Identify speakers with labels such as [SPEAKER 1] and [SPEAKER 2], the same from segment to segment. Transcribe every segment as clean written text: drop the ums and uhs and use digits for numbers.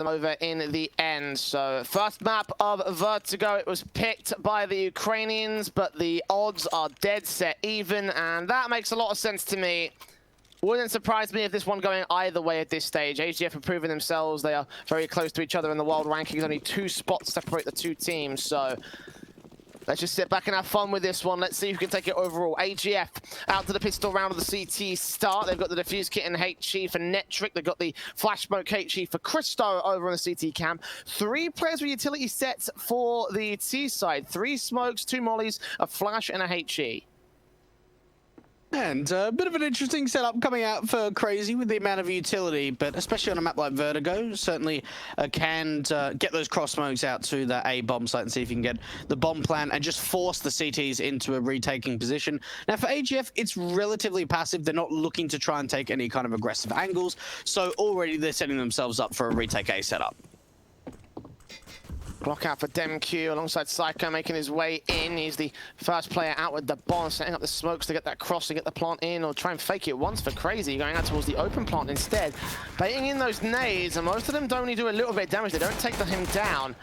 [SPEAKER 1] them over in the end. So first map of Vertigo, it was picked by the Ukrainians, but the odds are dead set even, and that makes a lot of sense to me. Wouldn't surprise me if this one going either way at this stage. AGF have proven themselves. They are very close to each other in the world rankings. Only 2 spots separate the 2 teams. So let's just sit back and have fun with this one. Let's see who can take it overall. AGF out to the pistol round of the CT start. They've got the defuse kit and HE for Netric. They've got the flash smoke HE for Christo over on the CT camp. 3 players with utility sets for the T side. 3 smokes, 2 mollies, a flash and a HE.
[SPEAKER 2] And a bit of an interesting setup coming out for CR4ZY with the amount of utility, but especially on a map like Vertigo, certainly can get those cross smokes out to the A bomb site and see if you can get the bomb plan and just force the CTs into a retaking position. Now for AGF, it's relatively passive. They're not looking to try and take any kind of aggressive angles, so already they're setting themselves up for a retake A setup.
[SPEAKER 1] Block out for DemQ alongside Psycho making his way in. He's the first player out with the bomb, setting up the smokes to get that cross to get the plant in, or try and fake it once for CR4ZY, going out towards the open plant instead. Baiting in those nades, and most of them don't only do a little bit of damage, they don't take him down.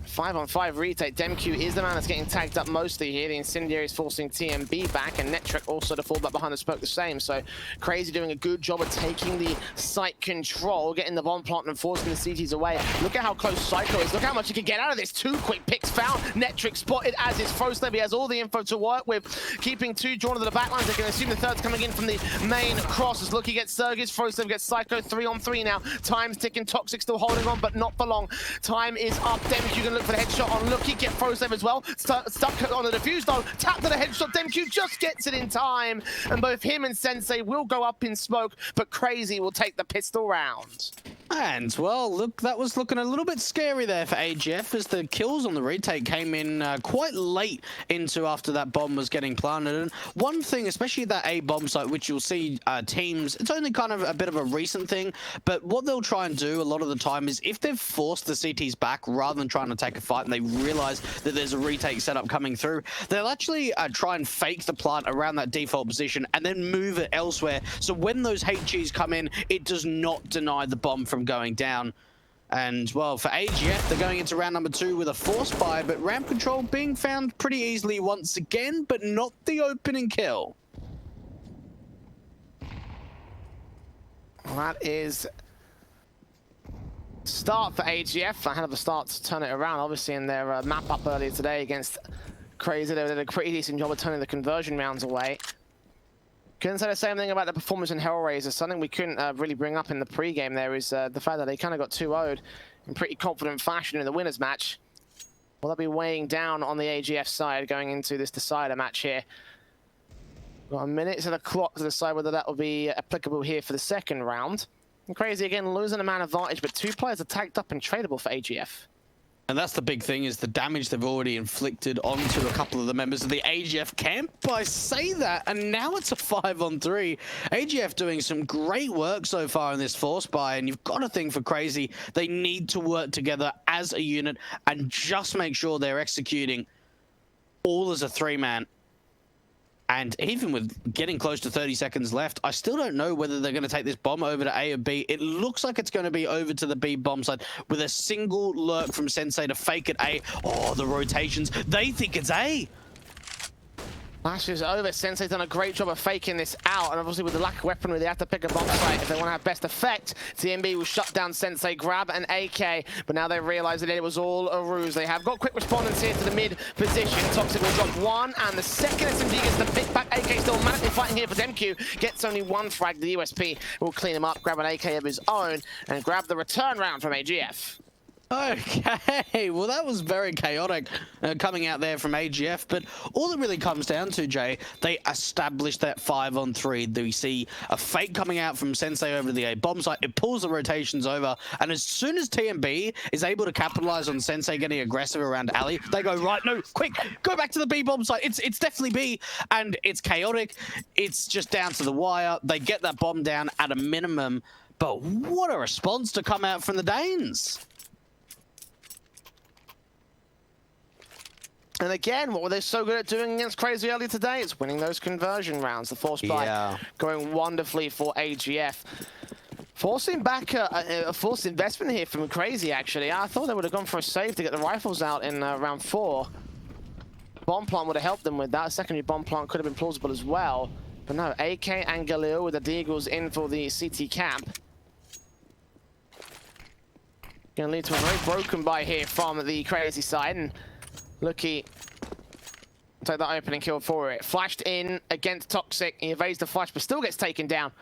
[SPEAKER 1] 5-on-5 retake. DemQ is the man that's getting tagged up mostly here. The Incendiary is forcing TMB back, and Netric also to fall back behind the smoke the same. So CR4ZY doing a good job of taking the site control, getting the bomb plant and forcing the CTs away. Look at how close Psycho is. Look how much he can get out of this. 2 quick picks found. Netric spotted as is CR4ZY. He has all the info to work with. Keeping 2 drawn to the backlines. They can assume the third's coming in from the main cross. As Lucky gets Sergis, CR4ZY gets Psycho. 3-on-3 now. Time's ticking. Toxic still holding on, but not for long. Time is up. DemQ can look for the headshot on Lucky. Get CR4ZY as well. Stuck on the defuse though. Tap to the headshot. DemQ just gets it in time. And both him and Sensei will go up in smoke, but CR4ZY will take the pistol round.
[SPEAKER 2] And, well, look, that was looking a little bit scary there for AGF as the kills on the retake came in quite late into after that bomb was getting planted. And one thing, especially that A bomb site, which you'll see teams, it's only kind of a bit of a recent thing, but what they'll try and do a lot of the time is if they've forced the CTs back rather than trying to take a fight and they realize that there's a retake setup coming through, they'll actually try and fake the plant around that default position and then move it elsewhere. So when those HGs come in, it does not deny the bomb from going down. And, well, for AGF, they're going into round number 2 with a force buy, but ramp control being found pretty easily once again, but not the opening kill.
[SPEAKER 1] Well, that is start for AGF. A hell of a start to turn it around, obviously, in their map up earlier today against CR4ZY. They did a pretty decent job of turning the conversion rounds away. Couldn't say the same thing about the performance in Hellraiser. Something we couldn't really bring up in the pre-game there is the fact that they kind of got 2-0'd in pretty confident fashion in the winners match. Will that be weighing down on the AGF side going into this decider match here? Got a minute to the clock to decide whether that will be applicable here for the second round. And CR4ZY again losing a man advantage, but 2 players are tagged up and tradable for AGF.
[SPEAKER 2] And that's the big thing, is the damage they've already inflicted onto a couple of the members of the AGF camp. I say that, and now it's a 5-on-3. AGF doing some great work so far in this force buy, and you've got to think for CR4ZY, they need to work together as a unit and just make sure they're executing all as a 3-man. And even with getting close to 30 seconds left, I still don't know whether they're going to take this bomb over to A or B. It looks like it's going to be over to the B bomb side with a single lurk from Sensei to fake it A. Oh, the rotations. They think it's A.
[SPEAKER 1] Flash is over. Sensei's done a great job of faking this out, and obviously with the lack of weaponry, they have to pick a bomb site if they want to have best effect. TMB will shut down Sensei, grab an AK, but now they realize that it was all a ruse. They have got quick responders here to the mid position. Toxic will drop 1, and the second SMG gets the pick back. AK still managing fighting here for DemQ. Gets only 1 frag. The USP will clean him up, grab an AK of his own, and grab the return round from AGF.
[SPEAKER 2] Okay, well that was very chaotic coming out there from AGF, but all it really comes down to, Jay, they established that 5-on-3. We see a fake coming out from Sensei over to the A bomb site, it pulls the rotations over, and as soon as TMB is able to capitalize on Sensei getting aggressive around alley, they go, right, no, quick, go back to the B bomb site, it's definitely B, and it's chaotic, it's just down to the wire, they get that bomb down at a minimum, but what a response to come out from the Danes.
[SPEAKER 1] And again, what were they so good at doing against CR4ZY earlier today? It's winning those conversion rounds. The force buy going wonderfully for AGF. Forcing back a forced investment here from CR4ZY, actually. I thought they would have gone for a save to get the rifles out in round 4. Bomb plant would have helped them with that. Secondary bomb plant could have been plausible as well. But no, AK and Galil with the Deagles in for the CT camp. Gonna lead to a very broken buy here from the CR4ZY side. And Lucky take that opening kill for it. Flashed in against Toxic. He evades the flash, but still gets taken down.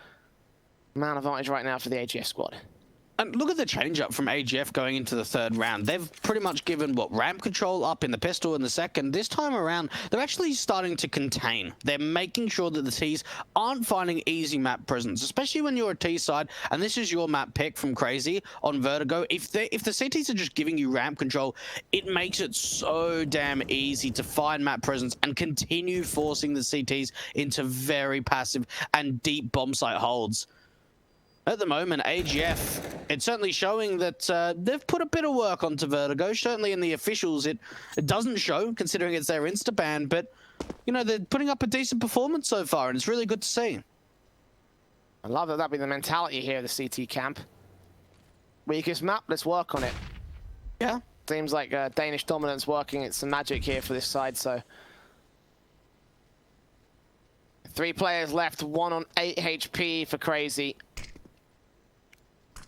[SPEAKER 1] Man advantage right now for the AGF squad.
[SPEAKER 2] And look at the change-up from AGF going into the third round. They've pretty much given, what, ramp control up in the pistol in the second. This time around, they're actually starting to contain. They're making sure that the Ts aren't finding easy map presence, especially when you're a T side, and this is your map pick from CR4ZY on Vertigo. If the CTs are just giving you ramp control, it makes it so damn easy to find map presence and continue forcing the CTs into very passive and deep bomb site holds. At the moment, AGF, it's certainly showing that they've put a bit of work onto Vertigo. Certainly in the officials, it doesn't show, considering it's their insta-ban, but, you know, they're putting up a decent performance so far, and it's really good to see.
[SPEAKER 1] I love that be the mentality here of the CT camp. Weakest map, let's work on it.
[SPEAKER 2] Yeah.
[SPEAKER 1] Seems like Danish dominance working. It's some magic here for this side, so. 3 players left, 1 on 8 HP for CR4ZY.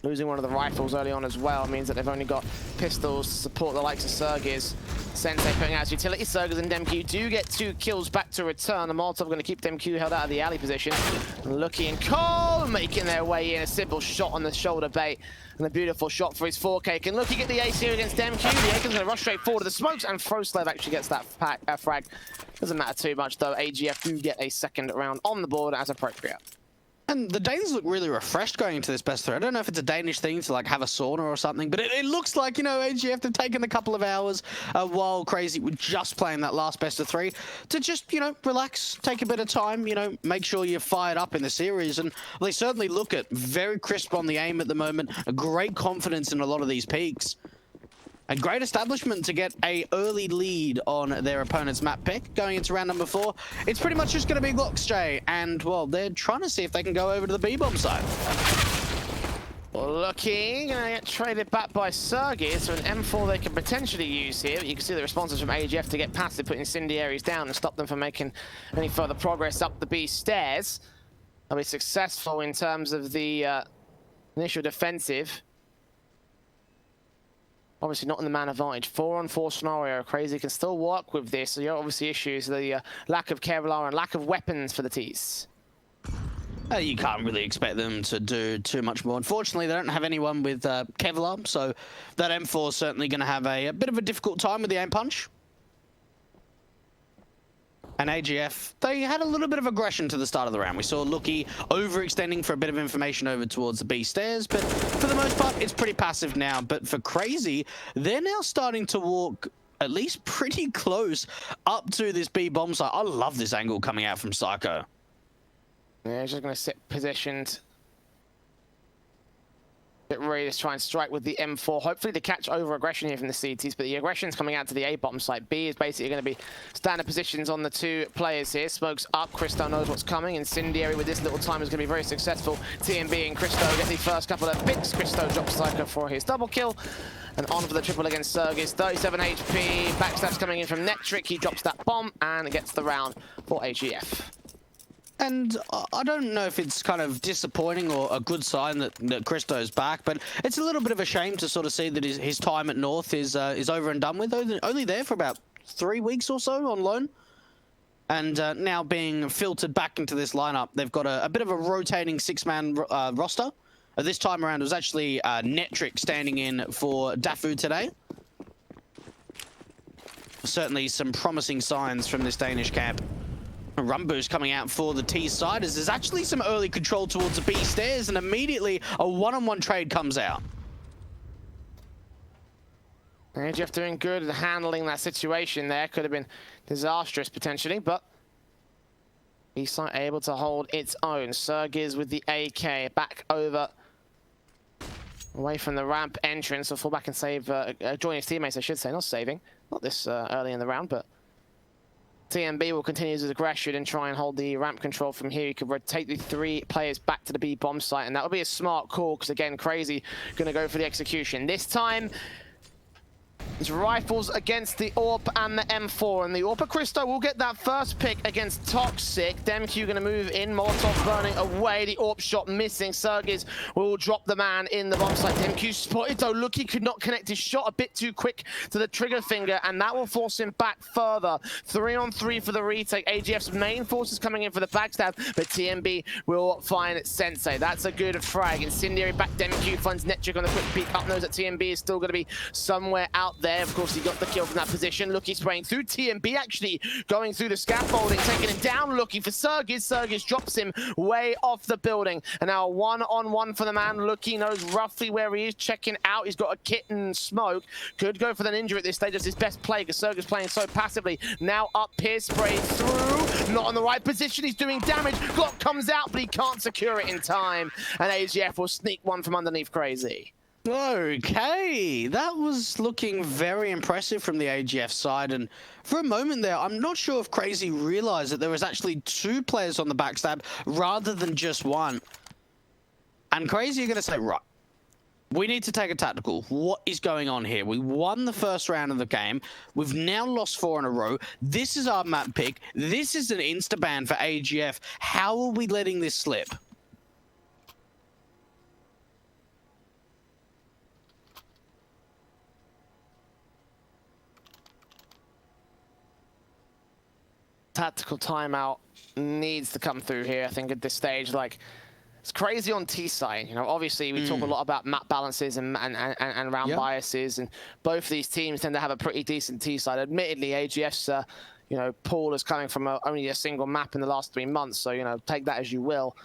[SPEAKER 1] Losing one of the rifles early on as well means that they've only got pistols to support the likes of Sergiz. Sensei putting out his utility. Sergiz and DemQ do get 2 kills back to return. The Molotov going to keep DemQ held out of the alley position. Lucky and Cole making their way in. A simple shot on the shoulder bait. And a beautiful shot for his 4K. Can Lucky get the ace here against DemQ? The Aiken's going to rush straight forward to the smokes, and Froslev actually gets that frag. Doesn't matter too much though. AGF do get a second round on the board as appropriate.
[SPEAKER 2] And the Danes look really refreshed going into this best 3. I don't know if it's a Danish thing to like have a sauna or something, but it looks like, you know, AGF have taken a couple of hours while CR4ZY were just playing that last best of 3 to just, you know, relax, take a bit of time, you know, make sure you're fired up in the series. And they certainly look at very crisp on the aim at the moment, a great confidence in a lot of these peaks. A great establishment to get a early lead on their opponent's map pick going into round number 4. It's pretty much just going to be Glockstray, and, well, they're trying to see if they can go over to the B-bomb side.
[SPEAKER 1] Lucky, gonna get traded back by Sergiz, so an M4 they can potentially use here. But you can see the responses from AGF to get past it, put incendiaries down and stop them from making any further progress up the B stairs. They'll be successful in terms of the initial defensive. Obviously not in the man advantage. 4-on-4 scenario. CR4ZY can still work with this. So, obviously issues the lack of Kevlar and lack of weapons for the Ts.
[SPEAKER 2] You can't really expect them to do too much more. Unfortunately, they don't have anyone with Kevlar, so that M4 is certainly going to have a bit of a difficult time with the aim punch. And AGF, they had a little bit of aggression to the start of the round. We saw Lucky overextending for a bit of information over towards the B stairs, but for the most part, it's pretty passive now. But for CR4ZY, they're now starting to walk at least pretty close up to this B bomb site. I love this angle coming out from Psycho.
[SPEAKER 1] Yeah, he's just going to sit positioned. Get ready to try and strike with the M4, hopefully to catch over aggression here from the CTs, but the aggression's coming out to the A bottom site. B is basically going to be standard positions on the 2 players here. Smokes up, Christo knows what's coming. Incendiary with this little time is going to be very successful. TMB and Christo get the first couple of picks. Christo drops Psycho for his double kill. And on for the triple against Sergiz. 37 HP, backstabs coming in from Netric. He drops that bomb and gets the round for AGF.
[SPEAKER 2] And I don't know if it's kind of disappointing or a good sign that Christo's back, but it's a little bit of a shame to sort of see that his time at North is over and done with. Only there for about 3 weeks or so on loan. And now being filtered back into this lineup, they've got a bit of a rotating 6-man roster. This time around, it was actually Netric standing in for Dafu today. Certainly some promising signs from this Danish camp. Rumbu's coming out for the T side as there's actually some early control towards the B stairs, and immediately a one-on-one trade comes out.
[SPEAKER 1] AGF doing good at handling that situation there. Could have been disastrous potentially, but B side able to hold its own. Sergiz with the AK back over away from the ramp entrance. So fall back and save, join his teammates, I should say, not saving. Not this early in the round, but TMB will continue his aggression and try and hold the ramp control from here. He could rotate the 3 players back to the B bomb site, and that would be a smart call because, again, Crazy going to go for the execution. This time, it's rifles against the AWP and the M4, and the AWP Cristo will get that first pick against Toxic. DemQ going to move in, Molotov burning away, the AWP shot missing. CR4ZY will drop the man in the bomb site. DemQ spotted though, look, he could not connect his shot a bit too quick to the trigger finger, and that will force him back further. 3-on-3 for the retake. AGF's main forces coming in for the backstab, but TMB will find Sensei. That's a good frag. Incendiary back, DemQ finds Netric on the quick peek up, knows that TMB is still going to be somewhere out there. Of course, he got the kill from that position. Look, he's spraying through TMB, actually going through the scaffolding, taking him down, looking for CR4ZY. CR4ZY drops him way off the building. And now 1-on-1 for the man. Look, he knows roughly where he is, checking out. He's got a kit and smoke. Could go for the ninja at this stage. That's his best play because CR4ZY's playing so passively. Now up here, sprayed through. Not on the right position. He's doing damage. Glock comes out, but he can't secure it in time. And AGF will sneak one from underneath Crazy.
[SPEAKER 2] Okay, that was looking very impressive from the AGF side, and for a moment there, I'm not sure if Crazy realized that there was actually 2 players on the backstab rather than just 1. And Crazy are going to say, right, we need to take a tactical. What is going on here? We won the first round of the game. We've now lost 4 in a row. This is our map pick. This is an insta-ban for AGF. How are we letting this slip?
[SPEAKER 1] Tactical timeout needs to come through here, I think, at this stage. Like, it's Crazy on T side. You know, obviously we talk a lot about map balances and round biases, and both of these teams tend to have a pretty decent T side. Admittedly, AGF's you know, pool is coming from only a single map in the last 3 months, so you know, take that as you will.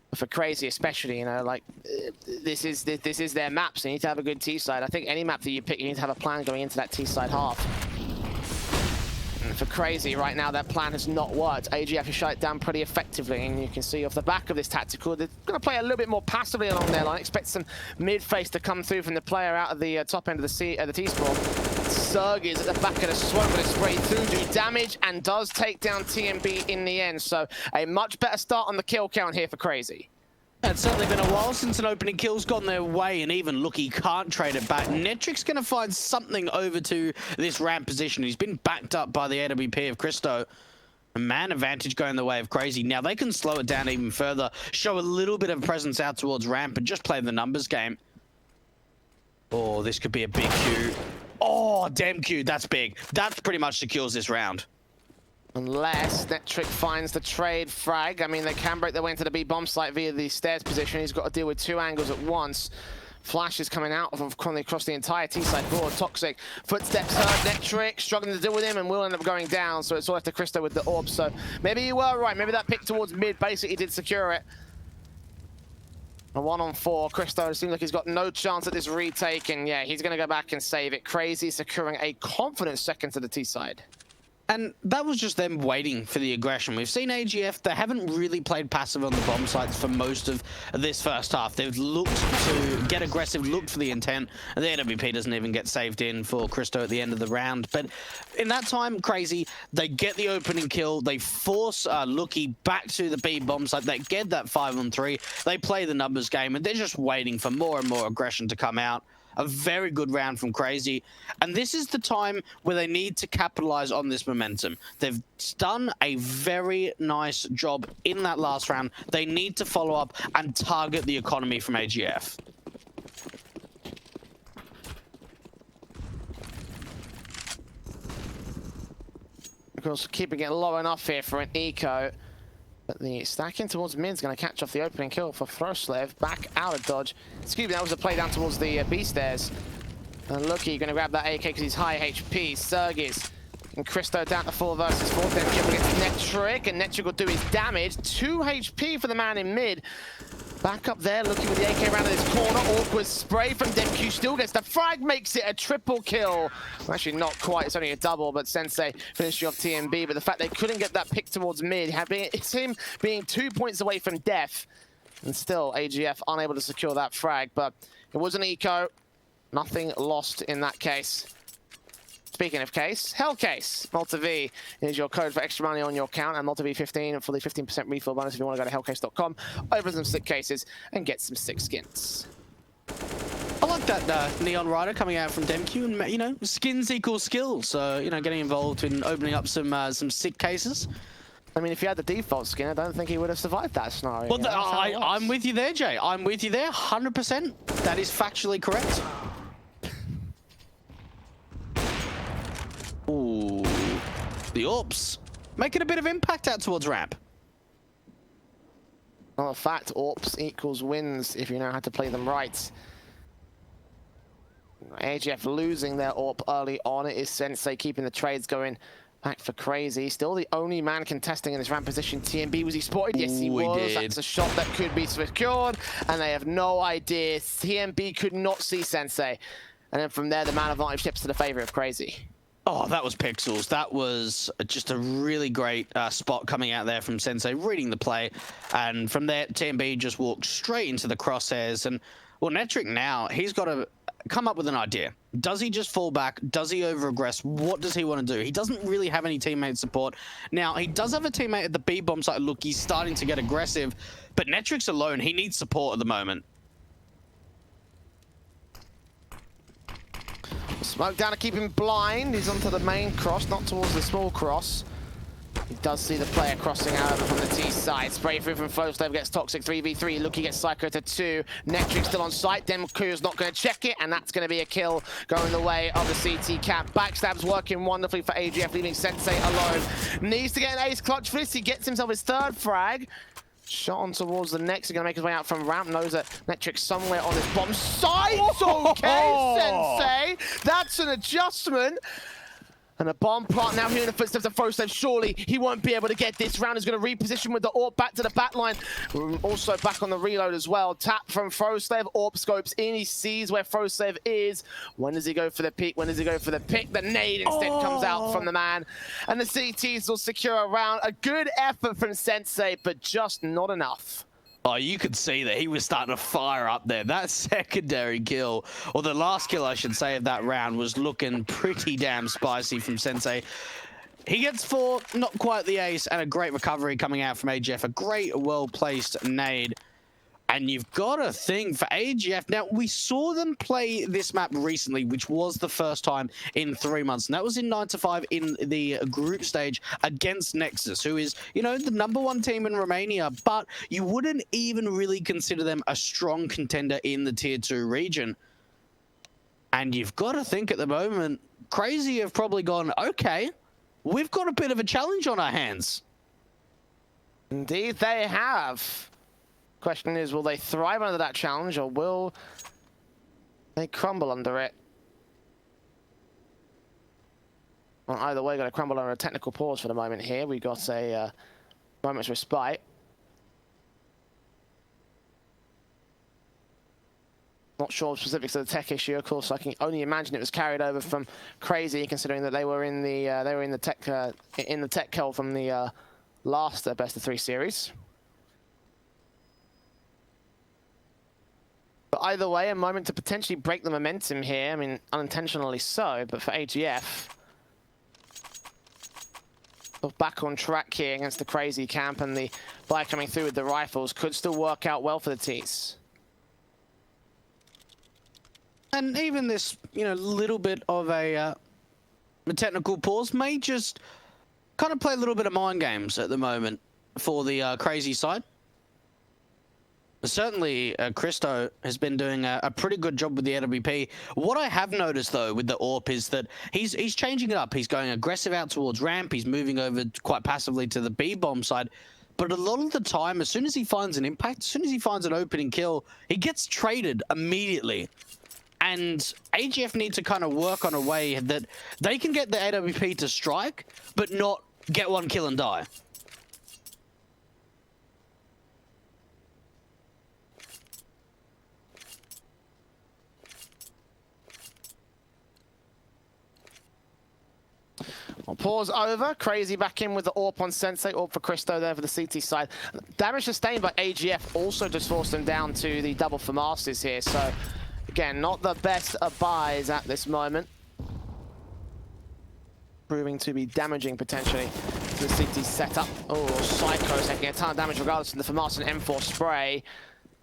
[SPEAKER 1] But for Crazy especially, you know, like this is their map, so you need to have a good T side. I think any map that you pick, you need to have a plan going into that T side half. For Crazy, right now, that plan has not worked. AGF has shut it down pretty effectively, and you can see off the back of this tactical, they're going to play a little bit more passively along their line. Expect some mid-face to come through from the player out of the top end of the T-spawn. CR4ZY is at the back of the smoke, going to spray through, do damage, and does take down TMB in the end. So a much better start on the kill count here for Crazy.
[SPEAKER 2] It's certainly been a while since an opening kill's gone their way, and even Looky can't trade it back. Netric's going to find something over to this ramp position. He's been backed up by the AWP of Cristo. A man advantage going the way of Crazy. Now they can slow it down even further, show a little bit of presence out towards ramp, and just play the numbers game. Oh, this could be a big Q. Oh, damn Q, that's big. That pretty much secures this round.
[SPEAKER 1] Unless Netric finds the trade frag. I mean, they can break their way into the B bomb site via the stairs position. He's got to deal with 2 angles at once. Flash is coming out across the entire T-side board. Toxic footsteps heard. Netric struggling to deal with him and will end up going down. So it's all left to Cristo with the orb. So maybe you were right. Maybe that pick towards mid basically did secure it. A 1-on-4. Cristo seems like he's got no chance at this retake. And yeah, he's going to go back and save it. Crazy securing a confident second to the T-side.
[SPEAKER 2] And that was just them waiting for the aggression. We've seen AGF, they haven't really played passive on the bomb sites for most of this first half. They've looked to get aggressive, looked for the intent, and the AWP doesn't even get saved in for Cristo at the end of the round. But in that time, Crazy, they get the opening kill, they force Looky back to the B bomb site, they get that 5-on-3, they play the numbers game, and they're just waiting for more and more aggression to come out. A very good round from Crazy. And this is the time where they need to capitalize on this momentum. They've done a very nice job in that last round. They need to follow up and target the economy from AGF.
[SPEAKER 1] Of course, keeping it low enough here for an eco. But the stacking towards mid's going to catch off the opening kill for Froslev. Back out of dodge. Excuse me, that was a play down towards the B stairs. And Looky going to grab that AK because he's high HP. CR4ZY and Cristo down to 4 versus 4. Then Jim gets Netric, and Netric will do his damage. 2 HP for the man in mid. Back up there, Looky with the AK around this corner. Awkward spray from DemQ, still gets the frag, makes it a triple kill. Well, actually not quite, it's only a double, but Sensei finishing off TMB. But the fact they couldn't get that pick towards mid, it's him being 2 points away from death. And still, AGF unable to secure that frag. But it was an eco, nothing lost in that case. Speaking of case, Hellcase. Malta V is your code for extra money on your account, and Malta V15 for the 15% refill bonus if you want to go to hellcase.com, open some sick cases, and get some sick skins.
[SPEAKER 2] I like that Neon Rider coming out from DemQ, and you know, skins equal skill. So you know, getting involved in opening up some sick cases.
[SPEAKER 1] I mean, if he had the default skin, I don't think he would have survived that scenario.
[SPEAKER 2] Well, I'm with you there, Jay. I'm with you there, 100%. That is factually correct. Ooh, the AWPs making a bit of impact out towards ramp.
[SPEAKER 1] Well, in fact, AWPs equals wins if you know how to play them right. AGF losing their AWP early on. It is Sensei keeping the trades going back for Crazy. Still the only man contesting in this ramp position. TMB, was he spotted? Yes, he was.
[SPEAKER 2] Did.
[SPEAKER 1] That's a shot that could be secured, and they have no idea. TMB could not see Sensei. And then from there, the man advantage tips to the favor of Crazy.
[SPEAKER 2] Oh, that was Pixels. That was just a really great spot coming out there from Sensei, reading the play. And from there, TMB just walked straight into the crosshairs. And, well, Netric now, he's got to come up with an idea. Does he just fall back? Does he over-aggress? What does he want to do? He doesn't really have any teammate support. Now, he does have a teammate at the B-bomb site. Look, he's starting to get aggressive. But Netric's alone. He needs support at the moment.
[SPEAKER 1] Smoke down to keep him blind. He's onto the main cross, not towards the small cross. He does see the player crossing out over from the T side. Spray through from FlowSlave, gets Toxic 3v3. Lucky gets Psycho to 2. Netric still on site. DemQ's not going to check it, and that's going to be a kill going the way of the CT cap. Backstab's working wonderfully for AGF, leaving Sensei alone. Needs to get an ace clutch for this. He gets himself his third frag. Shot on towards the next. He's going to make his way out from ramp. Knows that Netric's somewhere on this bomb site. Okay, Sensei. That's an adjustment. And a bomb plant now here in the footsteps of FlowSlave. Surely he won't be able to get this round. He's going to reposition with the AWP back to the back line. Also back on the reload as well. Tap from FlowSlave. AWP scopes in. He sees where FlowSlave is. When does he go for the peek? When does he go for the pick? The nade instead comes out from the man. And the CTs will secure a round. A good effort from Sensei, but just not enough.
[SPEAKER 2] Oh, you could see that he was starting to fire up there. That secondary kill, or the last kill, I should say, of that round was looking pretty damn spicy from Sensei. He gets 4, not quite the ace, and a great recovery coming out from AGF. A great, well-placed nade. And you've got a thing for AGF. Now, we saw them play this map recently, which was the first time in 3 months. And that was in 9-5 in the group stage against Nexus, who is, you know, the #1 team in Romania. But you wouldn't even really consider them a strong contender in the Tier 2 region. And you've got to think at the moment, Crazy have probably gone, okay, we've got a bit of a challenge on our hands.
[SPEAKER 1] Indeed, they have. Question is, will they thrive under that challenge, or will they crumble under it? Well, either way, going to crumble under a technical pause for the moment here. We got a moment's respite. Not sure specifics of the tech issue. Of course, I can only imagine it was carried over from Crazy, considering that they were in the tech kill from the last best of 3 series. But either way, a moment to potentially break the momentum here. I mean, unintentionally so, but for AGF, back on track here against the Crazy camp, and the buy coming through with the rifles could still work out well for the T's.
[SPEAKER 2] And even this, you know, little bit of a technical pause may just kind of play a little bit of mind games at the moment for the Crazy side. Certainly, Christo has been doing a pretty good job with the AWP. What I have noticed, though, with the AWP is that he's changing it up. He's going aggressive out towards ramp. He's moving over quite passively to the B-bomb side. But a lot of the time, as soon as he finds an impact, as soon as he finds an opening kill, he gets traded immediately. And AGF need to kind of work on a way that they can get the AWP to strike, but not get 1 kill and die.
[SPEAKER 1] Well, pause over. Crazy back in with the AWP on Sensei. AWP for Christo there for the CT side. Damage sustained by AGF also just forced them down to the double for Masters here. So, again, not the best of buys at this moment. proving to be damaging potentially to the CT setup. Oh, Psycho taking a ton of damage regardless of the FAMAS and M4 spray,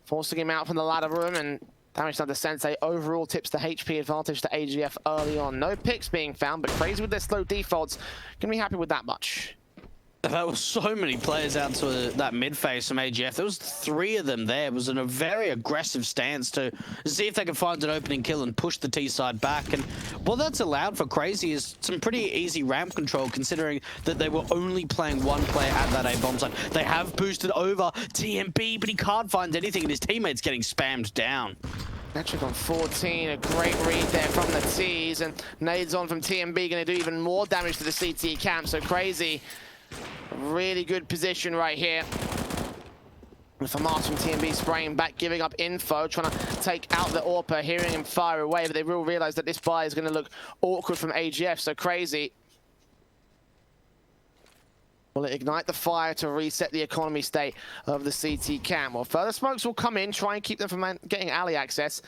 [SPEAKER 1] forcing him out from the ladder room, and damage done to Sensei overall tips the HP advantage to AGF early on. No picks being found, but Crazy with their slow defaults can be happy with that much.
[SPEAKER 2] There were so many players out to that mid phase from AGF. There was 3 of them there. It was in a very aggressive stance to see if they could find an opening kill and push the T side back. And what that's allowed for Crazy is some pretty easy ramp control, considering that they were only playing one player at that A bomb site. They have boosted over TMB, but he can't find anything, and his teammate's getting spammed down.
[SPEAKER 1] Netric on 14, a great read there from the T's, and nades on from TMB, going to do even more damage to the CT camp. So Crazy, really good position right here. With FAMAS from TMB spraying back, giving up info, trying to take out the AWPer, hearing him fire away, but they will realize that this buy is going to look awkward from AGF. So Crazy, will it ignite the fire to reset the economy state of the CT camp? Well, further smokes will come in, try and keep them from getting alley access.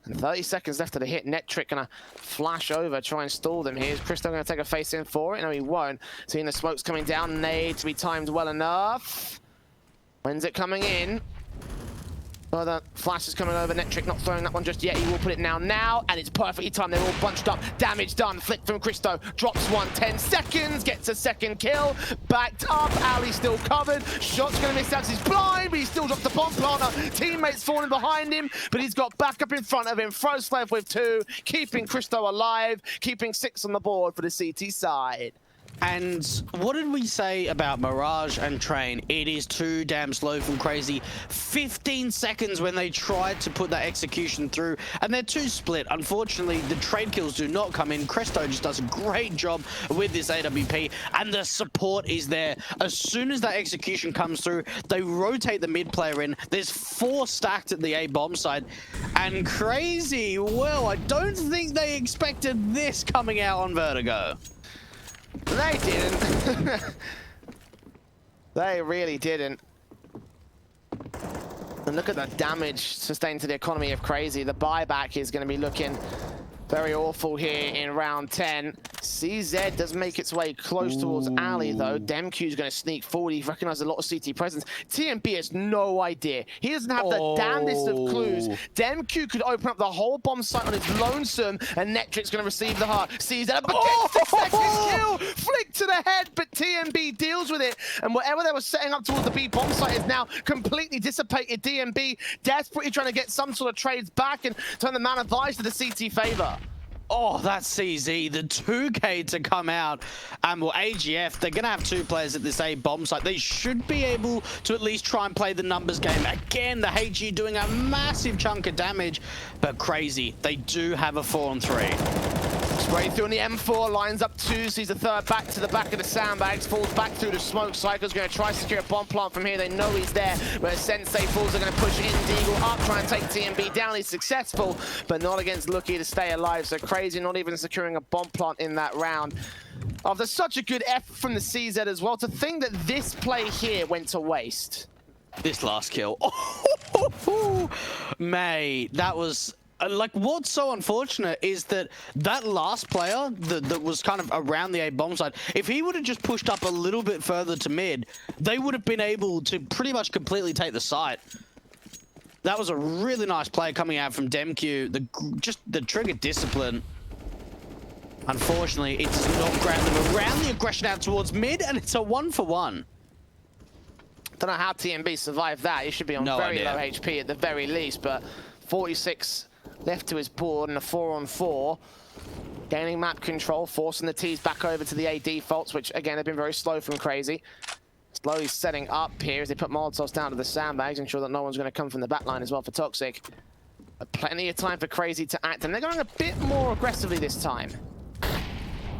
[SPEAKER 1] And 30 seconds left of the hit. Netric gonna flash over, try and stall them here. Is Cristo gonna take a face in for it? No, he won't. Seeing the smokes coming down, nade to be timed well enough. When's it coming in? Oh, the flash is coming over. Netric not throwing that one just yet. He will put it now, and it's perfectly timed. They're all bunched up. Damage done. Flick from Cristo. Drops one. 10 seconds. Gets a second kill. Backed up. Ali still covered. Shot's going to miss out. He's blind, but he still dropped the bomb planter. Teammates falling behind him, but he's got backup in front of him. Froslev with 2, keeping Cristo alive, keeping 6 on the board for the CT side.
[SPEAKER 2] And what did we say about Mirage and Train? It is too damn slow from Crazy. 15 seconds when they tried to put that execution through, and they're too split. Unfortunately, the trade kills do not come in. Cristo just does a great job with this AWP, and the support is there. As soon as that execution comes through, they rotate the mid player in. There's 4 stacked at the A bomb side, and Crazy, well, I don't think they expected this coming out on Vertigo.
[SPEAKER 1] They didn't. They really didn't. And look at the damage sustained to the economy of Crazy. The buyback is going to be looking very awful here in round 10. CZ does make its way close towards Ali, though. Demq's going to sneak forward. He recognized a lot of CT presence. TMB has no idea. He doesn't have the damnedest of clues. Demq could open up the whole bomb site on his lonesome, and Netric's going to receive the heart. CZ up against the second kill. Flick to the head, but TMB deals with it. And whatever they were setting up towards the B bomb site is now completely dissipated. DMB desperately trying to get some sort of trades back and turn the man advised to the CT favor.
[SPEAKER 2] Oh, that's CZ. The 2K to come out. Well, AGF, they're going to have 2 players at this A bomb site. They should be able to at least try and play the numbers game. Again, the HE doing a massive chunk of damage, but Crazy, they do have a 4-on-3.
[SPEAKER 1] Spray through on the M4, lines up 2, sees the third back to the back of the sandbags, falls back through the smoke. Psycho's going to try to secure a bomb plant from here. They know he's there. Where Sensei falls, they're going to push in Deagle up, try and take TMB down. He's successful, but not against Lucky to stay alive. So Crazy not even securing a bomb plant in that round. After such a good effort from the CZ as well, to think that this play here went to waste.
[SPEAKER 2] This last kill. Mate, that was... Like, what's so unfortunate is that last player that was kind of around the A bomb side, if he would have just pushed up a little bit further to mid, they would have been able to pretty much completely take the site. That was a really nice play coming out from Demq. Just the trigger discipline. Unfortunately, it does not grab them around the aggression out towards mid, and it's a 1-for-1.
[SPEAKER 1] Don't know how TMB survived that. He should be on very low HP at the very least, but 46 left to his board and a 4-on-4. Gaining map control, forcing the T's back over to the A defaults, which again have been very slow from Crazy. Slowly setting up here as they put Molotovs down to the sandbags, ensure that no one's going to come from the back line as well for Toxic. But plenty of time for Crazy to act, and they're going a bit more aggressively this time.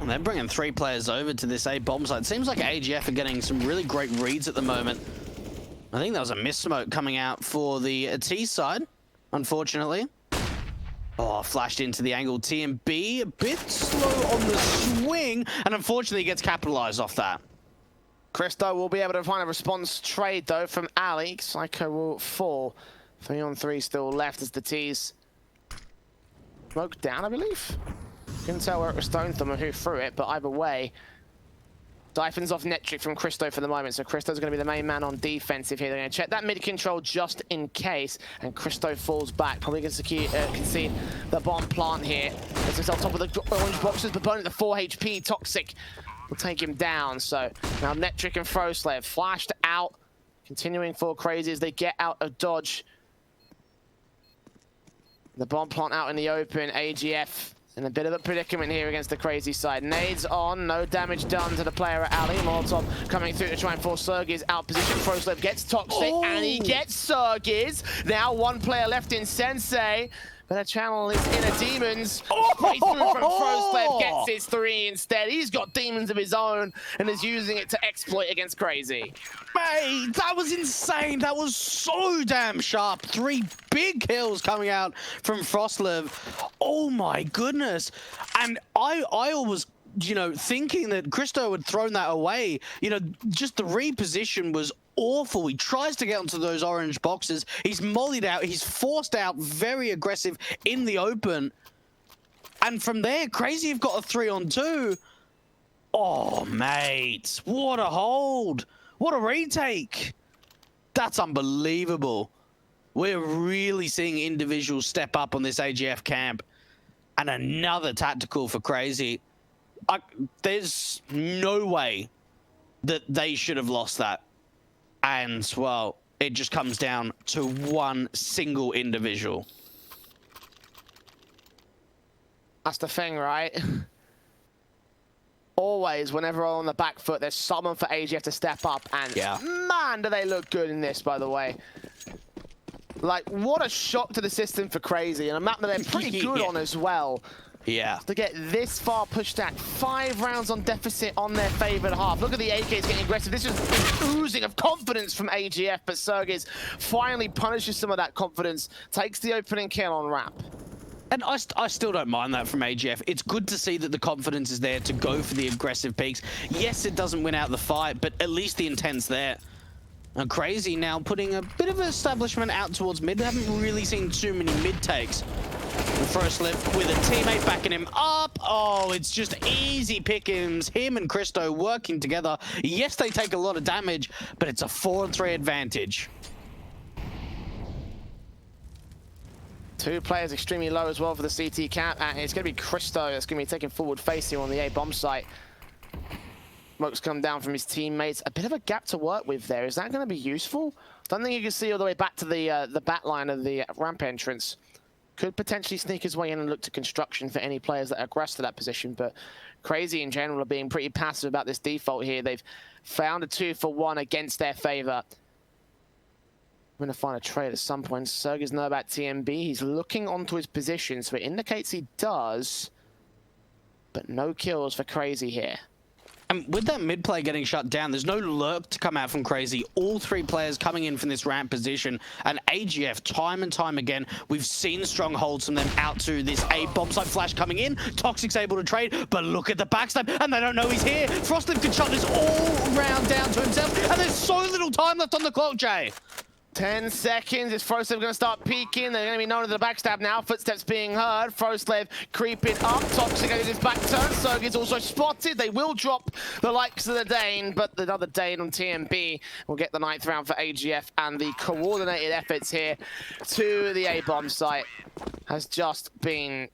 [SPEAKER 2] And they're bringing 3 players over to this A bomb site. It seems like AGF are getting some really great reads at the moment. I think that was a miss smoke coming out for the T side, unfortunately. Oh, flashed into the angle. TMB a bit slow on the swing, and unfortunately gets capitalized off that.
[SPEAKER 1] Cristo will be able to find a response trade, though, from Ali. Psycho will fall. 3-on-3 still left as the T's smoke down, I believe. Couldn't tell where it was thrown from and who threw it, but either way, siphons off Netric from Christo for the moment, so Christo's going to be the main man on defensive here. They're going to check that mid control just in case, and Christo falls back. Probably going to concede the bomb plant here. Gets himself top of the orange boxes, but burning the 4 HP. Toxic will take him down. So now Netric and Froslev flashed out, continuing for Crazy as they get out of dodge. The bomb plant out in the open. AGF in a bit of a predicament here against the Crazy side. Nades on, no damage done to the player at Ali. Molotov coming through to try and force Sergiz out position. Froslev gets Toxic, and he gets Sergiz. Now one player left in Sensei, but a channel is in a Demons. Straight through from Froslev, gets his 3 instead. He's got Demons of his own and is using it to exploit against Crazy.
[SPEAKER 2] Mate, that was insane. That was so damn sharp. 3 big kills coming out from Froslev. Oh my goodness. And I was, you know, thinking that Christo had thrown that away. You know, just the reposition was awful. He tries to get onto those orange boxes. He's mollied out. He's forced out, very aggressive in the open. And from there, Crazy have got a 3-on-2. Oh, mate. What a hold. What a retake. That's unbelievable. We're really seeing individuals step up on this AGF camp. And another tactical for Crazy. There's no way that they should have lost that. And, well, it just comes down to one single individual.
[SPEAKER 1] That's the thing, right? Always, whenever on the back foot, there's someone for AGF to step up, and man, do they look good in this, by the way. Like, what a shock to the system for Crazy, and a map that they're pretty good on as well.
[SPEAKER 2] Yeah.
[SPEAKER 1] To get this far pushed out, 5 rounds on deficit on their favored half. Look at the AKs getting aggressive. This is oozing of confidence from AGF, but Sergiz finally punishes some of that confidence, takes the opening kill on Rap.
[SPEAKER 2] And I still don't mind that from AGF. It's good to see that the confidence is there to go for the aggressive peaks. Yes, it doesn't win out the fight, but at least the intent's there. And Crazy now putting a bit of an establishment out towards mid. They haven't really seen too many mid takes. And Froslev with a teammate backing him up. Oh, it's just easy pickings. Him and Christo working together. Yes, they take a lot of damage, but it's a 4-on-3 advantage.
[SPEAKER 1] 2 players extremely low as well for the CT cap, and it's going to be Christo that's going to be taking forward face here on the A bomb site. Smoke's come down from his teammates. A bit of a gap to work with there. Is that going to be useful? Don't think you can see all the way back to the back line of the ramp entrance. Could potentially sneak his way in and look to construction for any players that aggress to that position, but Crazy in general are being pretty passive about this default here. They've found a 2-for-1 against their favor. I'm going to find a trade at some point. Sergiz know about TMB. He's looking onto his position, so it indicates he does, but no kills for Crazy here.
[SPEAKER 2] And with that mid play getting shut down, there's no lurk to come out from Crazy. All 3 players coming in from this ramp position, and AGF, time and time again, we've seen strongholds from them out to this A bomb site flash coming in. Toxic's able to trade, but look at the backstab, and they don't know he's here. Froslev could shut this all round down to himself, and there's so little time left on the clock, Jay.
[SPEAKER 1] 10 seconds. Is Froslev going to start peeking? They're going to be known as the backstab now. Footsteps being heard. Froslev creeping up. Toxic getting his back turn. Sergiz also spotted. They will drop the likes of the Dane, but another Dane on TMB will get the 9th round for AGF, and the coordinated efforts here to the A-bomb site has just been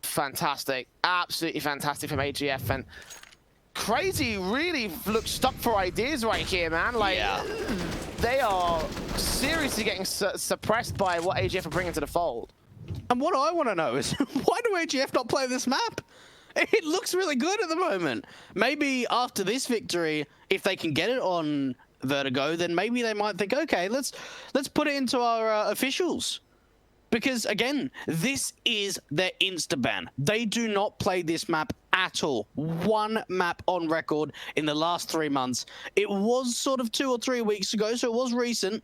[SPEAKER 1] fantastic. Absolutely fantastic from AGF, and Crazy really looks stuck for ideas right here, man. Like, they are seriously getting suppressed by what AGF are bringing to the fold.
[SPEAKER 2] And what I want to know is, why do AGF not play this map? It looks really good at the moment. Maybe after this victory, if they can get it on Vertigo, then maybe they might think, okay, let's put it into our officials. Because, again, this is their insta-ban. They do not play this map at all. 1 map on record in the last 3 months. It was sort of 2 or 3 weeks ago, so it was recent.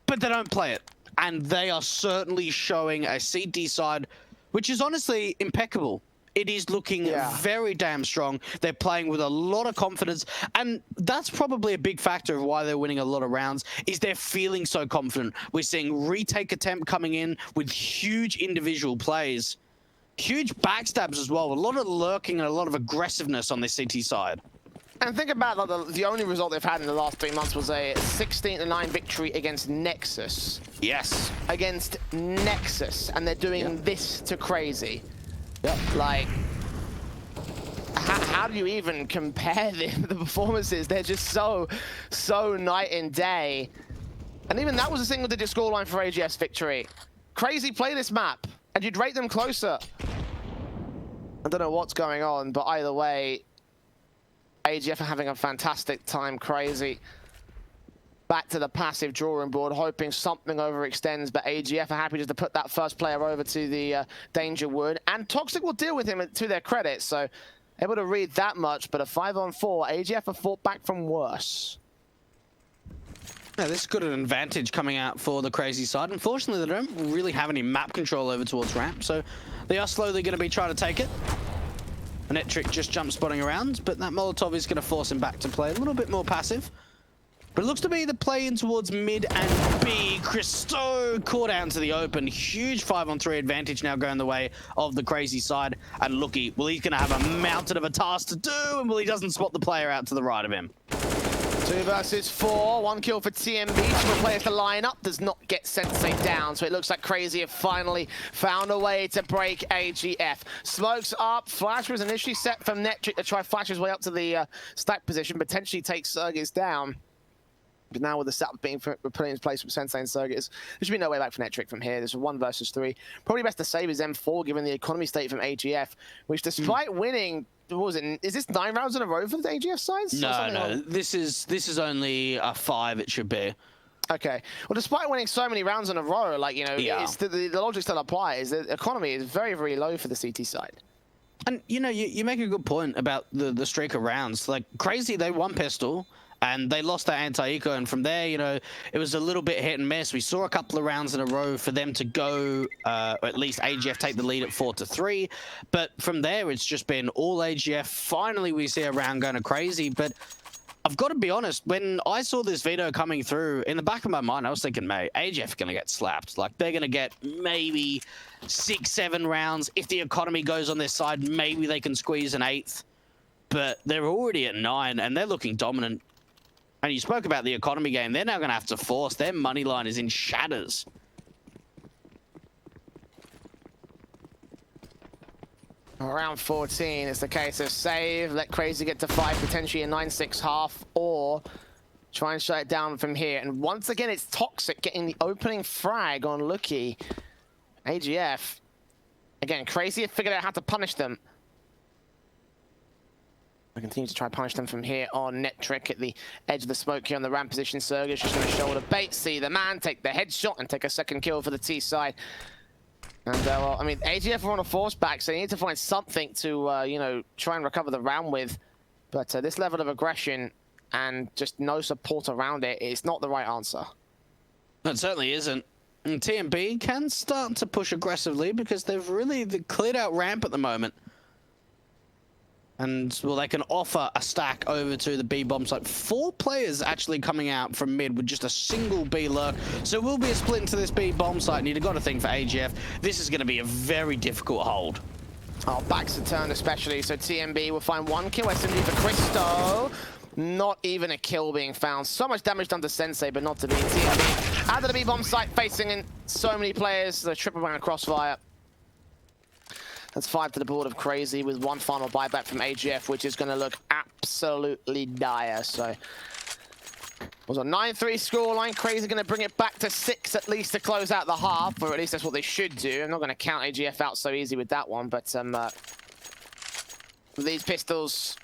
[SPEAKER 2] But they don't play it. And they are certainly showing a CT side, which is honestly impeccable. It is looking very damn strong. They're playing with a lot of confidence, and that's probably a big factor of why they're winning a lot of rounds, is they're feeling so confident. We're seeing retake attempt coming in with huge individual plays. Huge backstabs as well. A lot of lurking and a lot of aggressiveness on this CT side.
[SPEAKER 1] And think about like, the only result they've had in the last 3 months was a 16-9 victory against Nexus.
[SPEAKER 2] Yes.
[SPEAKER 1] Against Nexus. And they're doing this to Crazy.
[SPEAKER 2] Yep.
[SPEAKER 1] Like, how do you even compare the performances? They're just so night and day. And even that was a single-digit scoreline for AGF's victory. Crazy play this map, and you'd rate them closer. I don't know what's going on, but either way, AGF are having a fantastic time. Crazy back to the passive drawing board, hoping something overextends, but AGF are happy just to put that first player over to the danger wood, and Toxic will deal with him to their credit, so able to read that much, but a 5-on-4, AGF have fought back from worse.
[SPEAKER 2] Yeah, this is good an advantage coming out for the Crazy side. Unfortunately, they don't really have any map control over towards ramp, so they are slowly going to be trying to take it. Netric just jump spotting around, but that Molotov is going to force him back to play a little bit more passive. But it looks to be the play in towards mid and B. Christo caught out into the open. Huge 5-on-3 advantage now going the way of the Crazy side. And Looky, well, he's going to have a mountain of a task to do, and well, he doesn't spot the player out to the right of him.
[SPEAKER 1] 2 versus 4, 1 kill for TMB. 2 players to line up, does not get Sensei down. So it looks like Crazy have finally found a way to break AGF. Smokes up, Flash was initially set from Netric to try Flash his way up to the stack position, potentially take Sergis down. But now with the setup being put in place from Sensei and Sergis, there should be no way back for Netric from here. There's a 1 versus 3. Probably best to save his M4 given the economy state from AGF, which despite winning, what was it? Is this 9 rounds in a row for the AGF sides?
[SPEAKER 2] No. This is only a 5. It should be.
[SPEAKER 1] Okay. Well, despite winning so many rounds in a row, like, you know, it's the logic still applies. The economy is very, very low for the CT side.
[SPEAKER 2] And, you know, you make a good point about the streak of rounds. Like, Crazy, they won pistol, and they lost that anti-eco, and from there, you know, it was a little bit hit and miss. We saw a couple of rounds in a row for them to go, or at least AGF take the lead at 4-3. But from there, it's just been all AGF. Finally, we see a round going to Crazy, but I've got to be honest, when I saw this video coming through, in the back of my mind, I was thinking, mate, AGF are going to get slapped. Like, they're going to get maybe 6-7 rounds. If the economy goes on their side, maybe they can squeeze an 8th. But they're already at 9, and they're looking dominant. And you spoke about the economy game. They're now going to have to force. Their money line is in shatters.
[SPEAKER 1] Around 14, it's the case of save, let Crazy get to 5, potentially a 9-6 half, or try and shut it down from here. And once again, it's Toxic getting the opening frag on Looky. AGF, again, Crazy have figured out how to punish them. I continue to try to punish them from here on Netric at the edge of the smoke here on the ramp position. Sergis just going to shoulder bait, see the man, take the headshot, and take a second kill for the T side. And, well, I mean, AGF are on a force back, so you need to find something to, you know, try and recover the round with. But this level of aggression and just no support around it is not the right answer.
[SPEAKER 2] It certainly isn't. And TMB can start to push aggressively because they've really cleared out ramp at the moment. And, well, they can offer a stack over to the B bomb site. 4 players actually coming out from mid with just a single B lurk. So it will be a split into this B bomb site. And you've got to think for AGF, this is going to be a very difficult hold.
[SPEAKER 1] Oh, backs to turn especially. So TMB will find 1 kill. SMG for Christo. Not even a kill being found. So much damage done to Sensei, but not to be TMB. Out of the B bomb site, facing in so many players. The triple round crossfire. That's 5 to the board of Crazy with 1 final buyback from AGF, which is going to look absolutely dire. So it was a 9-3 scoreline. Crazy going to bring it back to 6 at least to close out the half, or at least that's what they should do. I'm not going to count AGF out so easy with that one, but with these pistols,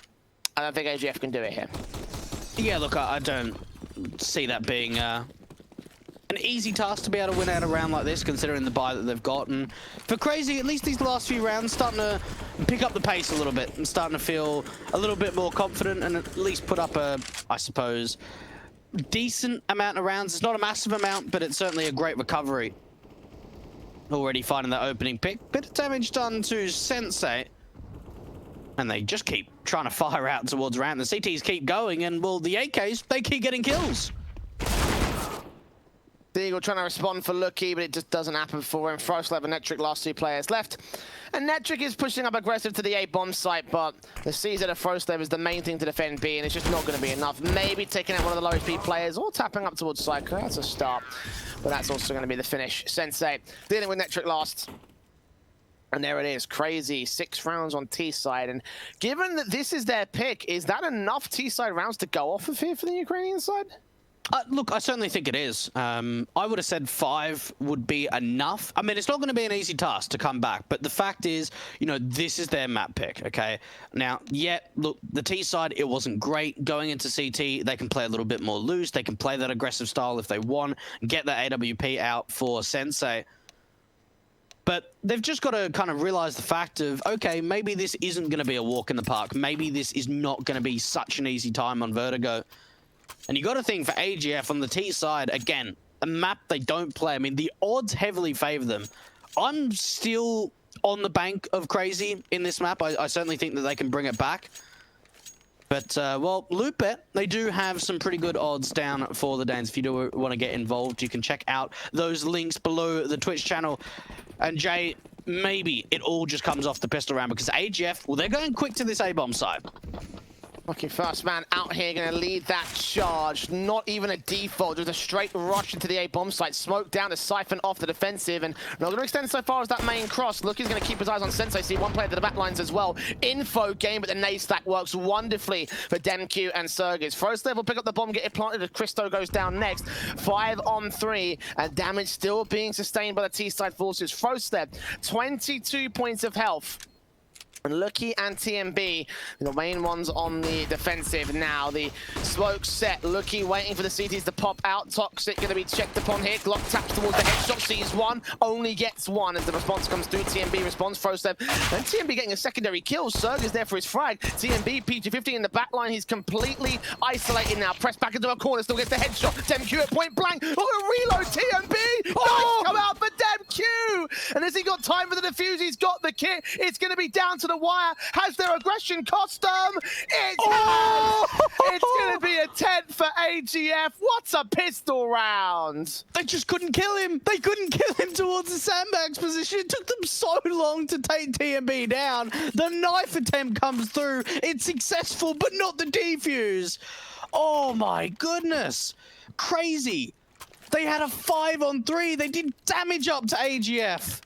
[SPEAKER 1] I don't think AGF can do it here.
[SPEAKER 2] Yeah, look, I don't see that being an easy task to be able to win out a round like this, considering the buy that they've got. And for Crazy, at least these last few rounds, starting to pick up the pace a little bit and starting to feel a little bit more confident and at least put up a, I suppose, decent amount of rounds. It's not a massive amount, but it's certainly a great recovery. Already finding that opening pick. Bit of damage done to Sensei. And they just keep trying to fire out towards ramp. The CTs keep going, and, well, the AKs, they keep getting kills.
[SPEAKER 1] Deagle trying to respond for Lucky, but it just doesn't happen for him. froslev and Netric, last 2 players left. And Netric is pushing up aggressive to the A bomb site, but the CZ of froslev is the main thing to defend B, and it's just not going to be enough. Maybe taking out one of the lowest B players or tapping up towards Psycho. That's a start, but that's also going to be the finish. Sensei dealing with Netric last. And there it is, crazy. 6 rounds on T-side. And given that this is their pick, is that enough T-side rounds to go off of here for the Ukrainian side?
[SPEAKER 2] Look, I certainly think it is. I would have said 5 would be enough. I mean, it's not going to be an easy task to come back, but the fact is, you know, this is their map pick, okay? Now, yeah, look, the T side, it wasn't great. Going into CT, they can play a little bit more loose. They can play that aggressive style if they want, get the AWP out for Sensei. But they've just got to kind of realize the fact of, okay, maybe this isn't going to be a walk in the park. Maybe this is not going to be such an easy time on Vertigo. And you got to think for AGF on the T side, again, a map they don't play. I mean, the odds heavily favor them. I'm still on the bank of crazy in this map. I certainly think that they can bring it back. But, well, Loot Bet, they do have some pretty good odds down for the Danes. If you do want to get involved, you can check out those links below the Twitch channel. And Jay, maybe it all just comes off the pistol round because AGF, well, they're going quick to this A-bomb side.
[SPEAKER 1] Okay, first man out here going to lead that charge. Not even a default, just a straight rush into the A bomb site. Smoke down to siphon off the defensive, and not going to extend so far as that main cross. Look, he's going to keep his eyes on Sensei. See one player to the back lines as well. Info game, but the nade stack works wonderfully for DemQ and Sergis. froslev will pick up the bomb, get it planted as Christo goes down next. 5 on 3, and damage still being sustained by the T-side forces. froslev, 22 points of health. And Lucky and TMB, the main ones on the defensive now. The smoke set. Lucky waiting for the CTs to pop out. Toxic going to be checked upon here. Glock taps towards the headshot. Sees one. Only gets one as the response comes through. TMB responds. froslev. And TMB getting a secondary kill. Serg is there for his frag. TMB, PG-50 in the back line. He's completely isolated now. Pressed back into a corner. Still gets the headshot. DemQ at point blank. Oh, a reload. TMB. Oh! Nice come out for DemQ. And has he got time for the defuse? He's got the kit. It's going to be down to the wire. Has their aggression cost them? It's going to be a 10 for AGF. What's a pistol round?
[SPEAKER 2] They just couldn't kill him. They couldn't kill him towards the sandbags position. It took them so long to take TMB down. The knife attempt comes through. It's successful, but not the defuse. Oh my goodness. Crazy. They had a 5 on 3. They did damage up to AGF.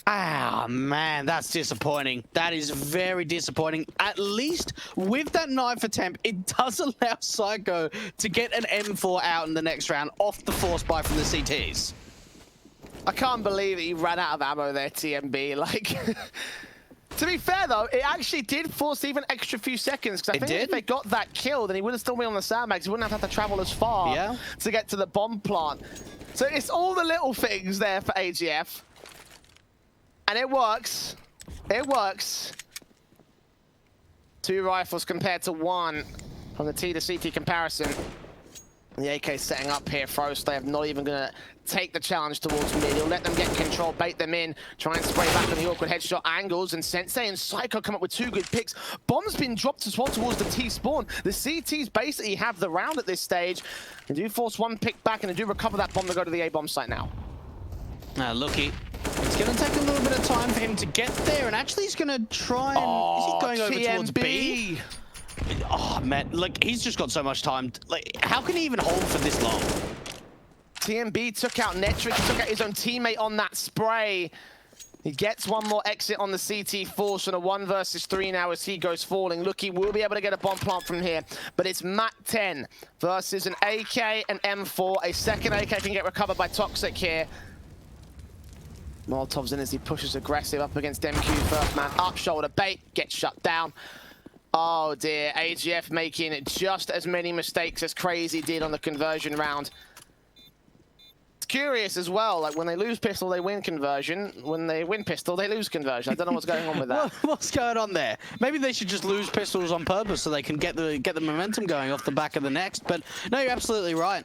[SPEAKER 2] Ah, man, that's disappointing. That is very disappointing. At least with that knife attempt, it does allow Psycho to get an M4 out in the next round off the force buy from the CTs.
[SPEAKER 1] I can't believe that he ran out of ammo there, TMB. Like, to be fair, though, it actually did force even extra few seconds. Because I think if they got that kill, then he would have still been on the sandbags. He wouldn't have had to travel as far to get to the bomb plant. So it's all the little things there for AGF. And it works. It works. 2 rifles compared to 1 from the T to CT comparison. The AK setting up here. froslev not even going to take the challenge towards mid. He'll let them get control, bait them in, try and spray back on the awkward headshot angles. And Sensei and Psycho come up with 2 good picks. Bomb's been dropped as well towards the T spawn. The CTs basically have the round at this stage. They do force 1 pick back, and they do recover that bomb to go to the A bomb site now.
[SPEAKER 2] Lucky. It's going to take a little bit of time for him to get there, and actually he's going to try and... is he going over towards B? Oh, man. Like, he's just got so much time. Like, how can he even hold for this long?
[SPEAKER 1] TMB took out Netric. He took out his own teammate on that spray. He gets 1 more exit on the CT force and a 1 versus 3 now as he goes falling. Lucky will be able to get a bomb plant from here, but it's Mat 10 versus an AK and M4. A second AK can get recovered by Toxic here. Molotov's in as he pushes aggressive up against DemQ. First man up, shoulder bait, gets shut down. Oh dear, AGF making just as many mistakes as Crazy did on the conversion round. It's curious as well, like when they lose pistol, they win conversion. When they win pistol, they lose conversion. I don't know what's going on with that.
[SPEAKER 2] What's going on there? Maybe they should just lose pistols on purpose so they can get the momentum going off the back of the next. But no, you're absolutely right.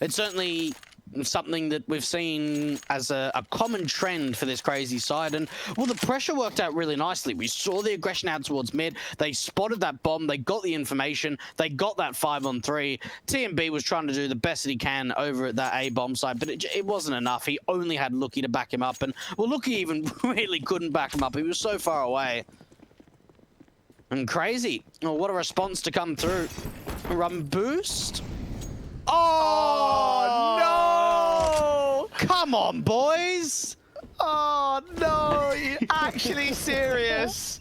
[SPEAKER 2] It certainly something that we've seen as a common trend for this crazy side. And, well, the pressure worked out really nicely. We saw the aggression out towards mid. They spotted that bomb. They got the information. They got that 5-on-3. TMB was trying to do the best that he can over at that A bomb side, but it wasn't enough. He only had Lookie to back him up. And, well, Lookie even really couldn't back him up. He was so far away. And crazy. Oh, what a response to come through. Run boost. Oh, no! Come on, boys!
[SPEAKER 1] Oh, no! Are you actually serious?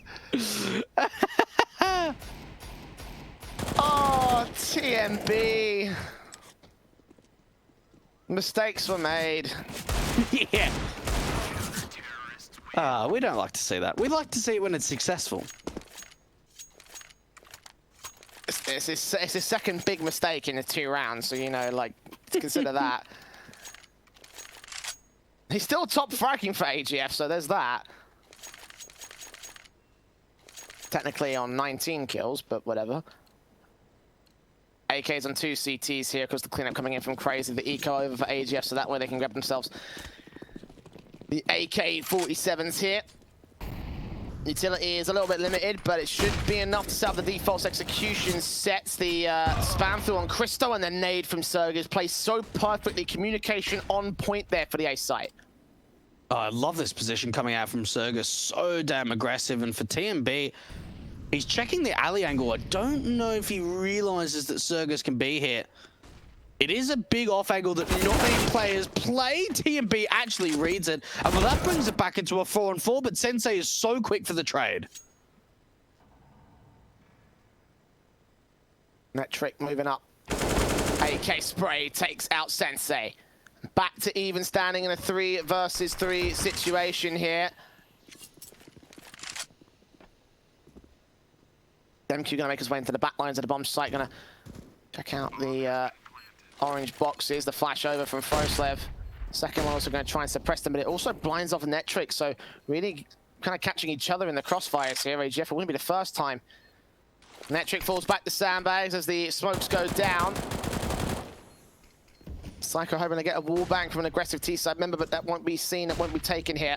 [SPEAKER 1] Oh, TMB. Mistakes were made.
[SPEAKER 2] Yeah. We don't like to see that. We like to see it when it's successful.
[SPEAKER 1] It's his second big mistake in the 2 rounds, so, you know, like, consider that. He's still top fragging for AGF, so there's that. Technically on 19 kills, but whatever. AK's on 2 CTs here because the cleanup coming in from Crazy. The eco over for AGF, so that way they can grab themselves the AK-47s here. Utility is a little bit limited, but it should be enough to set up the default execution sets. The spam through on Christo and then nade from Sergers plays so perfectly. Communication on point there for the A site.
[SPEAKER 2] Oh, I love this position coming out from Sergers. So damn aggressive. And for TMB, he's checking the alley angle. I don't know if he realizes that Sergers can be here. It is a big off angle that not many players play. TMB actually reads it. And well, that brings it back into a 4-on-4, but Sensei is so quick for the trade.
[SPEAKER 1] Metric moving up. AK spray takes out Sensei. Back to even standing in a 3 versus 3 situation here. MQ gonna make his way into the back lines of the bomb site. Gonna check out the orange boxes, the flash over from Froslev. Second one also going to try and suppress them, but it also blinds off Netric, so really kind of catching each other in the crossfires here. AGF, it wouldn't be the first time. Netric falls back to sandbags as the smokes go down. Psycho hoping to get a wall bang from an aggressive T-side member, but that won't be seen, that won't be taken here.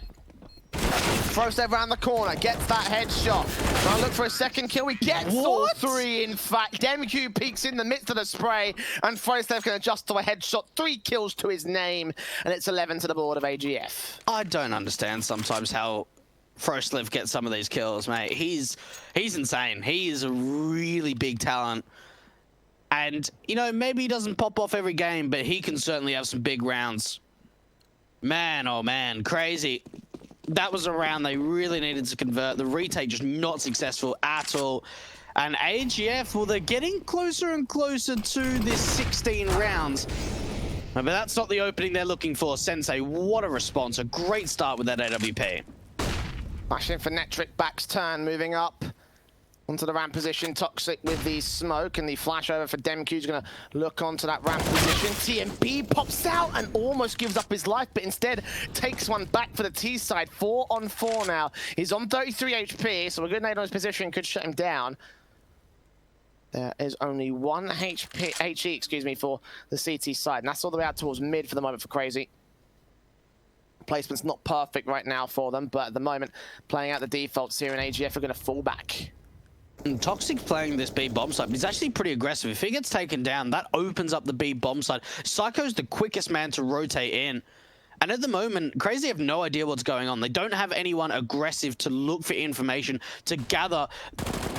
[SPEAKER 1] Froslev around the corner, gets that headshot. Trying to look for a second kill, he gets all 3 in fact. Demq peeks in the midst of the spray, and Froslev can adjust to a headshot. 3 kills to his name, and it's 11 to the board of AGF.
[SPEAKER 2] I don't understand sometimes how Froslev gets some of these kills, mate. He's insane. He is a really big talent. And, you know, maybe he doesn't pop off every game, but he can certainly have some big rounds. Man, oh man, crazy. That was a round they really needed to convert. The retake just not successful at all. And AGF, well, they're getting closer and closer to this 16 rounds. But that's not the opening they're looking for. Sensei, what a response. A great start with that AWP.
[SPEAKER 1] Flashing for Netric, back's turn, moving up onto the ramp position. Toxic with the smoke, and the flash over for Demq's going to look onto that ramp position. TMB pops out and almost gives up his life, but instead takes one back for the T side. 4-on-4 now. He's on 33 HP, so a good nade on his position could shut him down. There is only 1 HE for the CT side, and that's all the way out towards mid for the moment for Crazy. Placement's not perfect right now for them, but at the moment, playing out the defaults here, and AGF are going to fall back.
[SPEAKER 2] And Toxic playing this B bomb side, he's actually pretty aggressive. If he gets taken down, that opens up the B bomb side. Psycho's the quickest man to rotate in. And at the moment, Crazy have no idea what's going on. They don't have anyone aggressive to look for information, to gather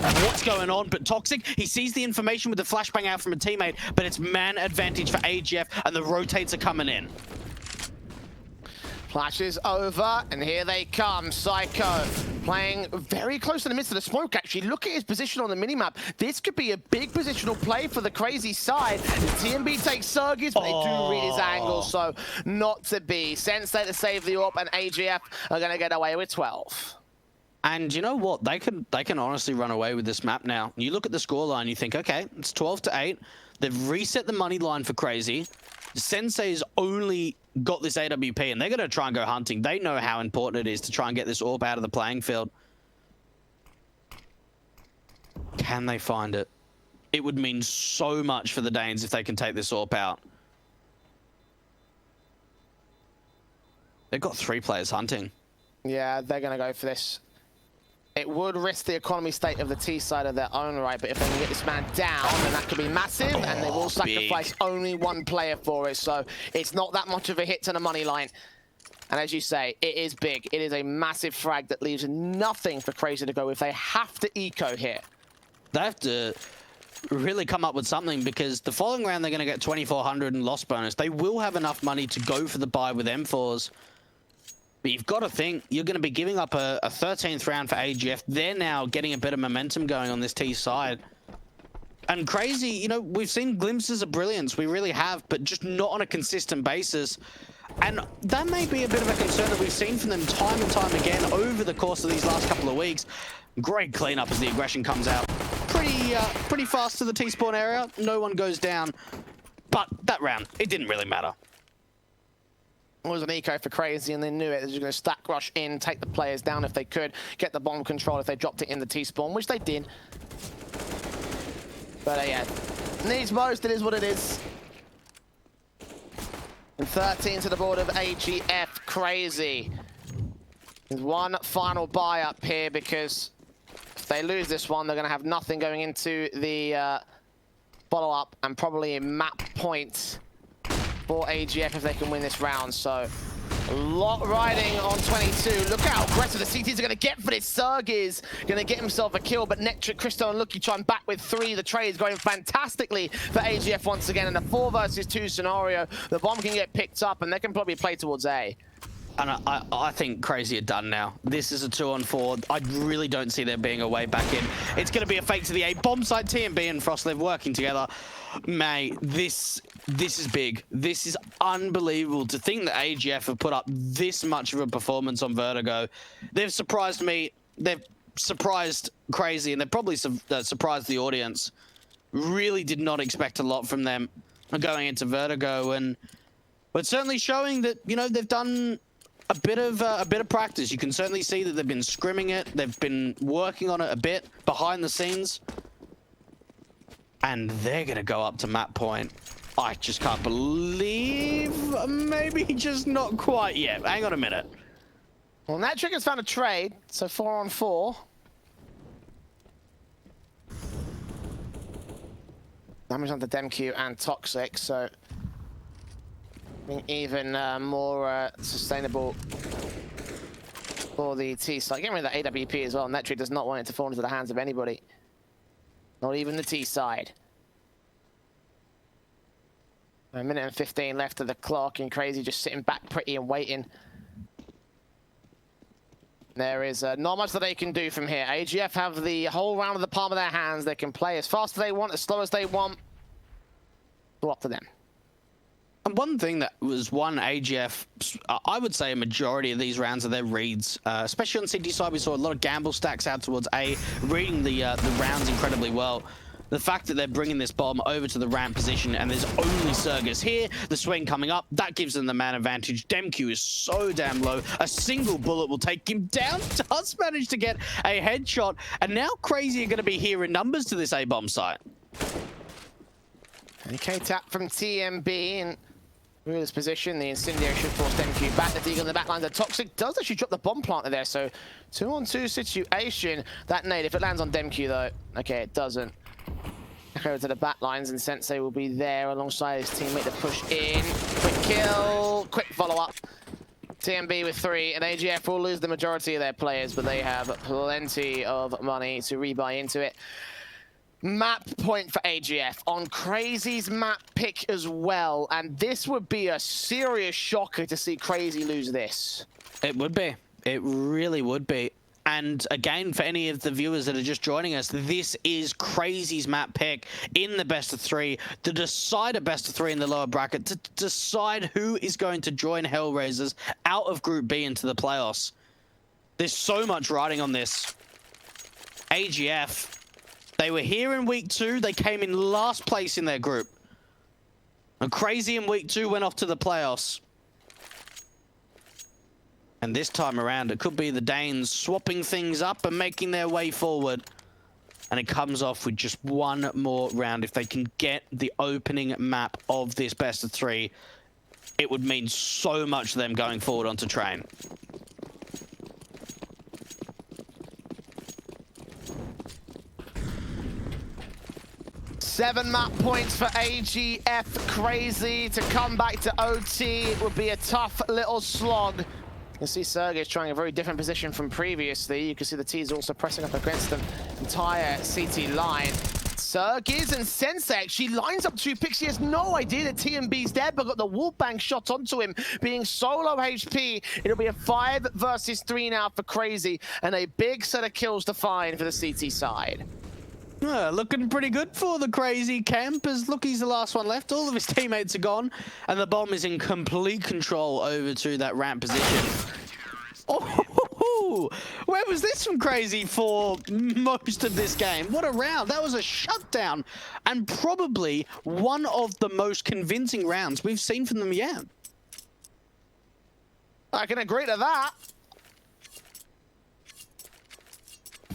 [SPEAKER 2] what's going on. But Toxic, he sees the information with the flashbang out from a teammate, but it's man advantage for AGF, and the rotates are coming in.
[SPEAKER 1] Flashes over, and here they come. Psycho playing very close to the midst of the smoke, actually. Look at his position on the minimap. This could be a big positional play for the Crazy side. TMB takes Sergis, but they do read his angle, so not to be. Sensei to save the AWP, and AGF are going to get away with 12.
[SPEAKER 2] And you know what? They can honestly run away with this map now. You look at the scoreline, you think, okay, it's 12-8. They've reset the money line for Crazy. Sensei's only got this AWP, and they're going to try and go hunting. They know how important it is to try and get this AWP out of the playing field. Can they find it? It would mean so much for the Danes if they can take this AWP out. They've got 3 players hunting.
[SPEAKER 1] Yeah, they're going to go for this. It would risk the economy state of the T side of their own right, but if they can get this man down, then that could be massive, and they will sacrifice only 1 player for it, so it's not that much of a hit to the money line. And as you say, it is big. It is a massive frag that leaves nothing for Crazy to go with. They have to eco here.
[SPEAKER 2] They have to really come up with something, because the following round they're going to get 2,400 in loss bonus. They will have enough money to go for the buy with M4s. But you've got to think, you're going to be giving up a 13th round for AGF. They're now getting a bit of momentum going on this T side. And Crazy, you know, we've seen glimpses of brilliance. We really have, but just not on a consistent basis. And that may be a bit of a concern that we've seen from them time and time again over the course of these last couple of weeks. Great cleanup as the aggression comes out. Pretty fast to the T-spawn area. No one goes down. But that round, it didn't really matter.
[SPEAKER 1] It was an eco for Crazy, and they knew it. They were going to stack rush in, take the players down if they could, get the bomb control if they dropped it in the T-spawn, which they did. But yeah, needs most, it is what it is. And 13 to the board of AGF, Crazy. There's one final buy up here, because if they lose this one, they're going to have nothing going into the follow-up, and probably a map point for AGF if they can win this round. So a lot riding on 22. Look how aggressive the CTs are going to get for this. Serg is going to get himself a kill, but Nectric, Christo, and Lucky trying back with 3. The trade is going fantastically for AGF once again in a 4 versus 2 scenario. The bomb can get picked up, and they can probably play towards A.
[SPEAKER 2] And I think Crazy are done now. This is a 2-on-4. I really don't see there being a way back in. It's going to be a fake to the A. Bomb site, TMB and Frostlive working together. Mate, this is big. This is unbelievable to think that AGF have put up this much of a performance on Vertigo. They've surprised me. They've surprised Crazy, and they've probably surprised the audience. Really did not expect a lot from them going into Vertigo, but certainly showing that, you know, they've done a bit of practice. You can certainly see that they've been scrimming it. They've been working on it a bit behind the scenes. And they're going to go up to map point. I just can't believe, maybe just not quite yet. Hang on a minute.
[SPEAKER 1] Well, Natrick has found a trade, so 4-on-4. Damage onto Demq and Toxic, so even more sustainable for the T side. Getting rid of that AWP as well. Netrick does not want it to fall into the hands of anybody. Not even the T side. A minute and 15 left of the clock, and Crazy just sitting back pretty and waiting. There is not much that they can do from here. AGF have the whole round of the palm of their hands. They can play as fast as they want, as slow as they want. It's up to them.
[SPEAKER 2] And one thing that was AGF, I would say a majority of these rounds are their reads, especially on CT side. We saw a lot of gamble stacks out towards A, reading the rounds incredibly well. The fact that they're bringing this bomb over to the ramp position and there's only Sergus here, the swing coming up, that gives them the man advantage. Demq is so damn low. A single bullet will take him down. Does manage to get a headshot. And now Crazy are going to be here in numbers to this A-bomb site.
[SPEAKER 1] Okay, tap from TMB and Ruler's position. The Incendiary should force Demq back. The Deagle in the back line. The Toxic does actually drop the bomb planter there. So 2-on-2 situation. That nade, if it lands on Demq though. Okay, it doesn't. Over to the back lines, and Sensei will be there alongside his teammate to push in. Quick kill, quick follow-up. TMB with 3, and AGF will lose the majority of their players, but they have plenty of money to rebuy into it. Map point for AGF on Crazy's map pick as well, and this would be a serious shocker to see Crazy lose this.
[SPEAKER 2] It would be. It really would be. And again, for any of the viewers that are just joining us, this is Crazy's map pick in the best of 3 to decide a best of 3 in the lower bracket, to decide who is going to join Hellraisers out of Group B into the playoffs. There's so much riding on this. AGF, they were here in week 2. They came in last place in their group. And Crazy in week 2 went off to the playoffs. And this time around, it could be the Danes swapping things up and making their way forward. And it comes off with just one more round. If they can get the opening map of this best of 3, it would mean so much to them going forward onto train.
[SPEAKER 1] Seven map points for AGF. Crazy to come back to OT. It would be a tough little slog. You can see Sergej trying a very different position from previously. You can see the T's also pressing up against the entire CT line. Sergej and Sensei actually lines up 2 picks. He has no idea that TMB's dead, but got the wallbang shot onto him. Being solo HP, it'll be a 5 versus 3 now for Crazy, and a big set of kills to find for the CT side.
[SPEAKER 2] Looking pretty good for the Crazy camp, as look, he's the last one left. All of his teammates are gone, and the bomb is in complete control over to that ramp position. Oh, where was this from Crazy for most of this game? What a round. That was a shutdown, and probably one of the most convincing rounds we've seen from them yet.
[SPEAKER 1] I can agree to that.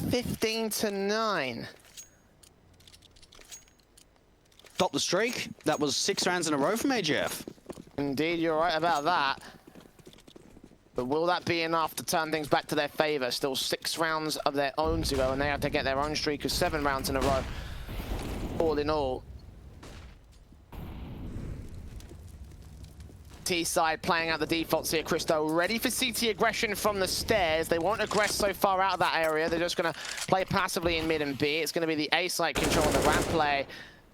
[SPEAKER 1] 15-9.
[SPEAKER 2] Stop the streak. That was 6 rounds in a row from AGF.
[SPEAKER 1] Indeed, you're right about that. But will that be enough to turn things back to their favor? Still 6 rounds of their own to go, and they have to get their own streak of 7 rounds in a row. All in all. T side playing out the defaults here. Christo ready for CT aggression from the stairs. They won't aggress so far out of that area. They're just going to play passively in mid and B. It's going to be the A side controlling the ramp play.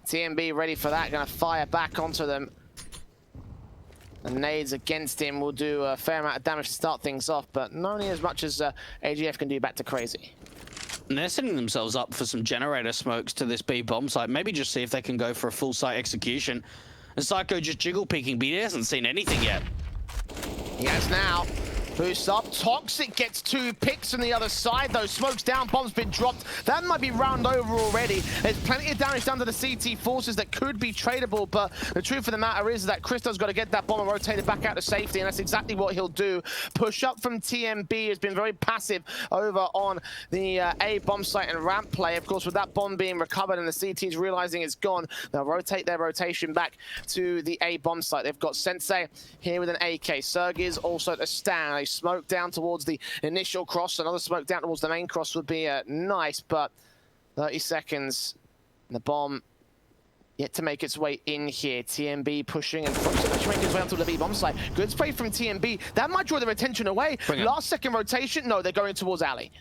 [SPEAKER 1] TMB ready for that, going to fire back onto them. The nades against him will do a fair amount of damage to start things off, but not only as much as AGF can do back to Crazy.
[SPEAKER 2] And they're setting themselves up for some generator smokes to this B bomb site. Maybe just see if they can go for a full site execution. And Psycho just jiggle peeking, but he hasn't seen anything yet.
[SPEAKER 1] He has now. Boost up. Toxic gets 2 picks on the other side, though. Smoke's down, bomb's been dropped. That might be round over already. There's plenty of damage down to the CT forces that could be tradable, but the truth of the matter is that Christo's got to get that bomb and rotate it back out to safety, and that's exactly what he'll do. Push up from TMB has been very passive over on the A bomb site and ramp play. Of course, with that bomb being recovered and the CTs realizing it's gone, they'll rotate their rotation back to the A bomb site. They've got Sensei here with an AK. Sergej also at the stand. Smoke down towards the initial cross. Another smoke down towards the main cross would be nice, but 30 seconds. The bomb yet to make its way in here. TMB pushing and making its way onto the B bomb site. Good spray from TMB. That might draw their attention away. Last second rotation. No, they're going towards Ali.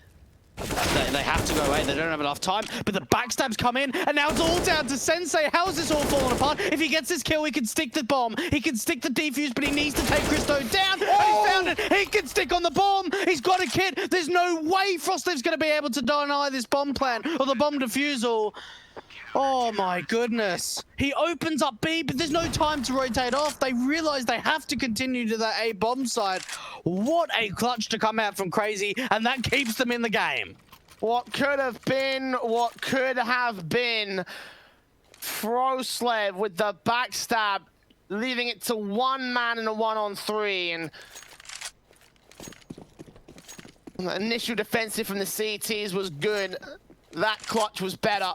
[SPEAKER 2] They have to go away. They don't have enough time. But the backstabs come in, and now it's all down to Sensei. How is this all falling apart? If he gets this kill, he can stick the bomb. He can stick the defuse, but he needs to take Christo down. Oh! And he found it. He can stick on the bomb. He's got a kit. There's no way Frostliv's going to be able to deny this bomb plan or the bomb defusal. Oh my goodness. He opens up B, but there's no time to rotate off. They realize they have to continue to that A bomb side. What a clutch to come out from Crazy, and that keeps them in the game.
[SPEAKER 1] What could have been, what could have been. Froslev with the backstab, leaving it to 1 man in a 1-on-3, and the initial defensive from the CTs was good. That clutch was better.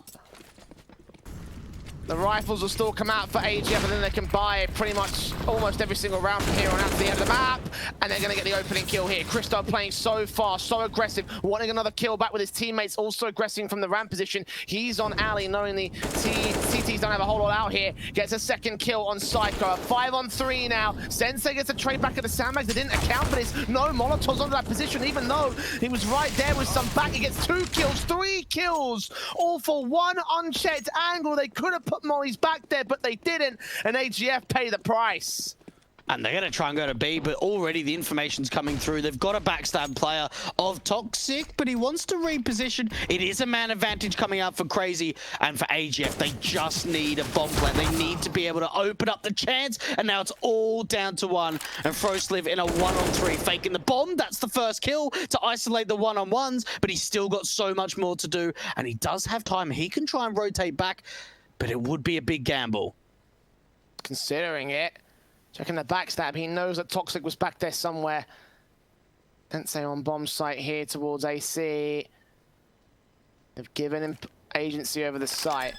[SPEAKER 1] The rifles will still come out for AGF, and then they can buy pretty much almost every single round from here on out to the end of the map. And they're going to get the opening kill here. Christo playing so fast, so aggressive, wanting another kill back with his teammates, also aggressing from the ramp position. He's on Ali, knowing the CTs don't have a whole lot out here. Gets a second kill on Psycho. A 5-on-3 now. Sensei gets a trade back at the sandbags. They didn't account, but there's no Molotovs onto that position, even though he was right there with some back. He gets 2 kills, 3 kills, all for 1 unchecked angle. They could have put Molly's back there, but they didn't, and AGF pay the price.
[SPEAKER 2] And they're going to try and go to B, but already the information's coming through. They've got a backstab player of Toxic, but he wants to reposition. It is a man advantage coming out for Crazy, and for AGF, they just need a bomb plant. They need to be able to open up the chance, and now it's all down to 1. And Frostliv in a 1-on-3, faking the bomb. That's the first kill to isolate the 1-on-1s, but he's still got so much more to do, and he does have time. He can try and rotate back, but it would be a big gamble.
[SPEAKER 1] Considering it. Checking the backstab, he knows that Toxic was back there somewhere. Sensei on bomb site here towards AC. They've given him agency over the site.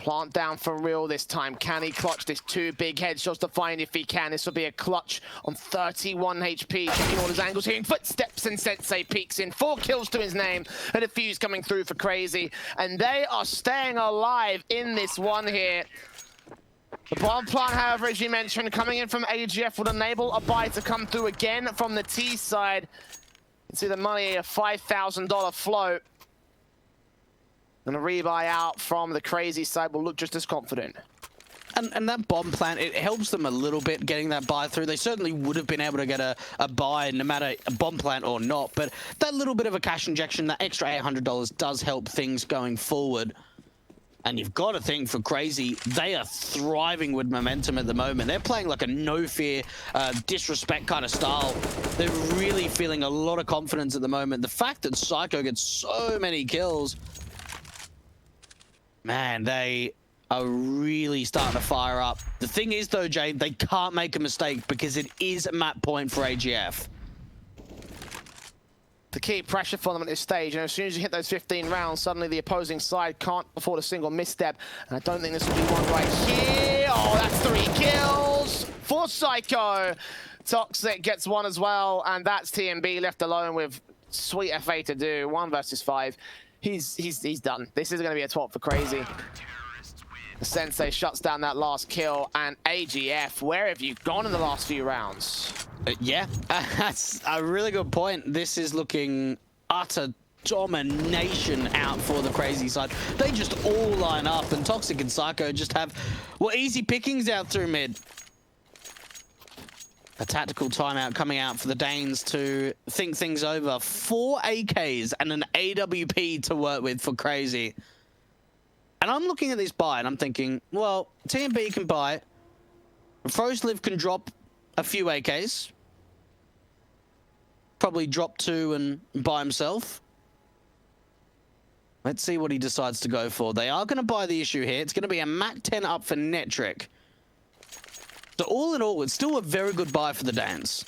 [SPEAKER 1] Plant down for real this time. Can he clutch this? 2 big headshots to find if he can. This will be a clutch on 31 HP. Checking all his angles, hearing footsteps, and Sensei peeks in. 4 kills to his name, and a fuse coming through for Crazy. And they are staying alive in this one here. The bomb plant, however, as you mentioned, coming in from AGF would enable a buy to come through again from the T side. You can see the money, a $5,000 float. And a rebuy out from the Crazy side will look just as confident.
[SPEAKER 2] And that bomb plant, it helps them a little bit getting that buy through. They certainly would have been able to get a buy no matter a bomb plant or not. But that little bit of a cash injection, that extra $800 does help things going forward. And you've got to think for Crazy, they are thriving with momentum at the moment. They're playing like a no-fear, disrespect kind of style. They're really feeling a lot of confidence at the moment. The fact that Psycho gets so many kills, man, they are really starting to fire up. The thing is, though, Jay, they can't make a mistake because it is a map point for AGF.
[SPEAKER 1] To keep pressure for them at this stage, and as soon as you hit those 15 rounds, suddenly the opposing side can't afford a single misstep. And I don't think this will be one right here. Oh, that's 3 kills for Psycho. Toxic gets 1 as well, and that's TMB left alone with sweet FA to do. 1 versus 5. He's done. This is going to be a twat for Crazy. The Sensei shuts down that last kill, and AGF, where have you gone in the last few rounds?
[SPEAKER 2] Yeah, that's a really good point. This is looking utter domination out for the Crazy side. They just all line up, and Toxic and Psycho just have, well, easy pickings out through mid. A tactical timeout coming out for the Danes to think things over. 4 AKs and an AWP to work with for Crazy. And I'm looking at this buy and I'm thinking, well, TMB can buy it. FrozeLive can drop a few AKs. Probably drop 2 and buy himself. Let's see what he decides to go for. They are going to buy the issue here. It's going to be a Mac 10 up for Netric. So all in all, it's still a very good buy for the Danes.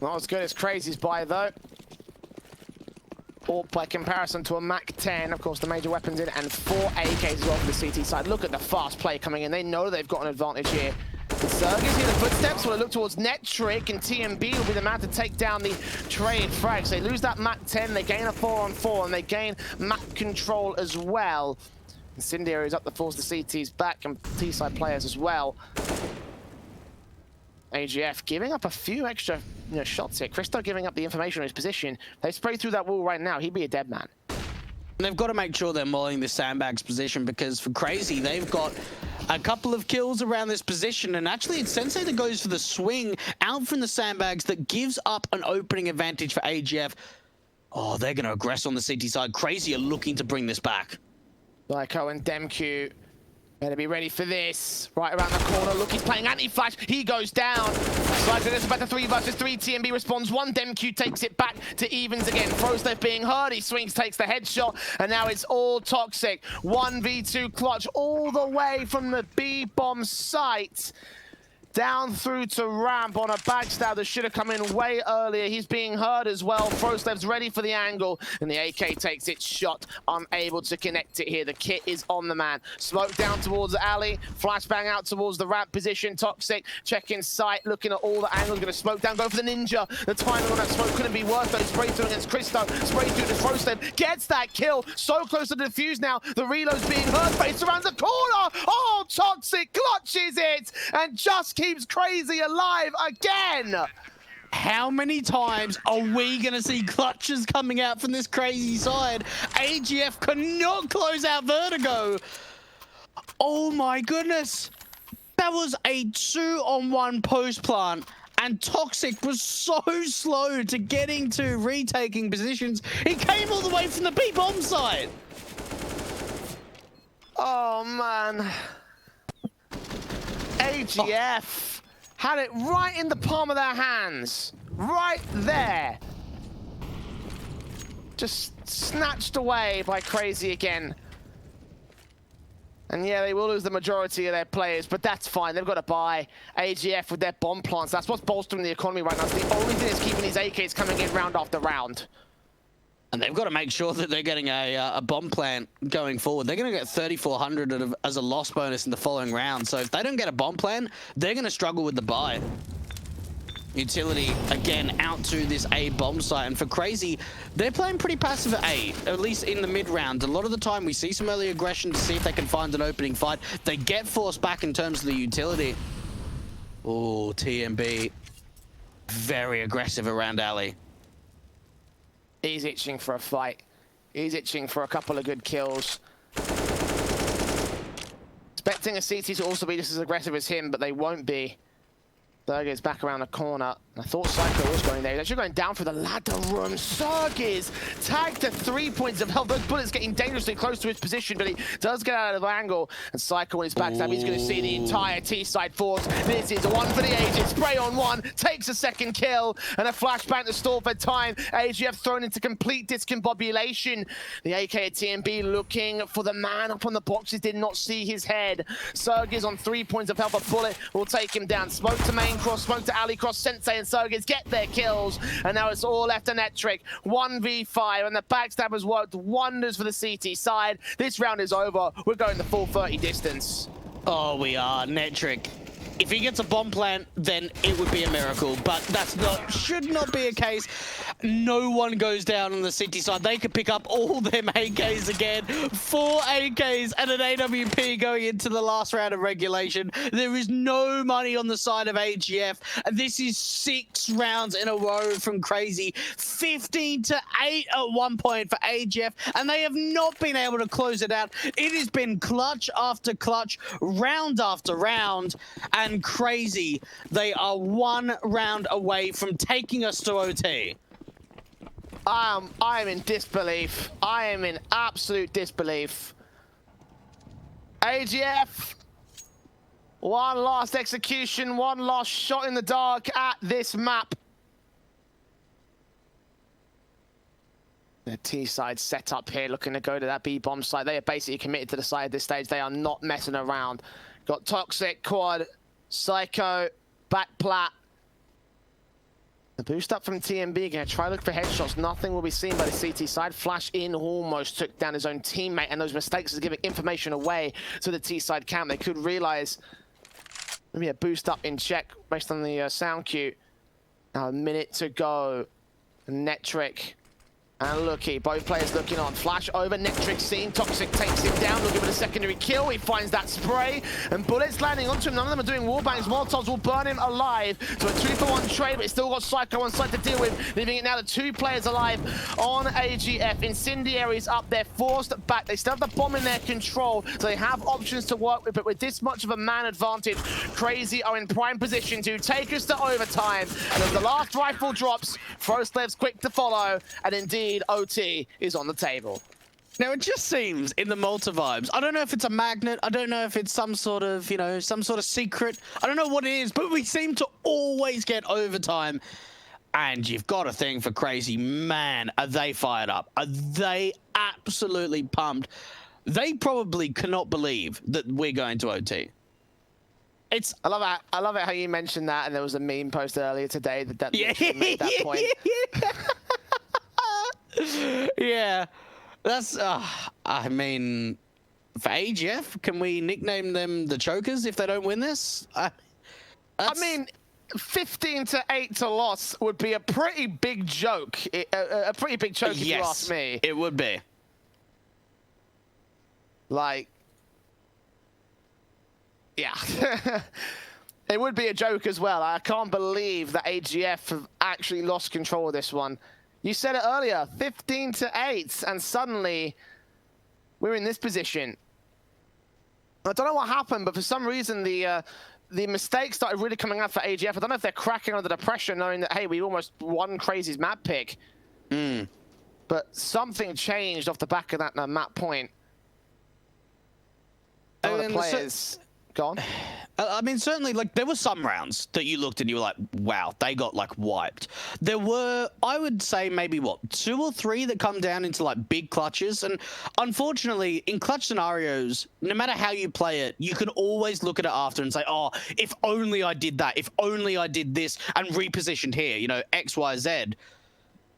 [SPEAKER 1] Not as good as Crazy's buy, though. Or by comparison to a Mac 10, of course, the major weapons in, and 4 AKs as well for the CT side. Look at the fast play coming in. They know they've got an advantage here. Sergis hear the footsteps. Will it look towards Netric, and TMB will be the man to take down the trade frags. They lose that Mac 10, they gain a 4-on-4, and they gain map control as well. Incendiary is up to force the CTs back, and T-side players as well. AGF giving up a few extra shots here. Christo giving up the information on his position. They spray through that wall right now, he'd be a dead man.
[SPEAKER 2] And they've got to make sure they're mauling this sandbag's position, because for Crazy, they've got a couple of kills around this position, and actually it's Sensei that goes for the swing out from the sandbags that gives up an opening advantage for AGF. Oh, they're going to aggress on the CT side. Crazy are looking to bring this back. Lyco
[SPEAKER 1] and Demq better be ready for this. Right around the corner. Look, he's playing anti-flash. He goes down. Psycho gets back to 3 versus 3. TMB responds 1. Demq takes it back to evens again. FrozeLive being heard. He swings, takes the headshot. And now it's all Toxic. 1v2 clutch all the way from the B-bomb site. Down through to ramp on a backstab that should have come in way earlier. He's being heard as well. FrozeLive's ready for the angle, and the AK takes its shot, unable to connect it here. The kit is on the man. Smoke down towards the alley, flashbang out towards the ramp position. Toxic checking sight, looking at all the angles, gonna smoke down, go for the ninja. The timing on that smoke couldn't be worse, but he sprayed through against Christo, sprayed through to FrozeLive, gets that kill, so close to the defuse now. The reload's being heard, but he surrounds the corner. Oh, Toxic clutches it, and just keeps Crazy alive again.
[SPEAKER 2] How many times are we going to see clutches coming out from this Crazy side? AGF cannot close out Vertigo. Oh my goodness. That was a 2-on-1 post plant, and Toxic was so slow to getting to retaking positions. He came all the way from the B-bomb side.
[SPEAKER 1] Oh man. AGF had it right in the palm of their hands. Right there. Just snatched away by Crazy again. And yeah, they will lose the majority of their players, but that's fine. They've got to buy AGF with their bomb plants. That's what's bolstering the economy right now. It's the only thing that's keeping these AKs coming in round after round.
[SPEAKER 2] And they've got to make sure that they're getting a bomb plant going forward. They're going to get 3,400 as a loss bonus in the following round. So if they don't get a bomb plant, they're going to struggle with the buy. Utility, again, out to this A bomb site. And for CR4ZY, they're playing pretty passive at A, at least in the mid-round. A lot of the time, we see some early aggression to see if they can find an opening fight. They get forced back in terms of the utility. Oh, TMB. Very aggressive around alley.
[SPEAKER 1] He's itching for a fight. He's itching for a couple of good kills. Expecting a CT to also be just as aggressive as him, but they won't be. Sergey's back around the corner. I thought Psycho was going there. He's actually going down for the ladder room. Sergey's tagged to 3 points of health. Those bullets getting dangerously close to his position, but he does get out of the angle. And Psycho on his backstab, he's going to see the entire T-side force. This is one for the ages. Spray on one, takes a second kill, and a flashbang to stall for time. AGF thrown into complete discombobulation. The AK at TMB looking for the man up on the boxes, did not see his head. Sergey's on 3 points of health. A bullet will take him down. Smoke to main cross, smoke to alley cross. Sensei and Sergey's get their kills, and now it's all left to Netric. 1v5, and the backstabbers worked wonders for the CT side. This round is over. We're going the full 30 distance.
[SPEAKER 2] Oh, we are. Netric. If he gets a bomb plant, then it would be a miracle, but that's not, should not be a case. No one goes down on the CT side. They could pick up all them AKs again. 4 AKs and an AWP going into the last round of regulation. There is no money on the side of AGF. This is 6 rounds in a row from CR4ZY. 15-8 at one point for AGF, and they have not been able to close it out. It has been clutch after clutch, round after round, and CR4ZY, they are 1 round away from taking us to OT.
[SPEAKER 1] I am in disbelief. I am in absolute disbelief. AGF, one last execution, one last shot in the dark at this map. The T side set up here, looking to go to that B bomb site. They are basically committed to the side at this stage. They are not messing around. Got Toxic, Quad, Psycho, back plat. The boost up from TMB, gonna try to look for headshots. Nothing will be seen by the CT side. Flash in almost took down his own teammate, and those mistakes are giving information away to the T side camp. They could realize maybe a boost up in check based on the sound cue. Now a minute to go. Netric and Lucky, both players looking on. Flash over, Netric seen, Toxic takes him down, will give it a secondary kill. He finds that spray, and bullets landing onto him. None of them are doing wallbangs. Molotovs will burn him alive. So a 2-for-1 trade, but it's still got Psycho on site to deal with, leaving it now to 2 players alive on AGF. Incendiaries up, they're forced back. They still have the bomb in their control, so they have options to work with, but with this much of a man advantage, CR4ZY are in prime position to take us to overtime. And as the last rifle drops, Froslev's quick to follow, and indeed, OT is on the table.
[SPEAKER 2] Now, it just seems in the Malta vibes, I don't know if it's a magnet, I don't know if it's some sort of, you know, some sort of secret, I don't know what it is, but we seem to always get overtime. And you've got a thing for CR4ZY, man, are they fired up? Are they absolutely pumped? They probably cannot believe that we're going to OT.
[SPEAKER 1] I love it how you mentioned that, and there was a meme posted earlier today that made that point.
[SPEAKER 2] Yeah, that's, I mean, for AGF, can we nickname them the Chokers if they don't win this?
[SPEAKER 1] I mean, 15-8 to loss would be a pretty big joke. A pretty big joke if you ask me.
[SPEAKER 2] It would be.
[SPEAKER 1] Like, yeah. It would be a joke as well. I can't believe that AGF have actually lost control of this one. You said it earlier, 15-8, and suddenly we're in this position. I don't know what happened, but for some reason the mistakes started really coming out for AGF. I don't know if they're cracking under the pressure, knowing that, hey, we almost won CR4ZY's map pick. But something changed off the back of that map point. Some of the players Go on.
[SPEAKER 2] I mean, certainly, like, there were some rounds that you looked and you were like, wow, they got, like, wiped. There were, I would say, maybe, what, 2 or 3 that come down into, like, big clutches. And unfortunately, in clutch scenarios, no matter how you play it, you can always look at it after and say, oh, if only I did that, if only I did this and repositioned here, you know, X, Y, Z.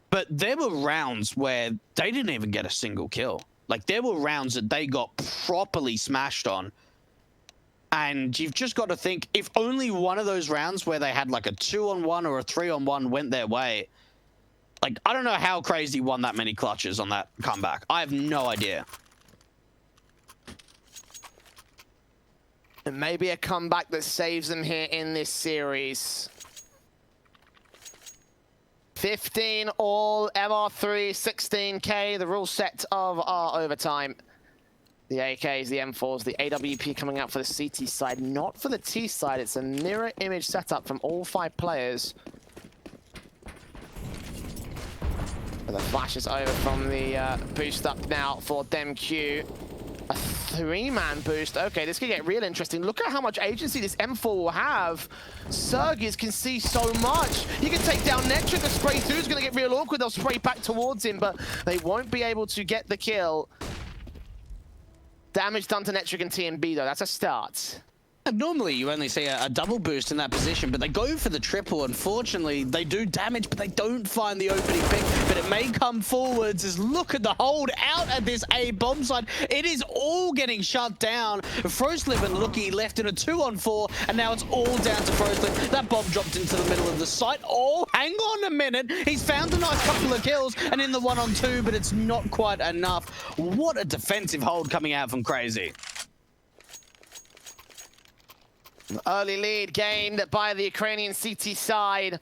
[SPEAKER 2] But there were rounds where they didn't even get a single kill. Like, there were rounds that they got properly smashed on. And you've just got to think, if only one of those rounds where they had like a 2-on-1 or a 3-on-1 went their way, like, I don't know how Crazy won that many clutches on that comeback. I have no idea.
[SPEAKER 1] And maybe a comeback that saves them here in this series. 15 all, MR3, 16k, the rule set of our overtime. The AKs, the M4s, the AWP coming out for the CT side, not for the T side. It's a mirror image setup from all 5 players. But the flash is over from the boost up now for DemQ. A 3-man boost. Okay, this could get real interesting. Look at how much agency this M4 will have. Sergis can see so much. He can take down Netric. The spray through is going to get real awkward. They'll spray back towards him, but they won't be able to get the kill. Damage done to Netric and TMB, though. That's a start.
[SPEAKER 2] Normally, you only see a double boost in that position, but they go for the triple. Unfortunately, they do damage, but they don't find the opening pick. But it may come forwards as look at the hold out at this A bomb side. It is all getting shut down. Froslip and Lookie left in a 2-on-4, and now it's all down to Froslip. That bomb dropped into the middle of the site. Oh, hang on a minute. He's found a nice couple of kills, and in the 1-on-2, but it's not quite enough. What a defensive hold coming out from Crazy.
[SPEAKER 1] Early lead gained by the Ukrainian CT side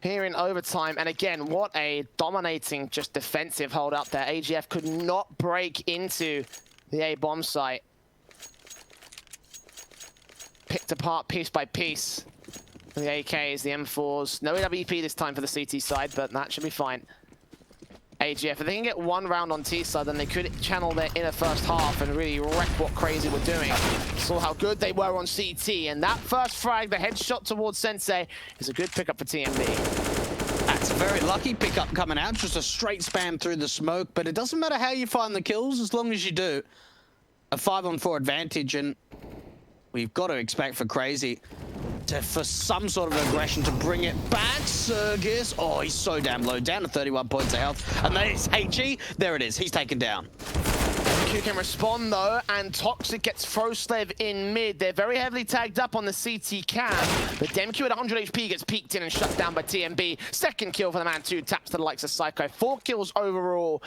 [SPEAKER 1] here in overtime. And again, what a dominating, just defensive hold up there. AGF could not break into the A bomb site. Picked apart piece by piece. The AKs, the M4s. No AWP this time for the CT side, but that should be fine. AGF, if they can get 1 round on T side, then they could channel their inner first half and really wreck what Crazy were doing. Saw how good they were on CT, and that first frag, the headshot towards Sensei, is a good pickup for TMB.
[SPEAKER 2] That's a very lucky pickup coming out, just a straight spam through the smoke, but it doesn't matter how you find the kills as long as you do. A 5-on-4 advantage, and we've got to expect for Crazy for some sort of aggression to bring it back. Sergis, oh, he's so damn low, down to 31 points of health. And there's HE, there it is, he's taken down.
[SPEAKER 1] Q can respond though, and Toxic gets Froslev in mid. They're very heavily tagged up on the CT cam, but DemQ at 100 HP gets peeked in and shut down by TMB. Second kill for the man 2, taps to the likes of Psycho. 4 kills overall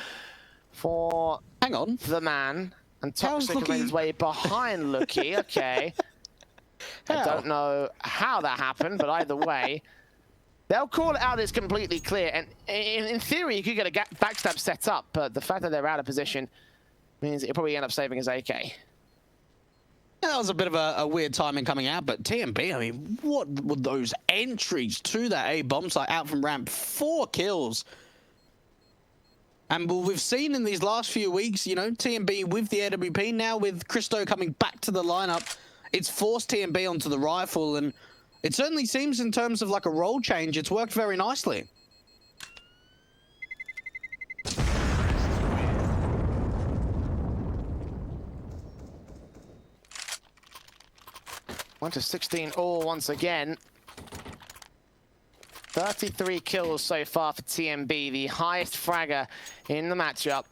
[SPEAKER 1] for the man. And Toxic made his way behind Lookie, okay. I don't know how that happened, but either way, they'll call it out as completely clear. And in theory, you could get a backstab set up, but the fact that they're out of position means he'll probably end up saving his AK.
[SPEAKER 2] Yeah, that was a bit of a weird timing coming out, but TMB, I mean, what were those entries to that A bomb site out from ramp? 4 kills. And we've seen in these last few weeks, you know, TMB with the AWP, now with Christo coming back to the lineup, it's forced TMB onto the rifle, and it certainly seems in terms of like a role change, it's worked very nicely.
[SPEAKER 1] Went to 16 all once again. 33 kills so far for TMB, the highest fragger in the matchup.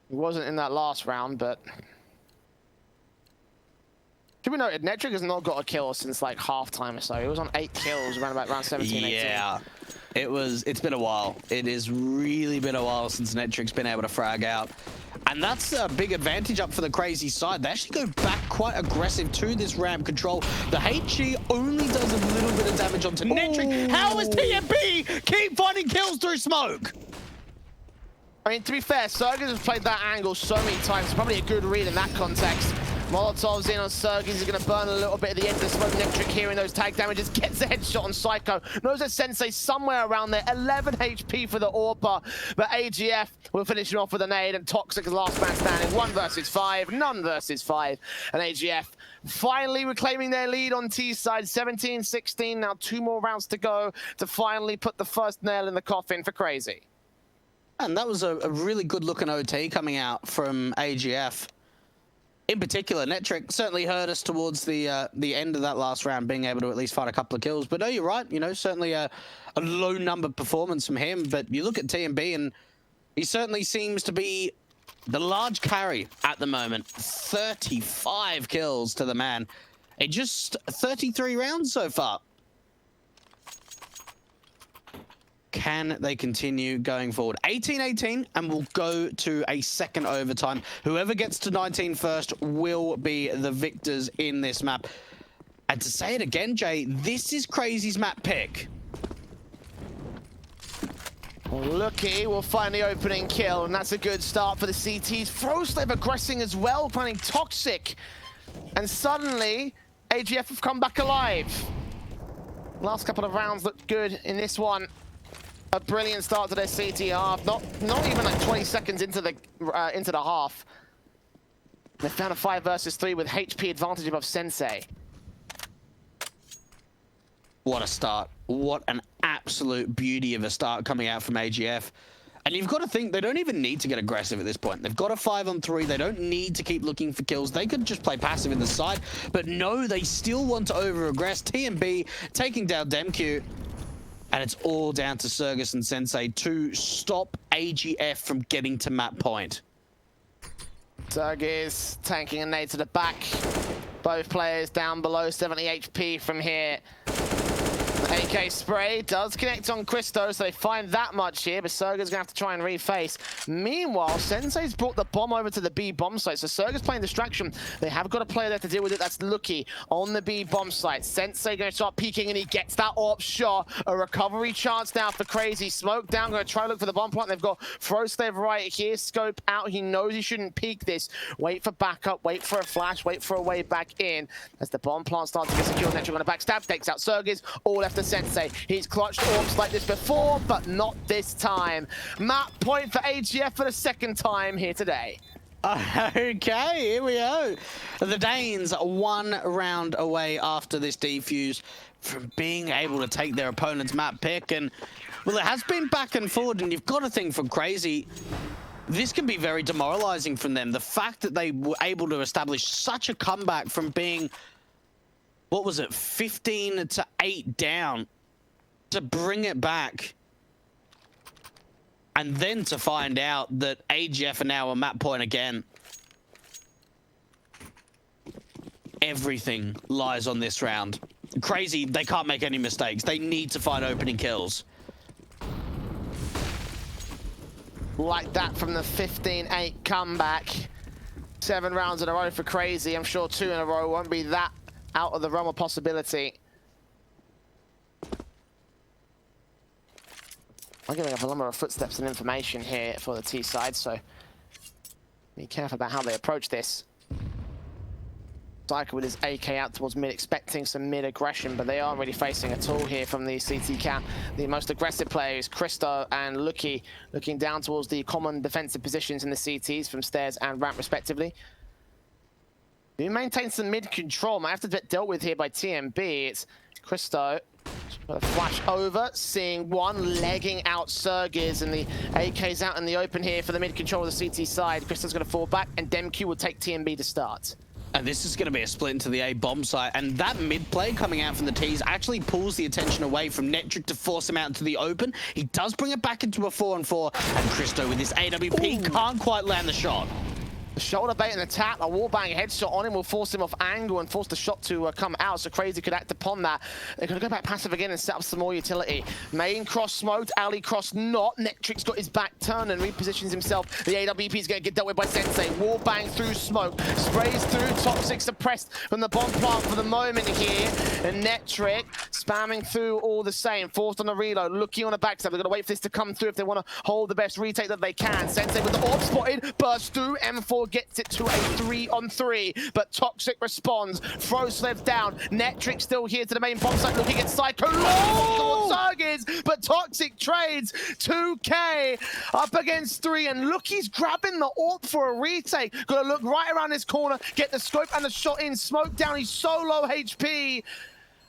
[SPEAKER 1] He wasn't in that last round, but should be noted, Netric has not got a kill since like halftime or so. He was on 8 kills around about round 17, 18.
[SPEAKER 2] Yeah, it's been a while. It has really been a while since Netric's been able to frag out. And that's a big advantage up for the Crazy side. They actually go back quite aggressive to this ramp control. The HE only does a little bit of damage onto Netric. How is TMB keep finding kills through smoke?
[SPEAKER 1] I mean, to be fair, Sergis has played that angle so many times. It's probably a good read in that context. Molotov's in on Sergis. He's going to burn a little bit at the end of the smoke. Nectric hearing those tag damages. Gets the headshot on Psycho. Knows that Sensei somewhere around there. 11 HP for the AWPer. But AGF will finish him off with a nade. And Toxic is last man standing. 1 versus 5. None versus 5. And AGF finally reclaiming their lead on T side. 17-16. Now 2 more rounds to go to finally put the first nail in the coffin for CR4ZY.
[SPEAKER 2] And that was a really good looking OT coming out from AGF. In particular, Netric certainly hurt us towards the end of that last round, being able to at least find a couple of kills. But no, you're right. You know, certainly a low number performance from him. But you look at TMB, and he certainly seems to be the large carry at the moment. 35 kills to the man in just 33 rounds so far. Can they continue going forward? 18-18, and we'll go to a second overtime. Whoever gets to 19 first will be the victors in this map. And to say it again, Jay, this is CR4ZY's map pick.
[SPEAKER 1] Lucky will find the opening kill, and that's a good start for the CTs. CR4ZY aggressing as well, planning Toxic. And suddenly, AGF have come back alive. Last couple of rounds looked good in this one. A brilliant start to their CT half. Not even like 20 seconds into the half. They found a 5 versus 3 with HP advantage above Sensei.
[SPEAKER 2] What a start. What an absolute beauty of a start coming out from AGF. And you've got to think they don't even need to get aggressive at this point. They've got a 5-on-3. They don't need to keep looking for kills. They could just play passive in the side. But no, they still want to over-aggress. TMB taking down Demq. And it's all down to Sergis and Sensei to stop AGF from getting to map point.
[SPEAKER 1] Sergis tanking a nade to the back. Both players down below 70 HP from here. The AK spray does connect on Christo, so they find that much here, but Sergis gonna have to try and reface. Meanwhile, Sensei's brought the bomb over to the B bomb site, so Sergis playing distraction. They have got a player there to deal with it. That's Lucky on the B bomb site. Sensei gonna start peeking, and he gets that AWP shot. A recovery chance now for CR4ZY. Smoke down, gonna try to look for the bomb plant. They've got CR4ZY right here, scope out. He knows he shouldn't peek this. Wait for backup, wait for a flash, wait for a way back in. As the bomb plant starts to get secure, Netric on a backstab, takes out Sergis, all left to Sensei. He's clutched AWPs like this before, but not this time. Map point for AGF for the second time here today.
[SPEAKER 2] Okay, here we go. The Danes 1 round away after this defuse from being able to take their opponent's map pick. And, well, it has been back and forward, and you've got to think from CR4ZY, this can be very demoralizing from them. The fact that they were able to establish such a comeback from being, what was it, 15-8 down, to bring it back, and then to find out that AGF are now a map point again. Everything lies on this round. CR4ZY, they can't make any mistakes. They need to find opening kills.
[SPEAKER 1] Like that from the 15-8 comeback. 7 rounds in a row for CR4ZY. I'm sure 2 in a row won't be that out of the realm of possibility. I'm giving up a number of footsteps and information here for the T side, so be careful about how they approach this. Psycho with his AK out towards mid, expecting some mid aggression, but they aren't really facing at all here from the CT camp. The most aggressive player is Christo and Lucky, looking down towards the common defensive positions in the CTs from stairs and ramp respectively. He maintains some mid control. Might have to get dealt with here by TMB. It's Christo. Flash over, seeing one, legging out Sergis, and the AK's out in the open here for the mid control of the CT side. Christo's going to fall back, and Demq will take TMB to start.
[SPEAKER 2] And this is going to be a split into the A bomb site, and that mid play coming out from the T's actually pulls the attention away from Netric to force him out into the open. He does bring it back into a 4-on-4, and Christo with his AWP can't quite land the shot.
[SPEAKER 1] The shoulder bait and the tap, a wallbang headshot on him will force him off angle and force the shot to come out, so CR4ZY could act upon that. They're going to go back passive again and set up some more utility. Main cross smoked, alley cross not. Netric's got his back turned and repositions himself. The AWP is going to get dealt with by Sensei. Wallbang through smoke, sprays through, Toxic suppressed from the bomb plant for the moment here. And Netric spamming through all the same, forced on a reload, looking on a backstab. They're going to wait for this to come through if they want to hold the best retake that they can. Sensei with the AWP spotted, burst through, M4 gets it to a 3-on-3, but Toxic responds. Froslev down. Netric still here to the main bomb site, looking at Psycho long towards Sergiz, but Toxic trades 2K up against 3, and look, he's grabbing the AWP for a retake. Gotta look right around his corner, get the scope and the shot in, smoke down, he's so low HP.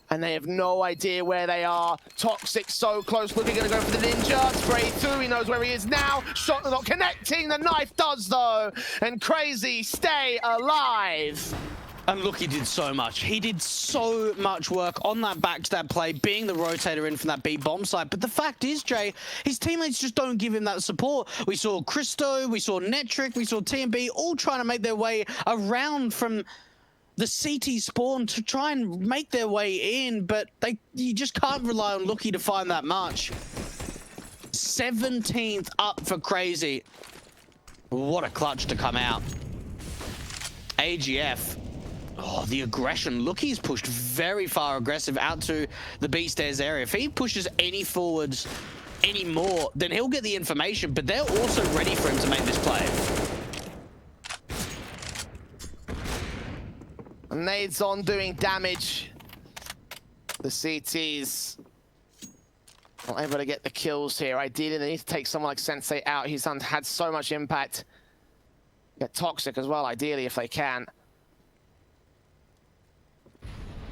[SPEAKER 1] And they have no idea where they are. Toxic so close, looking gonna go for the ninja. Spray through, he knows where he is now. Shot not connecting, the knife does though. And Crazy stay alive.
[SPEAKER 2] And look, he did so much. He did so much work on that backstab play, being the rotator in from that B bomb site. But the fact is, Jay, his teammates just don't give him that support. We saw Christo, we saw Netric, we saw TMB all trying to make their way around from the CT spawn to try and make their way in, but you just can't rely on Lucky to find that much. 17th up for Crazy. What a clutch to come out. AGF. Oh, the aggression. Lucky's pushed very far aggressive out to the B stairs area. If he pushes any forwards anymore, then he'll get the information, but they're also ready for him to make this play.
[SPEAKER 1] Nades on doing damage. The CTs not able to get the kills here. Ideally, they need to take someone like Sensei out. He's had so much impact. Get Toxic as well, ideally, if they can.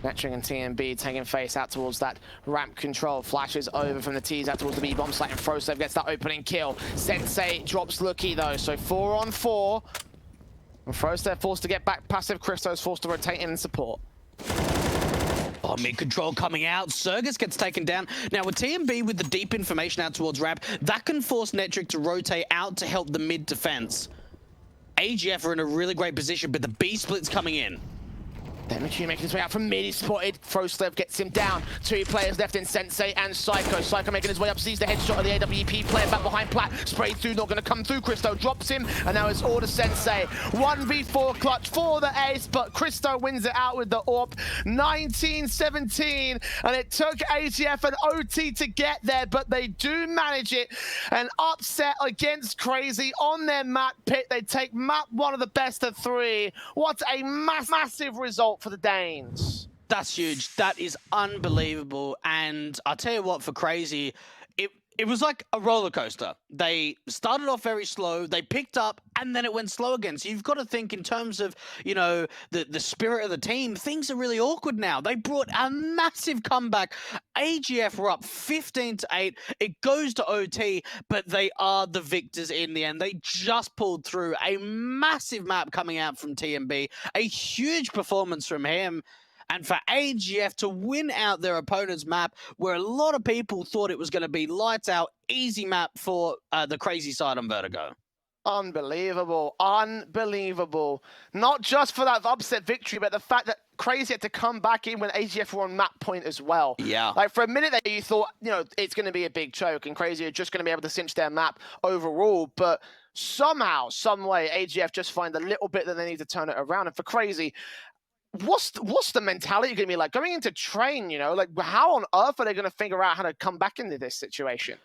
[SPEAKER 1] Netric and TMB taking face out towards that ramp control. Flashes over from the T's out towards the B bomb site, and Froslev gets that opening kill. Sensei drops Lucky though, so 4-on-4. And Froslev forced to get back passive. Christo's forced to rotate in and support.
[SPEAKER 2] Oh, mid-control coming out. Sergiz gets taken down. Now, with TMB with the deep information out towards ramp, that can force Netric to rotate out to help the mid defense. AGF are in a really great position, but the B split's coming in.
[SPEAKER 1] Demetri making his way out from mid, he's spotted. Froslev gets him down. 2 players left in Sensei and Psycho. Psycho making his way up, sees the headshot of the AWP player back behind Plat. Sprayed through, not going to come through. Christo drops him, and now it's all to Sensei. 1v4 clutch for the ace, but Christo wins it out with the AWP. 19-17, and it took AGF and OT to get there, but they do manage it. An upset against Crazy on their map pick. They take map 1 of the best of 3. What a massive result for the Danes.
[SPEAKER 2] That's huge. That is unbelievable. And I'll tell you what, for Crazy, it was like a roller coaster. They started off very slow, they picked up, and then it went slow again. So you've got to think in terms of, you know, the spirit of the team. Things are really awkward now. They brought a massive comeback. AGF were up 15-8. It goes to OT, but they are the victors in the end. They just pulled through. A massive map coming out from TMB. A huge performance from him. And for AGF to win out their opponent's map, where a lot of people thought it was going to be lights out, easy map for the Crazy side on Vertigo.
[SPEAKER 1] Unbelievable. Unbelievable. Not just for that upset victory, but the fact that Crazy had to come back in when AGF were on map point as well.
[SPEAKER 2] Yeah.
[SPEAKER 1] Like, for a minute there, you thought, you know, it's going to be a big choke, and Crazy are just going to be able to cinch their map overall, but somehow, some way, AGF just find a little bit that they need to turn it around. And for Crazy, what's the mentality going to be like going into train, you know? Like, how on earth are they going to figure out how to come back into this situation?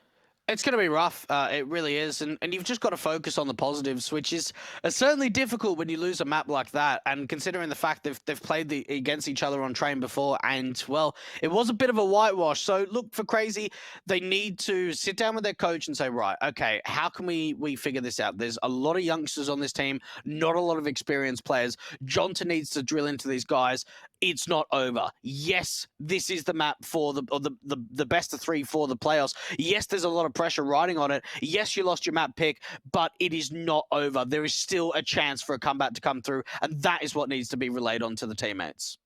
[SPEAKER 2] It's going to be rough. It really is. And you've just got to focus on the positives, which is certainly difficult when you lose a map like that. And considering the fact they've played against each other on train before, and, well, it was a bit of a whitewash. So, look, for Crazy, they need to sit down with their coach and say, right, okay, how can we figure this out? There's a lot of youngsters on this team, not a lot of experienced players. Jonta needs to drill into these guys. It's not over. Yes, this is the map for the best of 3 for the playoffs. Yes, there's a lot of pressure riding on it. Yes, you lost your map pick, but it is not over. There is still a chance for a comeback to come through, and that is what needs to be relayed on to the teammates.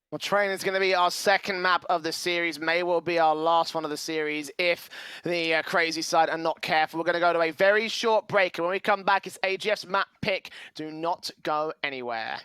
[SPEAKER 1] Well, train is going to be our second map of the series, may well be our last one of the series if the Crazy side are not careful. We're going to go to a very short break, and when we come back, it's AGF's map pick. Do not go anywhere.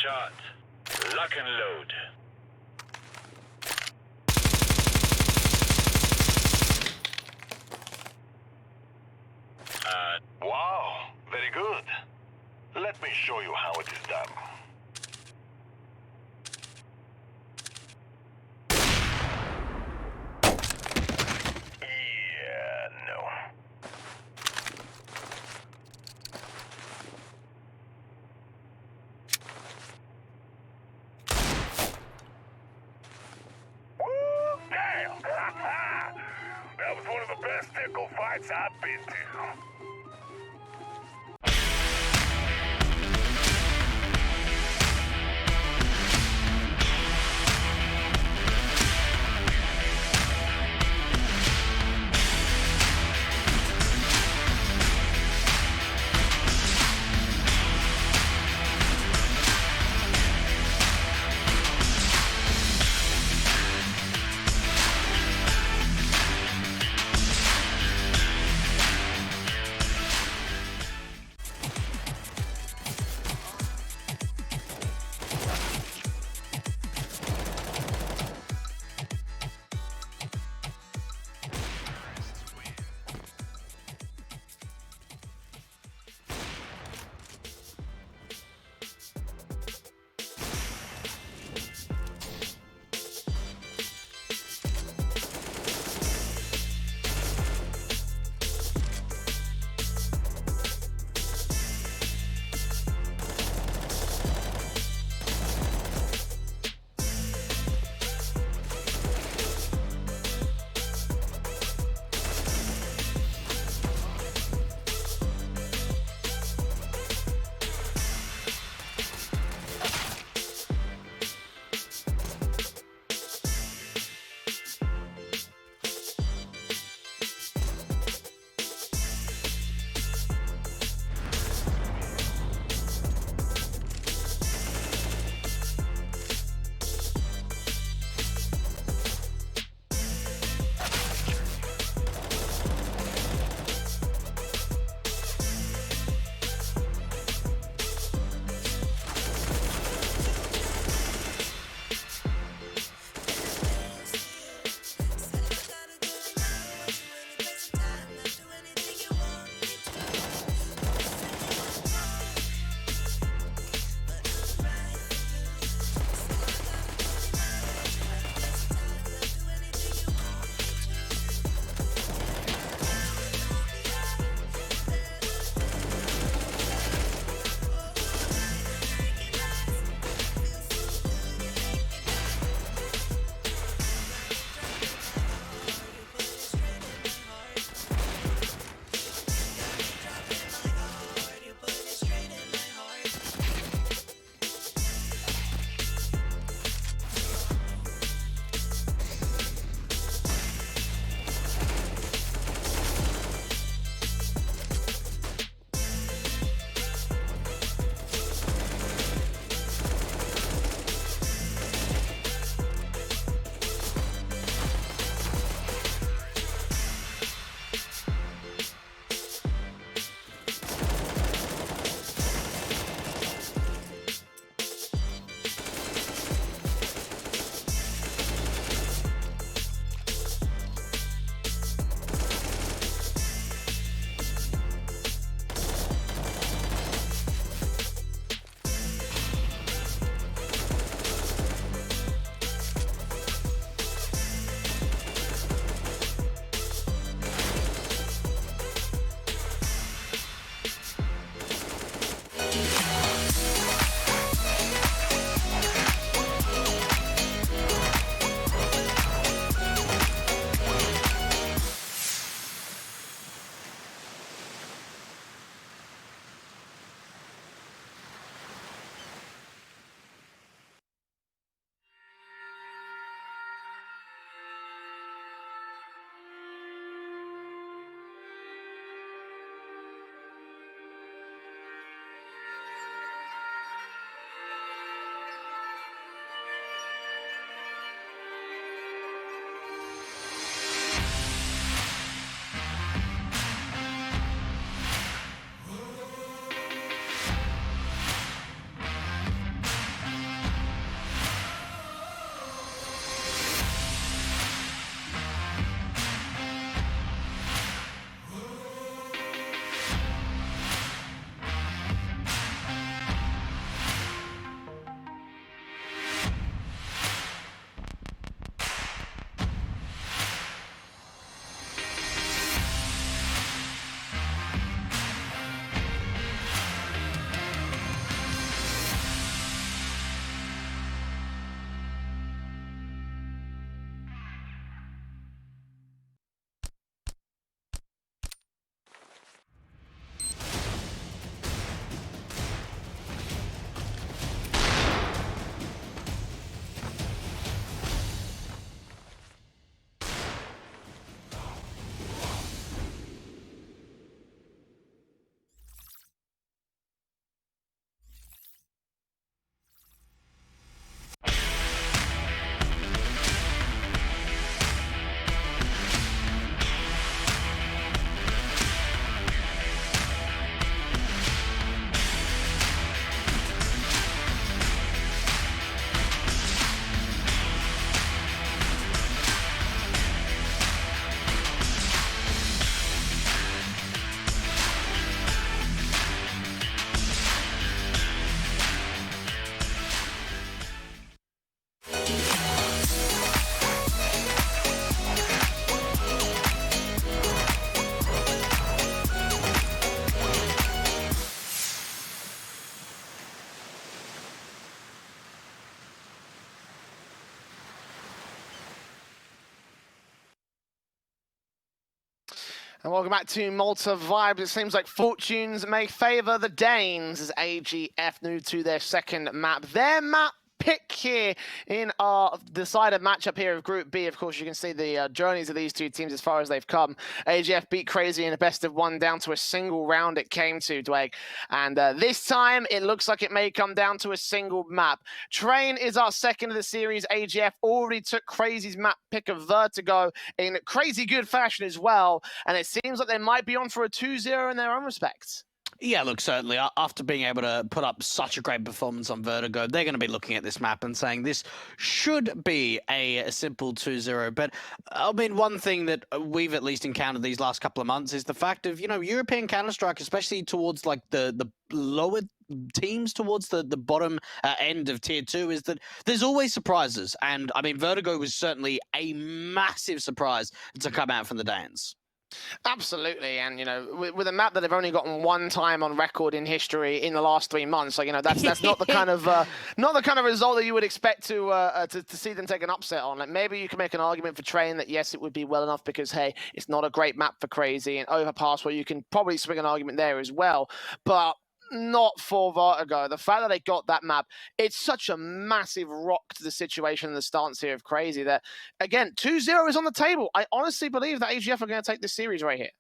[SPEAKER 3] shot. Lock and load.
[SPEAKER 4] Wow, very good. Let me show you how it is done. Yeah, no. Woo, damn! That was one of the best nickel fights I've been to.
[SPEAKER 1] And welcome back to Malta Vibes. It seems like fortunes may favour the Danes as AGF move to their second map. Their map pick here in our decided matchup here of Group B. Of course, you can see the journeys of these two teams as far as they've come. AGF beat Crazy in a best of one down to a single round it came to, Dwayne. And this time, it looks like it may come down to a single map. Train is our second of the series. AGF already took Crazy's map pick of Vertigo in crazy good fashion as well. And it seems like they might be on for a 2-0 in their own respects.
[SPEAKER 2] Yeah, look, certainly, after being able to put up such a great performance on Vertigo, they're going to be looking at this map and saying this should be a simple 2-0. But, I mean, one thing that we've at least encountered these last couple of months is the fact of, you know, European Counter-Strike, especially towards, like, the lower teams towards the bottom end of Tier 2, is that there's always surprises. And, I mean, Vertigo was certainly a massive surprise to come out from the Danes.
[SPEAKER 1] Absolutely, and you know, with a map that they've only gotten one time on record in history in the last 3 months, so you know that's not the kind of result that you would expect to see them take an upset on. Like maybe you can make an argument for Train that yes, it would be well enough because hey, it's not a great map for Crazy, and Overpass where you can probably swing an argument there as well, but not for Vertigo. The fact that they got that map, it's such a massive rock to the situation and the stance here of Crazy that, again, 2-0 is on the table. I honestly believe that AGF are going to take this series right here.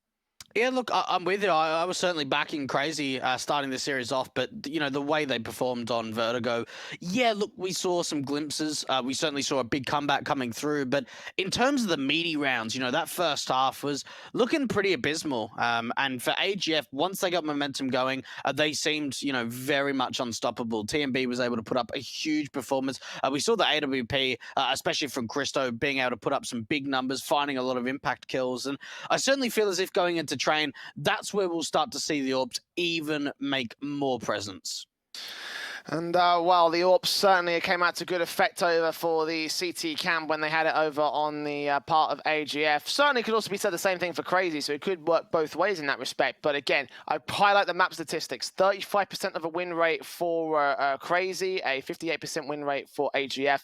[SPEAKER 2] Yeah, look, I'm with you. I was certainly backing Crazy starting the series off, but, you know, the way they performed on Vertigo, yeah, look, we saw some glimpses. We certainly saw a big comeback coming through, but in terms of the meaty rounds, you know, that first half was looking pretty abysmal. And for AGF, once they got momentum going, they seemed, you know, very much unstoppable. TMB was able to put up a huge performance. We saw the AWP, especially from Christo, being able to put up some big numbers, finding a lot of impact kills. And I certainly feel as if going into Train, that's where we'll start to see the AWPs even make more presence.
[SPEAKER 1] And, well, the AWPs certainly came out to good effect over for the CT camp when they had it over on the part of AGF. Certainly could also be said the same thing for Crazy, so it could work both ways in that respect. But again, I highlight the map statistics. 35% of a win rate for Crazy, a 58% win rate for AGF,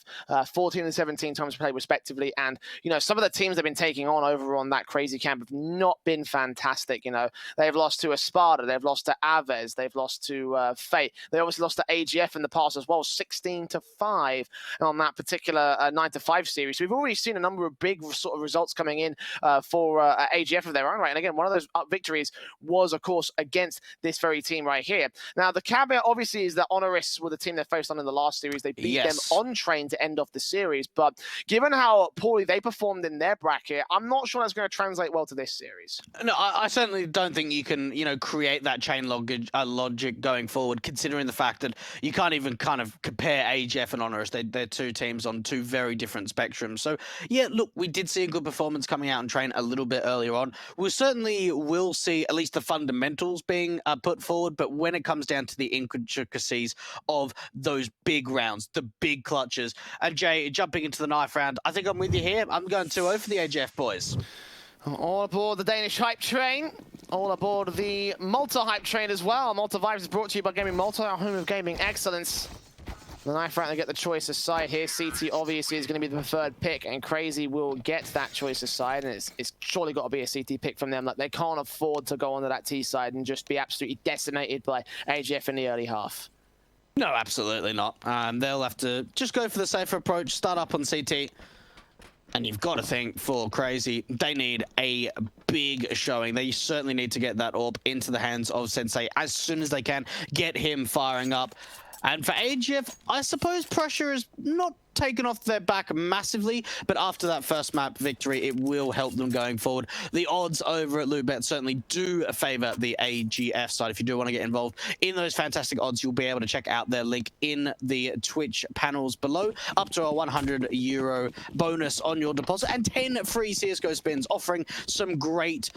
[SPEAKER 1] 14 and 17 times played respectively. And, you know, some of the teams they've been taking on over on that Crazy camp have not been fantastic. You know, they've lost to Espada, they've lost to Aves, they've lost to Fate. They obviously lost to AGF in the past as well, 16-5 on that particular 9-5 series. So we've already seen a number of big sort of results coming in for AGF of their own right. And again, one of those victories was, of course, against this very team right here. Now, the caveat obviously is that Honoris were the team they faced on in the last series. They beat them on Train to end off the series. But given how poorly they performed in their bracket, I'm not sure that's going to translate well to this series.
[SPEAKER 2] No, I certainly don't think you can, you know, create that chain logic going forward, considering the fact that you can't even kind of compare AGF and Honoris. They're two teams on two very different spectrums. So, yeah, look, we did see a good performance coming out in Train a little bit earlier on. We certainly will see at least the fundamentals being put forward, but when it comes down to the intricacies of those big rounds, the big clutches, and Jay, jumping into the knife round, I think I'm with you here. I'm going 2-0 for the AGF boys.
[SPEAKER 1] All aboard the Danish hype train. All aboard the Malta hype train as well. Malta Vibes is brought to you by Gaming Malta, our home of gaming excellence. The knife round, they get the choice aside here. CT obviously is going to be the preferred pick, and Crazy will get that choice aside, and it's surely got to be a CT pick from them. Like, they can't afford to go onto that T side and just be absolutely decimated by AGF in the early half.
[SPEAKER 2] No, absolutely not. They'll have to just go for the safer approach, start up on CT. And you've got to think for Crazy, they need a big showing. They certainly need to get that AWP into the hands of Sensei as soon as they can, get him firing up. And for AGF, I suppose pressure is not taken off their back massively, but after that first map victory, it will help them going forward. The odds over at LootBet certainly do favor the AGF side. If you do want to get involved in those fantastic odds, you'll be able to check out their link in the Twitch panels below, up to a €100 bonus on your deposit and 10 free CSGO spins, offering some great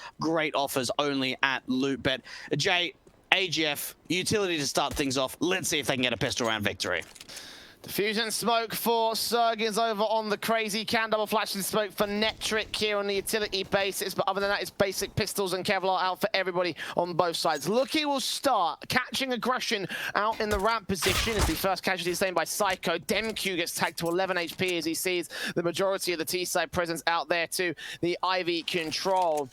[SPEAKER 2] offers only at LootBet. Jay, AGF, utility to start things off. Let's see if they can get a pistol round victory.
[SPEAKER 1] Diffusion smoke for Sergins over on the Crazy can. Double flash and smoke for Netric here on the utility basis. But other than that, it's basic pistols and Kevlar out for everybody on both sides. Lucky will start catching aggression out in the ramp position as the first casualty is taken by Psycho. Demq gets tagged to 11 HP as he sees the majority of the T-side presence out there to the Ivy control.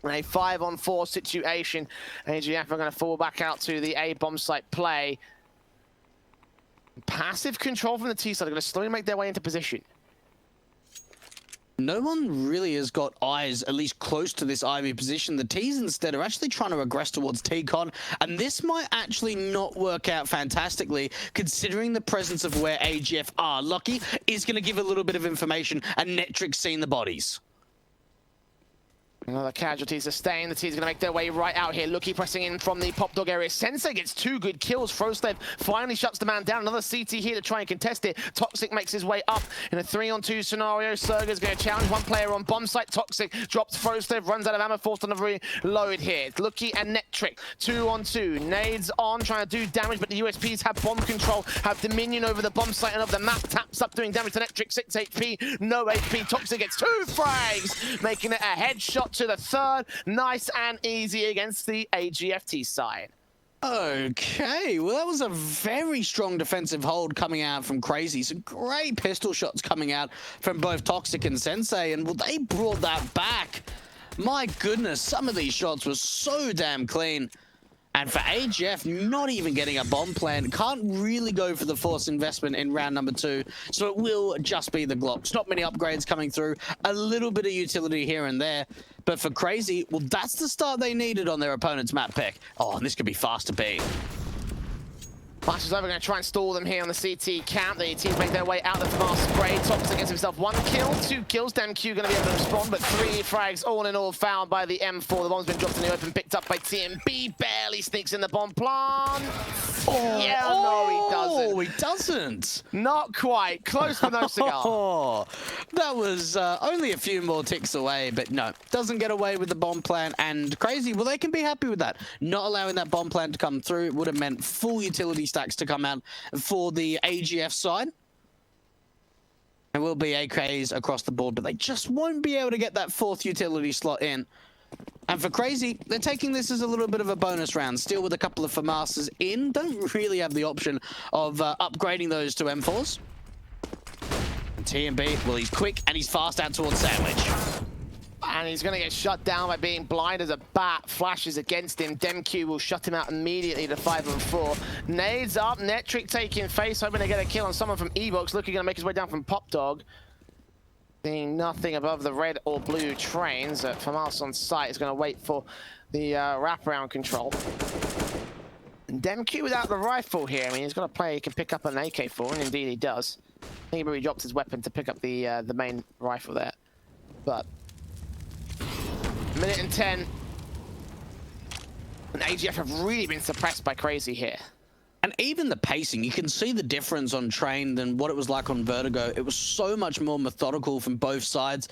[SPEAKER 1] A 5-on-4 situation. AGF are going to fall back out to the A bomb site play. Passive control from the T side. They're going to slowly make their way into position.
[SPEAKER 2] No one really has got eyes at least close to this Ivy position. The T's instead are actually trying to regress towards T-Con, and this might actually not work out fantastically considering the presence of where AGF are. Lucky is going to give a little bit of information, and Netric's seeing the bodies.
[SPEAKER 1] Another casualty sustained. The T's going to make their way right out here. Lucky pressing in from the pop dog area. Sensei gets 2 good kills. Froslev finally shuts the man down. Another CT here to try and contest it. Toxic makes his way up in a 3-on-2 scenario. Serger's going to challenge one player on bomb site. Toxic drops Froslev, runs out of ammo, forced on a reload here. Lucky and Netric 2-on-2. Nades on, trying to do damage, but the USPs have bomb control, have dominion over the bomb site and of the map. Taps up, doing damage to Netric. 6 HP, no HP. Toxic gets 2 frags, making it a headshot to the 3rd. Nice and easy against the AGFT side.
[SPEAKER 2] Okay, well, that was a very strong defensive hold coming out from Crazy. Some great pistol shots coming out from both Toxic and Sensei, and well, they brought that back. My goodness, some of these shots were so damn clean. And for AGF, not even getting a bomb plan, can't really go for the force investment in round number 2, so it will just be the Glocks. Not many upgrades coming through, a little bit of utility here and there, but for Crazy, well, that's the start they needed on their opponent's map pick. Oh, and this could be fast to beat.
[SPEAKER 1] Flash is over, going to try and stall them here on the CT camp. The teams make their way out the fast spray. Toxic gets himself 1 kill, 2 kills. DemQ going to be able to respond, but 3 frags all in all found by the M4. The bomb's been dropped in the open, picked up by TMB. Barely sneaks in the bomb plant. Oh, yeah, no, he doesn't.
[SPEAKER 2] Oh, he doesn't.
[SPEAKER 1] Not quite. Close but no cigar.
[SPEAKER 2] Oh, that was only a few more ticks away, but no, doesn't get away with the bomb plant. And Crazy, well, they can be happy with that. Not allowing that bomb plant to come through would have meant full utility stacks to come out for the AGF side. There will be AKs across the board, but they just won't be able to get that 4th utility slot in. And for Crazy, they're taking this as a little bit of a bonus round, still with a couple of FAMASas in. Don't really have the option of upgrading those to M4s. And TMB, well, he's quick and he's fast out towards Sandwich.
[SPEAKER 1] And he's going to get shut down by being blind as a bat. Flashes against him. DemQ will shut him out immediately to 5-on-4. Nades up. Netric taking face, hoping to get a kill on someone from Evox. Looking going to make his way down from Pop Dog. Seeing nothing above the red or blue trains. FAMAS on site is going to wait for the wraparound control. And DemQ without the rifle here. I mean, he's got a player he can pick up an AK for, and indeed he does. I think he maybe dropped his weapon to pick up the main rifle there. But 1:10. And AGF have really been suppressed by Crazy here.
[SPEAKER 2] And even the pacing, you can see the difference on Train than what it was like on Vertigo. It was so much more methodical from both sides.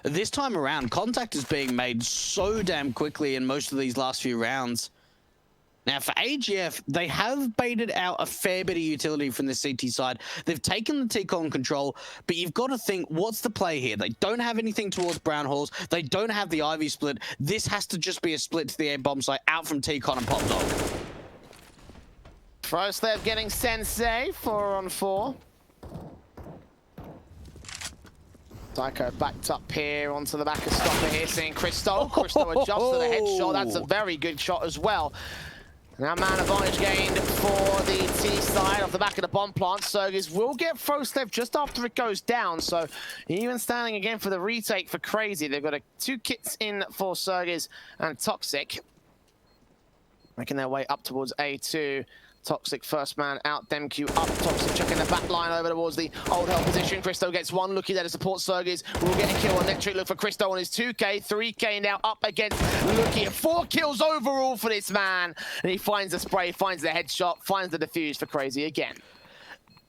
[SPEAKER 2] This time around, contact is being made so damn quickly in most of these last few rounds. Now, for AGF, they have baited out a fair bit of utility from the CT side. They've taken the T-Con control, but you've got to think, what's the play here? They don't have anything towards Brown Halls. They don't have the Ivy split. This has to just be a split to the A bomb site out from T-Con and Pop Dog.
[SPEAKER 1] Froslev getting Sensei, 4-on-4. Psycho backed up here onto the back of Stopper here, seeing Christo. Christo adjusts to the headshot. That's a very good shot as well. Now man advantage gained for the T side off the back of the bomb plant. Sergis will get Froslev just after it goes down. So even standing again for the retake for Crazy. They've got 2 kits in for Sergis and Toxic. Making their way up towards A2. Toxic first man out, DemQ up, Toxic checking the back line over towards the old hell position. Christo gets 1, Lucky there to support Sergis. Will get a kill on Netric, look for Christo on his 2K, 3K now up against Lucky. 4 kills overall for this man. And he finds the spray, finds the headshot, finds the defuse for Crazy again.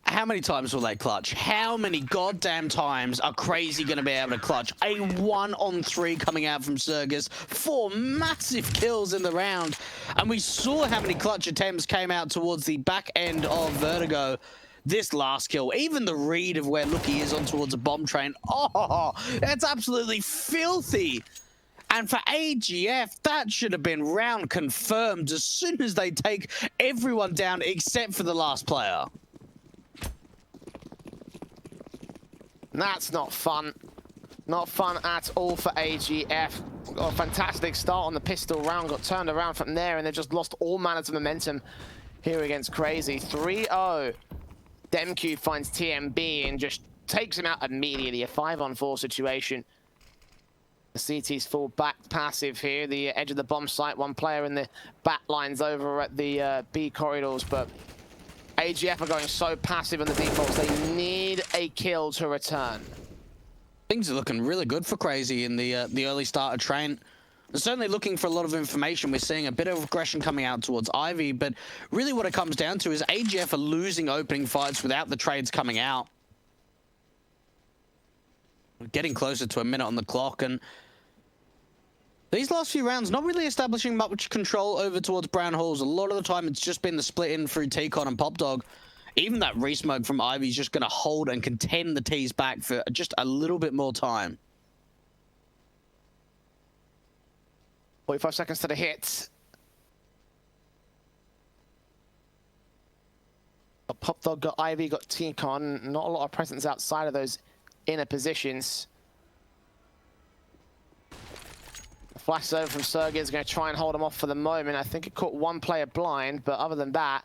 [SPEAKER 2] How many times will they clutch? How many goddamn times are Crazy going to be able to clutch? A 1-on-3 coming out from Sergis. 4 massive kills in the round. And we saw how many clutch attempts came out towards the back end of Vertigo. This last kill, even the read of where Lucky is on towards a bomb train. Oh, that's absolutely filthy. And for AGF, that should have been round confirmed as soon as they take everyone down except for the last player.
[SPEAKER 1] That's not fun. Not fun at all for AGF. got a fantastic start on the pistol round, got turned around from there, and they've just lost all manners of momentum here against Crazy. 3-0. Demq finds TMB and just takes him out immediately. A 5-on-4 situation. The CT's full back passive here. The edge of the bomb site. One player in the back lines over at the B corridors, but AGF are going so passive on the defaults. They need a kill to return.
[SPEAKER 2] Things are looking really good for Crazy in the early start of train. They're certainly looking for a lot of information. We're seeing a bit of aggression coming out towards Ivy, but really what it comes down to is AGF are losing opening fights without the trades coming out. We're getting closer to a minute on the clock, and these last few rounds not really establishing much control over towards Brown Halls. A lot of the time it's just been the split in through T-Con and Popdog. Even that resmoke from Ivy is just going to hold and contend the T's back for just a little bit more time.
[SPEAKER 1] 45 seconds to the hit. Got Popdog, got Ivy, got T-Con. Not a lot of presence outside of those inner positions. The flash over from CR4ZY is going to try and hold him off for the moment. I think it caught one player blind, but other than that,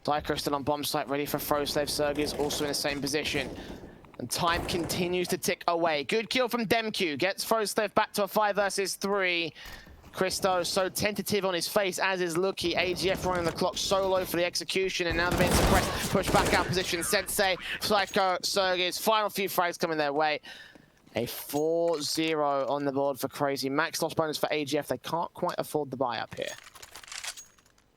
[SPEAKER 1] Psycho still on bomb site, ready for FroZY. CR4ZY is also in the same position. And time continues to tick away. Good kill from Demq. Gets FroZY back to a 5 versus 3. Christo so tentative on his face, as is Lucky. AGF running the clock solo for the execution, and now they're being suppressed. Push back out position. Sensei, Psycho, CR4ZY's final few frags coming their way. A 4-0 on the board for Crazy. Max loss bonus for AGF. They can't quite afford the buy up here.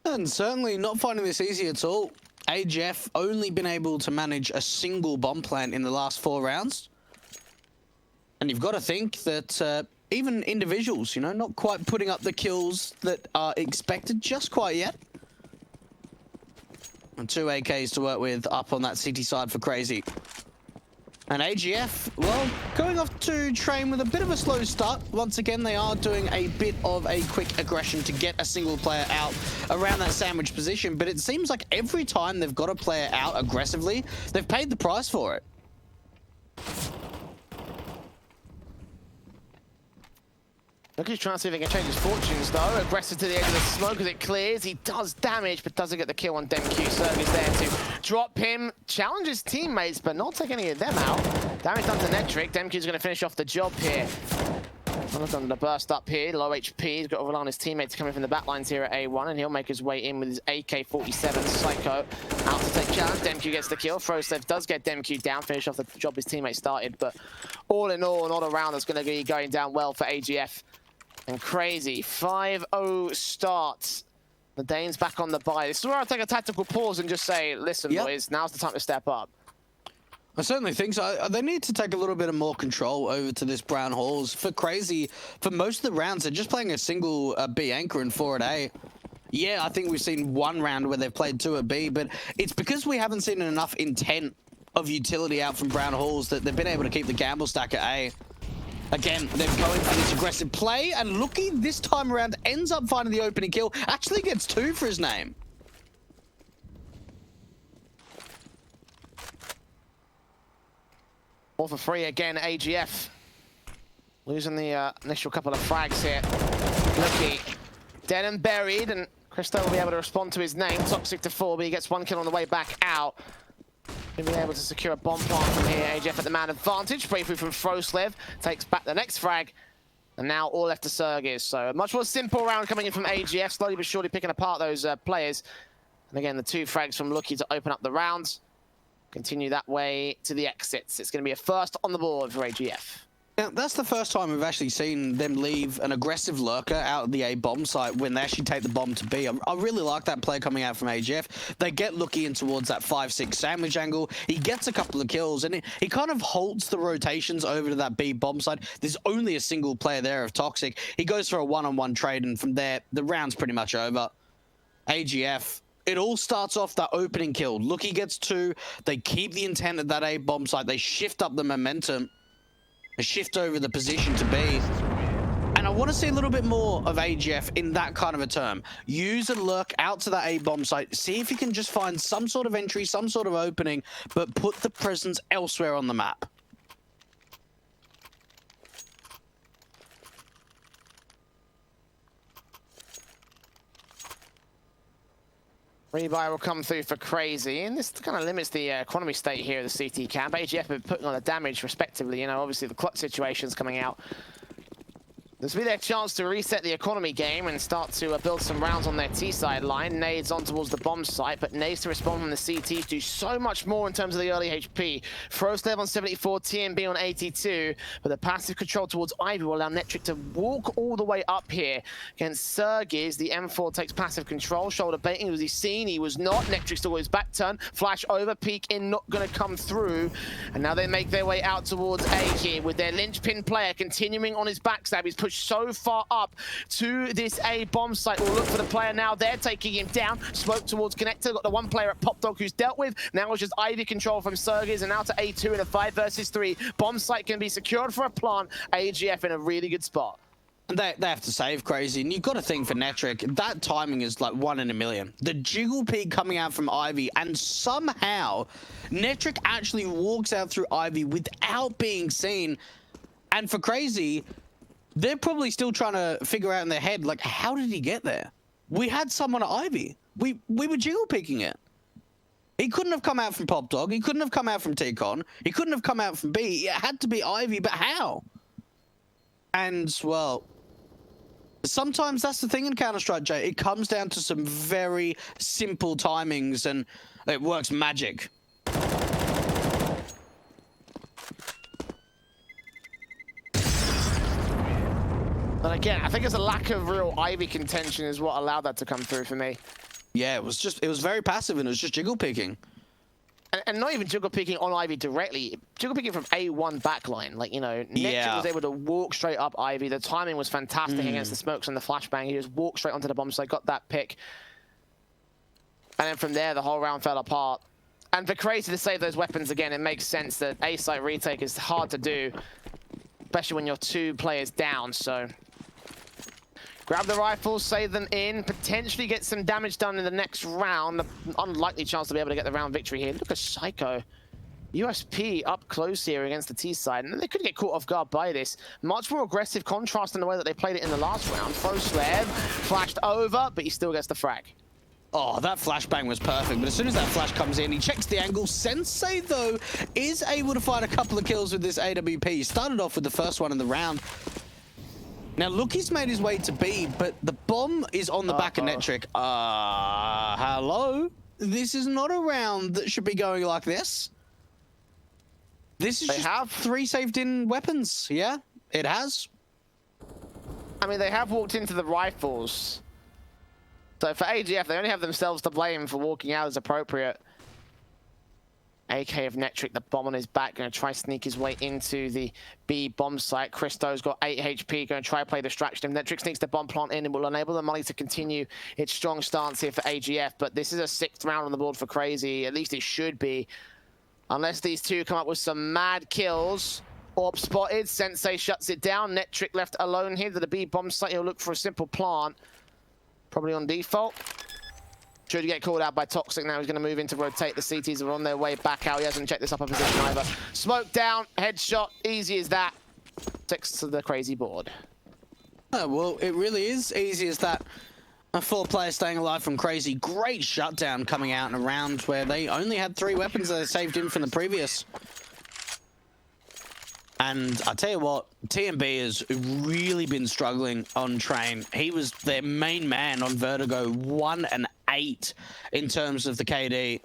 [SPEAKER 2] And certainly not finding this easy at all. AGF only been able to manage a single bomb plant in the last 4 rounds. And you've got to think that even individuals, you know, not quite putting up the kills that are expected just quite yet. And 2 AKs to work with up on that city side for Crazy. And AGF, well, going off to train with a bit of a slow start. Once again, they are doing a bit of a quick aggression to get a single player out around that sandwich position. But it seems like every time they've got a player out aggressively, they've paid the price for it.
[SPEAKER 1] Lucky's trying to see if he can change his fortunes, though. Aggressive to the edge of the smoke as it clears. He does damage, but doesn't get the kill on Demq. CR4ZY's there to drop him, challenge his teammates, but not take any of them out. Damage done to Netric. Demq's going to finish off the job here. Done the burst up here, low HP. He's got to rely on his teammates coming from the back lines here at A1, and he'll make his way in with his AK-47. Psycho out to take challenge. Demq gets the kill. FroZY does get Demq down, finish off the job his teammate started, but all in all, not a round that's going to be going down well for AGF. And Crazy, 5-0 starts. The Danes back on the bye. This is where I'll take a tactical pause and just say, listen, boys, now's the time to step up.
[SPEAKER 2] I certainly think so. They need to take a little bit of more control over to this Brown Halls. For Crazy, for most of the rounds, they're just playing a single B anchor and 4 at A. Yeah, I think we've seen 1 round where they've played 2 at B, but it's because we haven't seen enough intent of utility out from Brown Halls that they've been able to keep the gamble stack at A. Again, they're going for this aggressive play, and Lucky this time around ends up finding the opening kill. Actually gets 2 for his name.
[SPEAKER 1] All for free again, AGF. Losing the initial couple of frags here. Lucky dead and buried, and Christo will be able to respond to his name. Toxic to 4, but he gets 1 kill on the way back out. He'll be able to secure a bomb plant from here. AGF at the man advantage. Breakthrough from FroZY takes back the next frag. And now all left to CR4ZY. So a much more simple round coming in from AGF. Slowly but surely picking apart those players. And again, the 2 frags from Lucky to open up the rounds. Continue that way to the exits. It's going to be a first on the board for AGF.
[SPEAKER 2] Now, that's the first time we've actually seen them leave an aggressive lurker out of the A bomb site when they actually take the bomb to B. I really like that play coming out from AGF. They get Lucky in towards that 5-6 sandwich angle. He gets a couple of kills, and he kind of halts the rotations over to that B bomb site. There's only a single player there of Toxic. He goes for a 1-on-1 trade, and from there, the round's pretty much over. AGF, it all starts off that opening kill. Lucky gets 2. They keep the intent at that A bomb site. They shift up the momentum. Shift over the position to B. And I want to see a little bit more of AGF in that kind of a term. Use a lurk out to that A bomb site. See if you can just find some sort of entry, some sort of opening, but put the presence elsewhere on the map.
[SPEAKER 1] Rebuy will come through for Crazy, and this kind of limits the economy state here of the CT camp. AGF are putting on the damage respectively, you know, obviously the clock situation's coming out. This will be their chance to reset the economy game and start to build some rounds on their T-side line. Nades on towards the bomb site, but Nades to respond from the CTs do so much more in terms of the early HP. Frostlev on 74, TMB on 82, but the passive control towards Ivy will allow Netric to walk all the way up here. Against Sergiz, the M4 takes passive control. Shoulder baiting, was he seen? He was not. Netric still his back turn. Flash over, peek in, not going to come through. And now they make their way out towards A here with their linchpin player continuing on his backstab. He's pushed so far up to this A bomb site. We'll look for the player now. They're taking him down. Smoke towards Connector. Got the one player at Pop Dog who's dealt with. Now it's just Ivy control from Sergiz, and now to A2 in a 5 versus 3. Bomb site can be secured for a plant. AGF in a really good spot.
[SPEAKER 2] They have to save Crazy, and you've got to think for Netric, that timing is like 1 in a million. The jiggle peak coming out from Ivy, and somehow Netric actually walks out through Ivy without being seen. And for Crazy, they're probably still trying to figure out in their head, like, how did he get there? We had someone at Ivy. We were jiggle picking it. He couldn't have come out from Pop Dog. He couldn't have come out from T-Con. He couldn't have come out from B. It had to be Ivy, but how? And, well, sometimes that's the thing in Counter-Strike, Jay. It comes down to some very simple timings, and it works magic.
[SPEAKER 1] And again, I think it's a lack of real Ivy contention is what allowed that to come through for me.
[SPEAKER 2] Yeah, it was very passive, and it was just jiggle picking.
[SPEAKER 1] And not even jiggle picking on Ivy directly, jiggle picking from A1 backline. Like, you know, Netric was able to walk straight up Ivy. The timing was fantastic against the smokes and the flashbang. He just walked straight onto the bomb site, got that pick. And then from there, the whole round fell apart. And for Crazy to save those weapons again, it makes sense that A-site retake is hard to do, especially when you're 2 players down, so... Grab the rifles, save them in, potentially get some damage done in the next round. Unlikely chance to be able to get the round victory here. Look at Psycho. USP up close here against the T side, and they could get caught off guard by this. Much more aggressive contrast in the way that they played it in the last round. Frostlev flashed over, but he still gets the frag.
[SPEAKER 2] Oh, that flashbang was perfect, but as soon as that flash comes in, he checks the angle. Sensei, though, is able to find a couple of kills with this AWP. He started off with the first one in the round. Now, Lookie's made his way to B, but the bomb is on the back of Netric. Hello? This is not a round that should be going like this. This is just 3 saved-in weapons. Yeah, it has.
[SPEAKER 1] I mean, they have walked into the rifles. So for AGF, they only have themselves to blame for walking out as appropriate. AK of Netric, the bomb on his back, going to try sneak his way into the B bomb site. Christo's got 8 HP, going to try play distraction. If Netric sneaks the bomb plant in, it will enable the money to continue its strong stance here for AGF. But this is a 6th round on the board for Crazy. At least it should be. Unless these two come up with some mad kills. Orb spotted, Sensei shuts it down. Netric left alone here to the B bomb site. He'll look for a simple plant. Probably on default. Should get called out by Toxic now. He's going to move in to rotate. The CTs are on their way back out. He hasn't checked this upper position either. Smoke down, headshot, easy as that. 6 to the Crazy board.
[SPEAKER 2] Oh, well, it really is easy as that. A 4 player staying alive from Crazy. Great shutdown coming out in a round where they only had 3 weapons that they saved in from the previous. And I tell you what, TMB has really been struggling on Train. He was their main man on Vertigo, 1 and 8 in terms of the KD.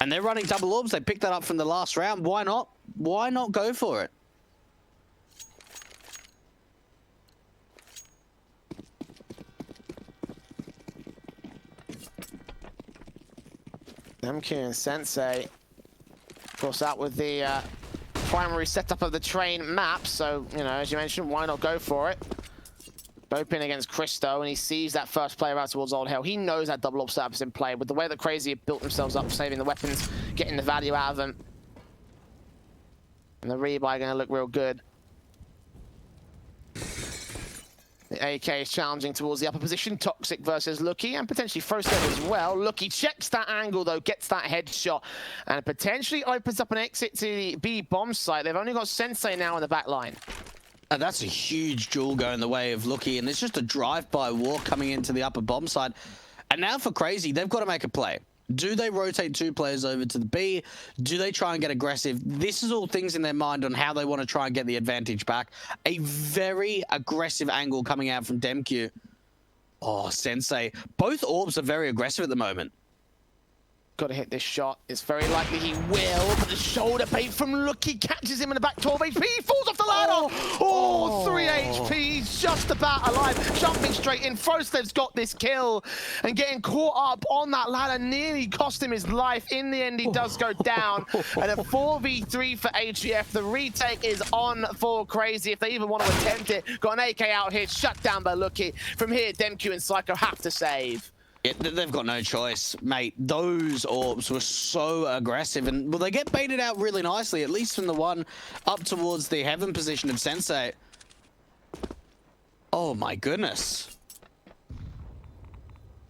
[SPEAKER 2] And they're running double orbs. They picked that up from the last round. Why not? Why not go for it?
[SPEAKER 1] MQ and Sensei, of course, out with the primary setup of the Train map. So, you know, as you mentioned, why not go for it? Open against Christo, and he sees that first player out towards Old Hell. He knows that double op setup is in play. With the way that Crazy have built themselves up, saving the weapons, getting the value out of them. And the rebuy going to look real good. The AK is challenging towards the upper position. Toxic versus Lucky, and potentially Frostlev as well. Lucky checks that angle, though, gets that headshot, and potentially opens up an exit to the B bomb site. They've only got Sensei now in the back line.
[SPEAKER 2] And that's a huge duel going the way of Lucky, and it's just a drive-by walk coming into the upper bomb side. And now for Crazy, they've got to make a play. Do they rotate 2 players over to the B? Do they try and get aggressive? This is all things in their mind on how they want to try and get the advantage back. A very aggressive angle coming out from Demq. Oh, Sensei. Both orbs are very aggressive at the moment.
[SPEAKER 1] Got to hit this shot. It's very likely he will, but the shoulder bait from Lucky catches him in the back. 12 HP, he falls off the ladder. Oh, 3 HP, he's just about alive. Jumping straight in. Frostlev's got this kill and getting caught up on that ladder nearly cost him his life. In the end, he does go down. And a 4v3 for AGF. The retake is on for Crazy if they even want to attempt it. Got an AK out here, shut down by Lucky. From here, Demq and Psycho have to save.
[SPEAKER 2] Yeah, they've got no choice, mate. Those orbs were so aggressive, and well, they get baited out really nicely, at least from the one up towards the heaven position of Sensei. Oh my goodness.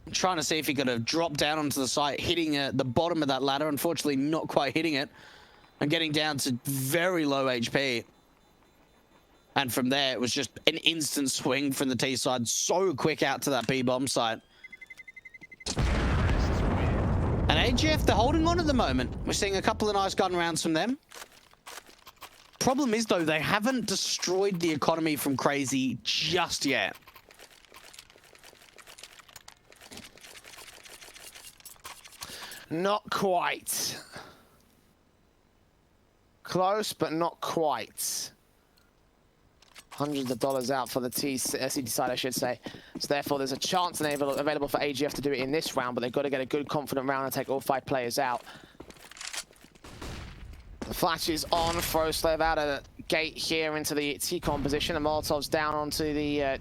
[SPEAKER 2] I'm trying to see if he could have dropped down onto the site, hitting the bottom of that ladder. Unfortunately, not quite hitting it, and getting down to very low HP. And from there, it was just an instant swing from the T side, so quick out to that B bomb site. And AGF, they're holding on at the moment. We're seeing a couple of nice gun rounds from them. Problem is, though, they haven't destroyed the economy from Crazy just yet.
[SPEAKER 1] Not quite. Close, but not quite. Hundreds of dollars out for the CT side, I should say. So therefore, there's a chance available for AGF to do it in this round, but they've got to get a good, confident round and take all 5 players out. The flash is on. Froslev out of the gate here into the T-con position. And Molotov's down onto the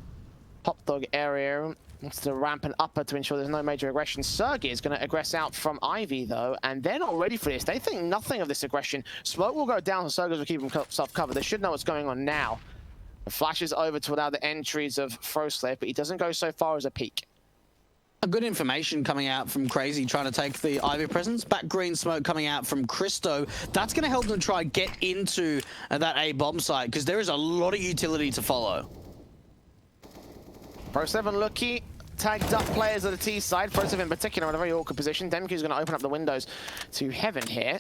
[SPEAKER 1] hot dog area. Wants to ramp an upper to ensure there's no major aggression. Sergey is going to aggress out from Ivy, though, and they're not ready for this. They think nothing of this aggression. Smoke will go down, so Sergey will keep himself covered. They should know what's going on now. The flashes over to allow the entries of Froslev, but he doesn't go so far as a peek.
[SPEAKER 2] A good information coming out from Crazy trying to take the Ivy presence. Back green smoke coming out from Christo. That's going to help them try and get into that A bomb site, because there is a lot of utility to follow.
[SPEAKER 1] Froslev and Lucky tagged up players of the T side. Froslev in particular in a very awkward position. Demq is going to open up the windows to heaven here.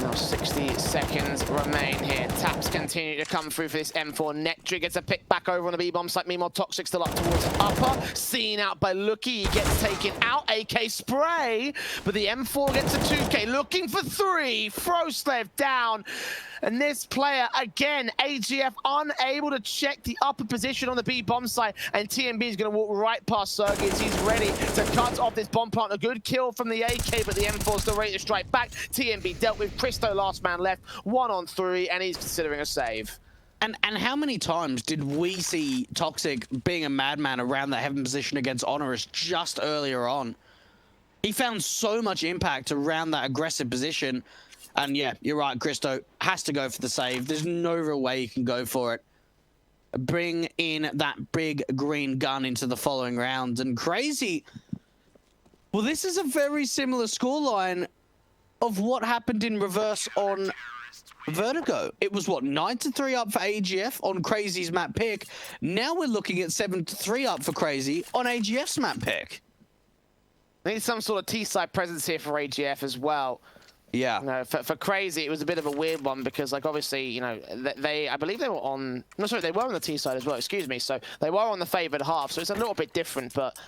[SPEAKER 1] Now 60 seconds remain here. Taps continue to come through for this M4. Nectric gets a pick back over on the B-bomb site. Meanwhile, Toxic still up towards upper. Seen out by Lucky. He gets taken out. AK spray. But the M4 gets a 2K. Looking for 3. Froslev down. And this player, again, AGF unable to check the upper position on the B-bomb site. And TMB is going to walk right past Sergey as he's ready to cut off this bomb plant. A good kill from the AK, but the M4 still ready to strike back. TMB dealt with Christo, last man left, 1 on 3, and he's considering a save.
[SPEAKER 2] And how many times did we see Toxic being a madman around that heaven position against Honorous just earlier on? He found so much impact around that aggressive position. And yeah, you're right, Christo has to go for the save. There's no real way you can go for it. Bring in that big green gun into the following round. And Crazy, well, this is a very similar scoreline of what happened in reverse on Vertigo. It was, what, 9-3 up for AGF on Crazy's map pick. Now we're looking at 7-3 up for Crazy on AGF's map pick.
[SPEAKER 1] Need some sort of T-side presence here for AGF as well.
[SPEAKER 2] Yeah.
[SPEAKER 1] You know, for Crazy, it was a bit of a weird one because, like, obviously, you know, I believe they were on... No, sorry, they were on the T side as well, excuse me. So they were on the favoured half, so it's a little bit different, but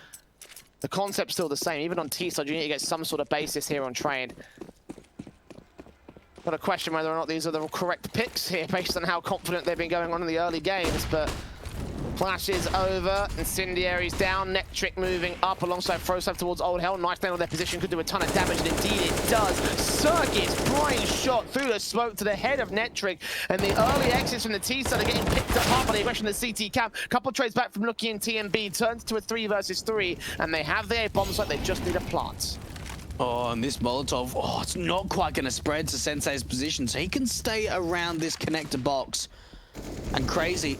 [SPEAKER 1] the concept's still the same. Even on T side, you need to get some sort of basis here on train. Got to question whether or not these are the correct picks here based on how confident they've been going on in the early games, but... Flash is over, Incendiary's down, Nectric moving up alongside Froslev towards Old Hell. Nice down on their position, could do a ton of damage, and indeed it does. Sergey's brain shot through the smoke to the head of Nectric, and the early exits from the T side are getting picked apart by the aggression of the CT camp. Couple trades back from Lucky and TMB, turns to a 3 versus 3, and they have their bomb site, they just need a plant.
[SPEAKER 2] Oh, and this Molotov, oh, it's not quite going to spread to Sensei's position, so he can stay around this connector box. And Crazy...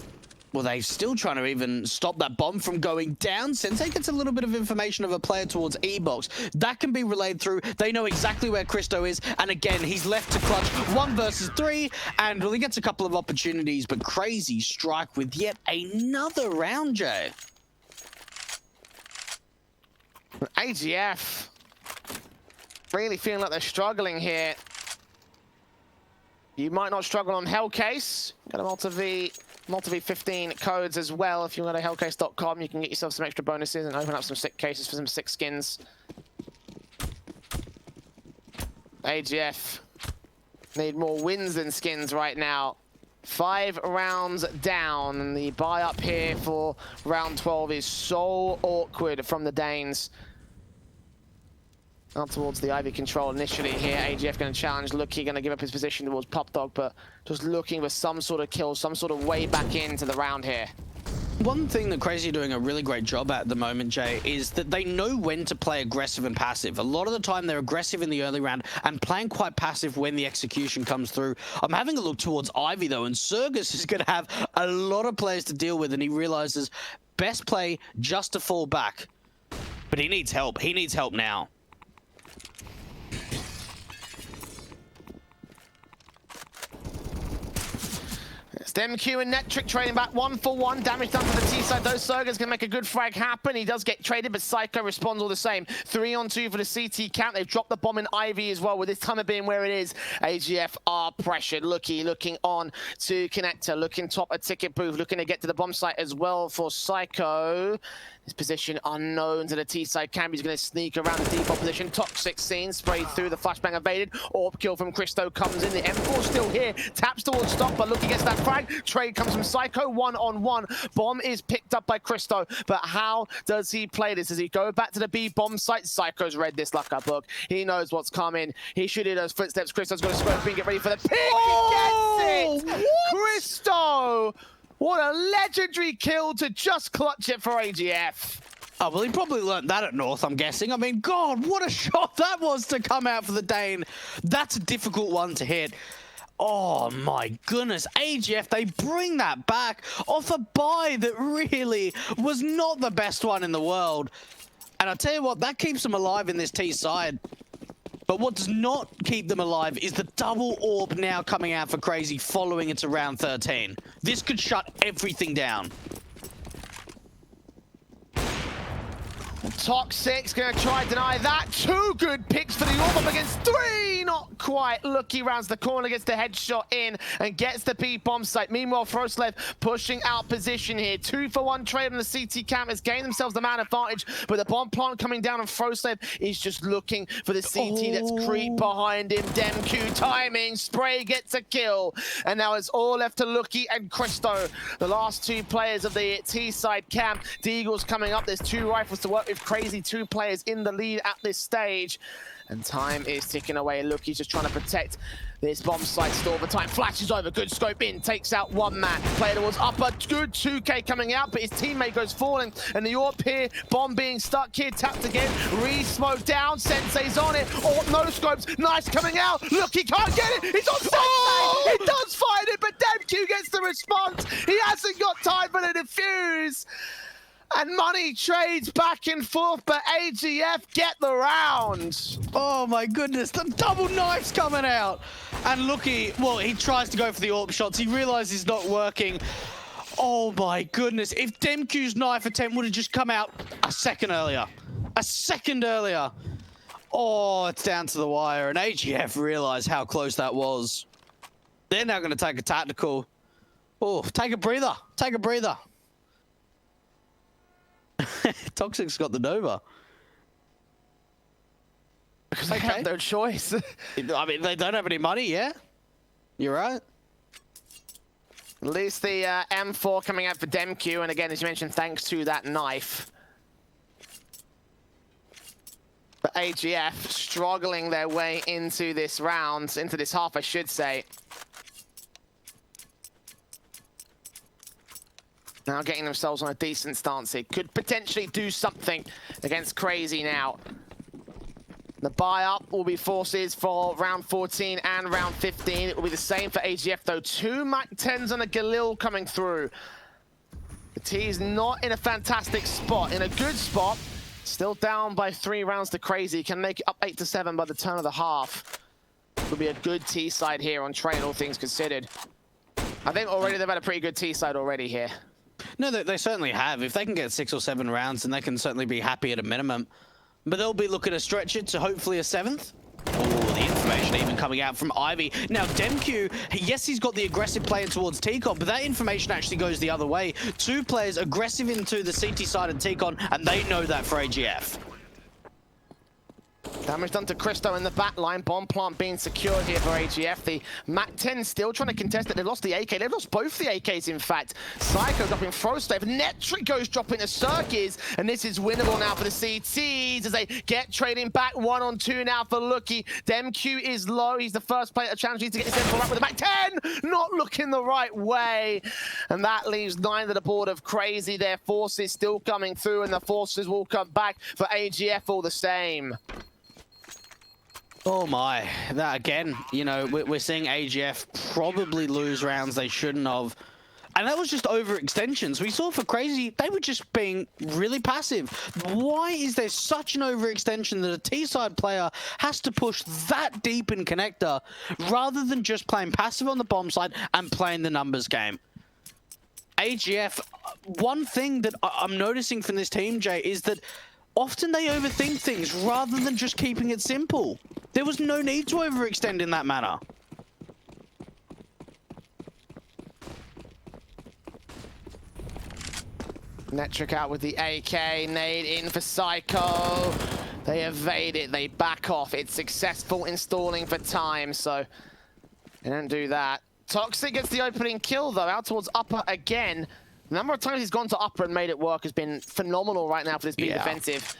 [SPEAKER 2] Well, they're still trying to even stop that bomb from going down. Sensei gets a little bit of information of a player towards E-box. That can be relayed through. They know exactly where Christo is. And again, he's left to clutch 1 versus 3. And well, he gets a couple of opportunities. But Crazy strike with yet another round, Jay.
[SPEAKER 1] AGF really feeling like they're struggling here. You might not struggle on Hellcase. Got a Malta V15 codes as well. If you go to hellcase.com, you can get yourself some extra bonuses and open up some sick cases for some sick skins. AGF need more wins than skins right now. 5 rounds down, and the buy up here for round 12 is so awkward from the Danes. Out towards the Ivy control initially here. AGF going to challenge Lucky, going to give up his position towards Pop Dog, but just looking for some sort of kill, some sort of way back into the round here.
[SPEAKER 2] One thing that Crazy are doing a really great job at the moment, Jay, is that they know when to play aggressive and passive. A lot of the time they're aggressive in the early round and playing quite passive when the execution comes through. I'm having a look towards Ivy though, and Sergus is going to have a lot of players to deal with, and he realizes best play just to fall back. But he needs help. He needs help now.
[SPEAKER 1] DemQ and Netric trading back 1-for-1. Damage done to the T side. Those Sergers can make a good frag happen. He does get traded, but Psycho responds all the same. 3-on-2 for the CT count. They've dropped the bomb in Ivy as well, with this timer being where it is. AGF are pressured. Lucky looking on to Connector, looking top a ticket booth, looking to get to the bomb site as well for Psycho. His position unknown to the T-side camp. He's going to sneak around the default position. Toxic scene sprayed through. The flashbang evaded. Orb kill from Christo comes in. The M4 still here. Taps towards stop, but looking against that frag. Trade comes from Psycho. 1-on-1. Bomb is picked up by Christo. But how does he play this? Does he go back to the B bomb site? Psycho's read this like a book. He knows what's coming. He should hear those footsteps. Christo's going to square and get ready for the pick. He gets it. Christo! What a legendary kill to just clutch it for AGF.
[SPEAKER 2] Oh, well, he probably learned that at North, I'm guessing. I mean, God, what a shot that was to come out for the Dane. That's a difficult one to hit. Oh, my goodness. AGF, they bring that back off a buy that really was not the best one in the world. And I'll tell you what, that keeps them alive in this T side. But what does not keep them alive is the double orb now coming out for Crazy following into round 13. This could shut everything down.
[SPEAKER 1] Toxic's going to try and deny that. 2 good picks for the orb up against 3. Not quite. Lucky rounds the corner, gets the headshot in and gets the B bomb site. Meanwhile, Frostlev pushing out position here. 2-for-1 trade on the CT camp has gained themselves the man advantage, but the bomb plant coming down on Frostlev is just looking for the CT that's creep behind him. DemQ timing. Spray gets a kill. And now it's all left to Lucky and Christo, the last 2 players of the T side camp. Deagle's coming up. There's 2 rifles to work with. Crazy 2 players in the lead at this stage, and time is ticking away. Lucky's just trying to protect this bomb site still. The time flashes over, good scope in, takes out 1 man. Player towards upper, good 2K coming out, but his teammate goes falling, and the AWP here, bomb being stuck here, tapped again, re-smoke down, Sensei's on it, AWP no scopes, nice coming out, Lucky can't get it, he's on Sensei, he does find it, but DemQ gets the response, he hasn't got time for the defuse. And money trades back and forth, but AGF get the round.
[SPEAKER 2] Oh my goodness, the double knife's coming out. And Lucky, well, he tries to go for the AWP shots. He realizes it's not working. Oh my goodness, if DemQ's knife attempt would have just come out a second earlier. A second earlier. Oh, it's down to the wire, and AGF realized how close that was. They're now going to take a tactical. Oh, take a breather. Take a breather. Toxic's got the Nova.
[SPEAKER 1] Because they have no choice.
[SPEAKER 2] I mean, they don't have any money, yeah? You're right.
[SPEAKER 1] At least the M4 coming out for DemQ, and again, as you mentioned, thanks to that knife. But AGF struggling their way into this round, into this half, I should say. Now getting themselves on a decent stance here. Could potentially do something against Crazy now. The buy-up will be forces for round 14 and round 15. It will be the same for AGF, though. 2 MAC-10s and a Galil coming through. The T is not in a fantastic spot. In a good spot. Still down by 3 rounds to Crazy. Can make it up 8-7 by the turn of the half. Will be a good T side here on train, all things considered. I think already they've had a pretty good T side already here.
[SPEAKER 2] No, they certainly have. If they can get 6 or 7 rounds, then they can certainly be happy at a minimum. but they'll be looking to stretch it to hopefully a 7th. Oh, the information even coming out from Ivy. Now, Demq, yes, he's got the aggressive player towards T-Con, but that information actually goes the other way. 2 players aggressive into the CT side of T-Con, and they know that for AGF.
[SPEAKER 1] Damage done to Cristo in the back line. Bomb plant being secured here for AGF. The MAC-10 still trying to contest it. They've lost the AK. They've lost both the AKs, in fact. Psycho dropping Frostave. Netrico's dropping the Circus. And this is winnable now for the CTs as they get trading back 1-on-2 now for Lucky. Demq is low. He's the first player to challenge. Needs to get his info up with the MAC-10. Not looking the right way. And that leaves 9 to the board of Crazy. Their forces still coming through, and the forces will come back for AGF all the same.
[SPEAKER 2] Oh my, that again, you know, we're seeing AGF probably lose rounds they shouldn't have. And that was just overextensions. We saw for Crazy, they were just being really passive. Why is there such an overextension that a T-side player has to push that deep in connector rather than just playing passive on the bomb side and playing the numbers game? AGF, one thing that I'm noticing from this team, Jay, is that often they overthink things rather than just keeping it simple. There was no need to overextend in that manner.
[SPEAKER 1] Netric out with the AK, nade in for Psycho. They evade it, they back off. It's successful installing for time, so they don't do that. Toxic gets the opening kill though, out towards upper again. The number of times he's gone to upper and made it work has been phenomenal right now for this being defensive.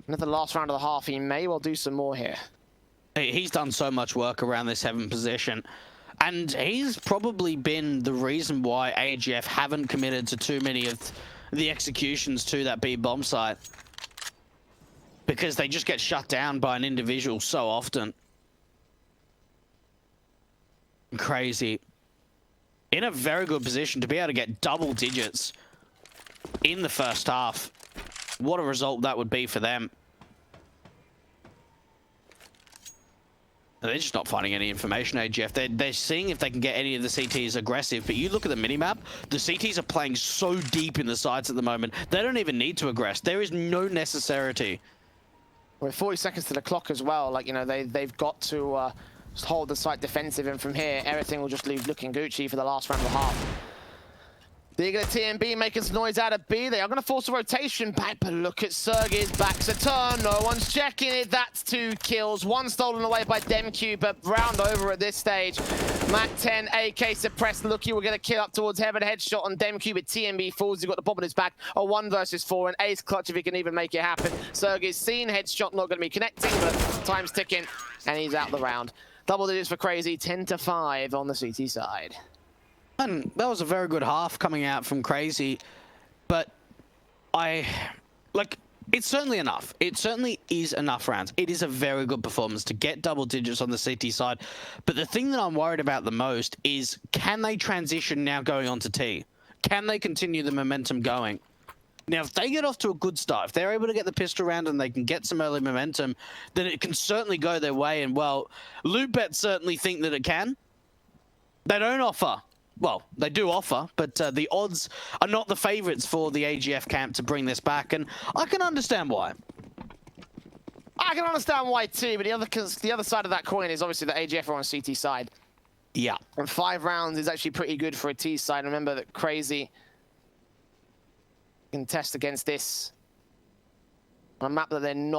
[SPEAKER 1] Another last round of the half, he may well do some more here.
[SPEAKER 2] He's done so much work around this heaven position. And he's probably been the reason why AGF haven't committed to too many of the executions to that B bomb site. Because they just get shut down by an individual so often. Crazy. In a very good position to be able to get double digits in the first half. What a result that would be for them. They're just not finding any information, AGF. They're seeing if they can get any of the CTs aggressive, but you look at the minimap, the CTs are playing so deep in the sides at the moment, they don't even need to aggress. There is no necessity.
[SPEAKER 1] With 40 seconds to the clock as well, like, you know, they've got to just hold the site defensive, and from here, everything will just leave looking Gucci for the last round of the half. They're going to TMB making some noise out of B. They are going to force a rotation back, but look at Sergey's back's a turn. No one's checking it. That's 2 kills. 1 stolen away by Demq, but round over at this stage. MAC-10, AK suppressed. Lucky we're going to kill up towards heaven. Headshot on Demq, but TMB falls. He's got the bomb on his back. A 1 versus 4. An ace clutch if he can even make it happen. Sergey's seen. Headshot not going to be connecting, but time's ticking, and he's out the round. Double digits for Crazy. 10-5 on the CT side.
[SPEAKER 2] And that was a very good half coming out from Crazy, but it's certainly enough. It certainly is enough rounds. It is a very good performance to get double digits on the CT side, but the thing that I'm worried about the most is, can they transition now going on to T? Can they continue the momentum going? Now, if they get off to a good start, if they're able to get the pistol round and they can get some early momentum, then it can certainly go their way, and well, Lootbet certainly think that it can. They don't offer. Well, they do offer, but the odds are not the favourites for the AGF camp to bring this back, and I can understand why.
[SPEAKER 1] I can understand why too, but the other side of that coin is obviously the AGF are on CT side.
[SPEAKER 2] Yeah.
[SPEAKER 1] And 5 rounds is actually pretty good for a T side. Remember that Crazy can test against this on a map that they're not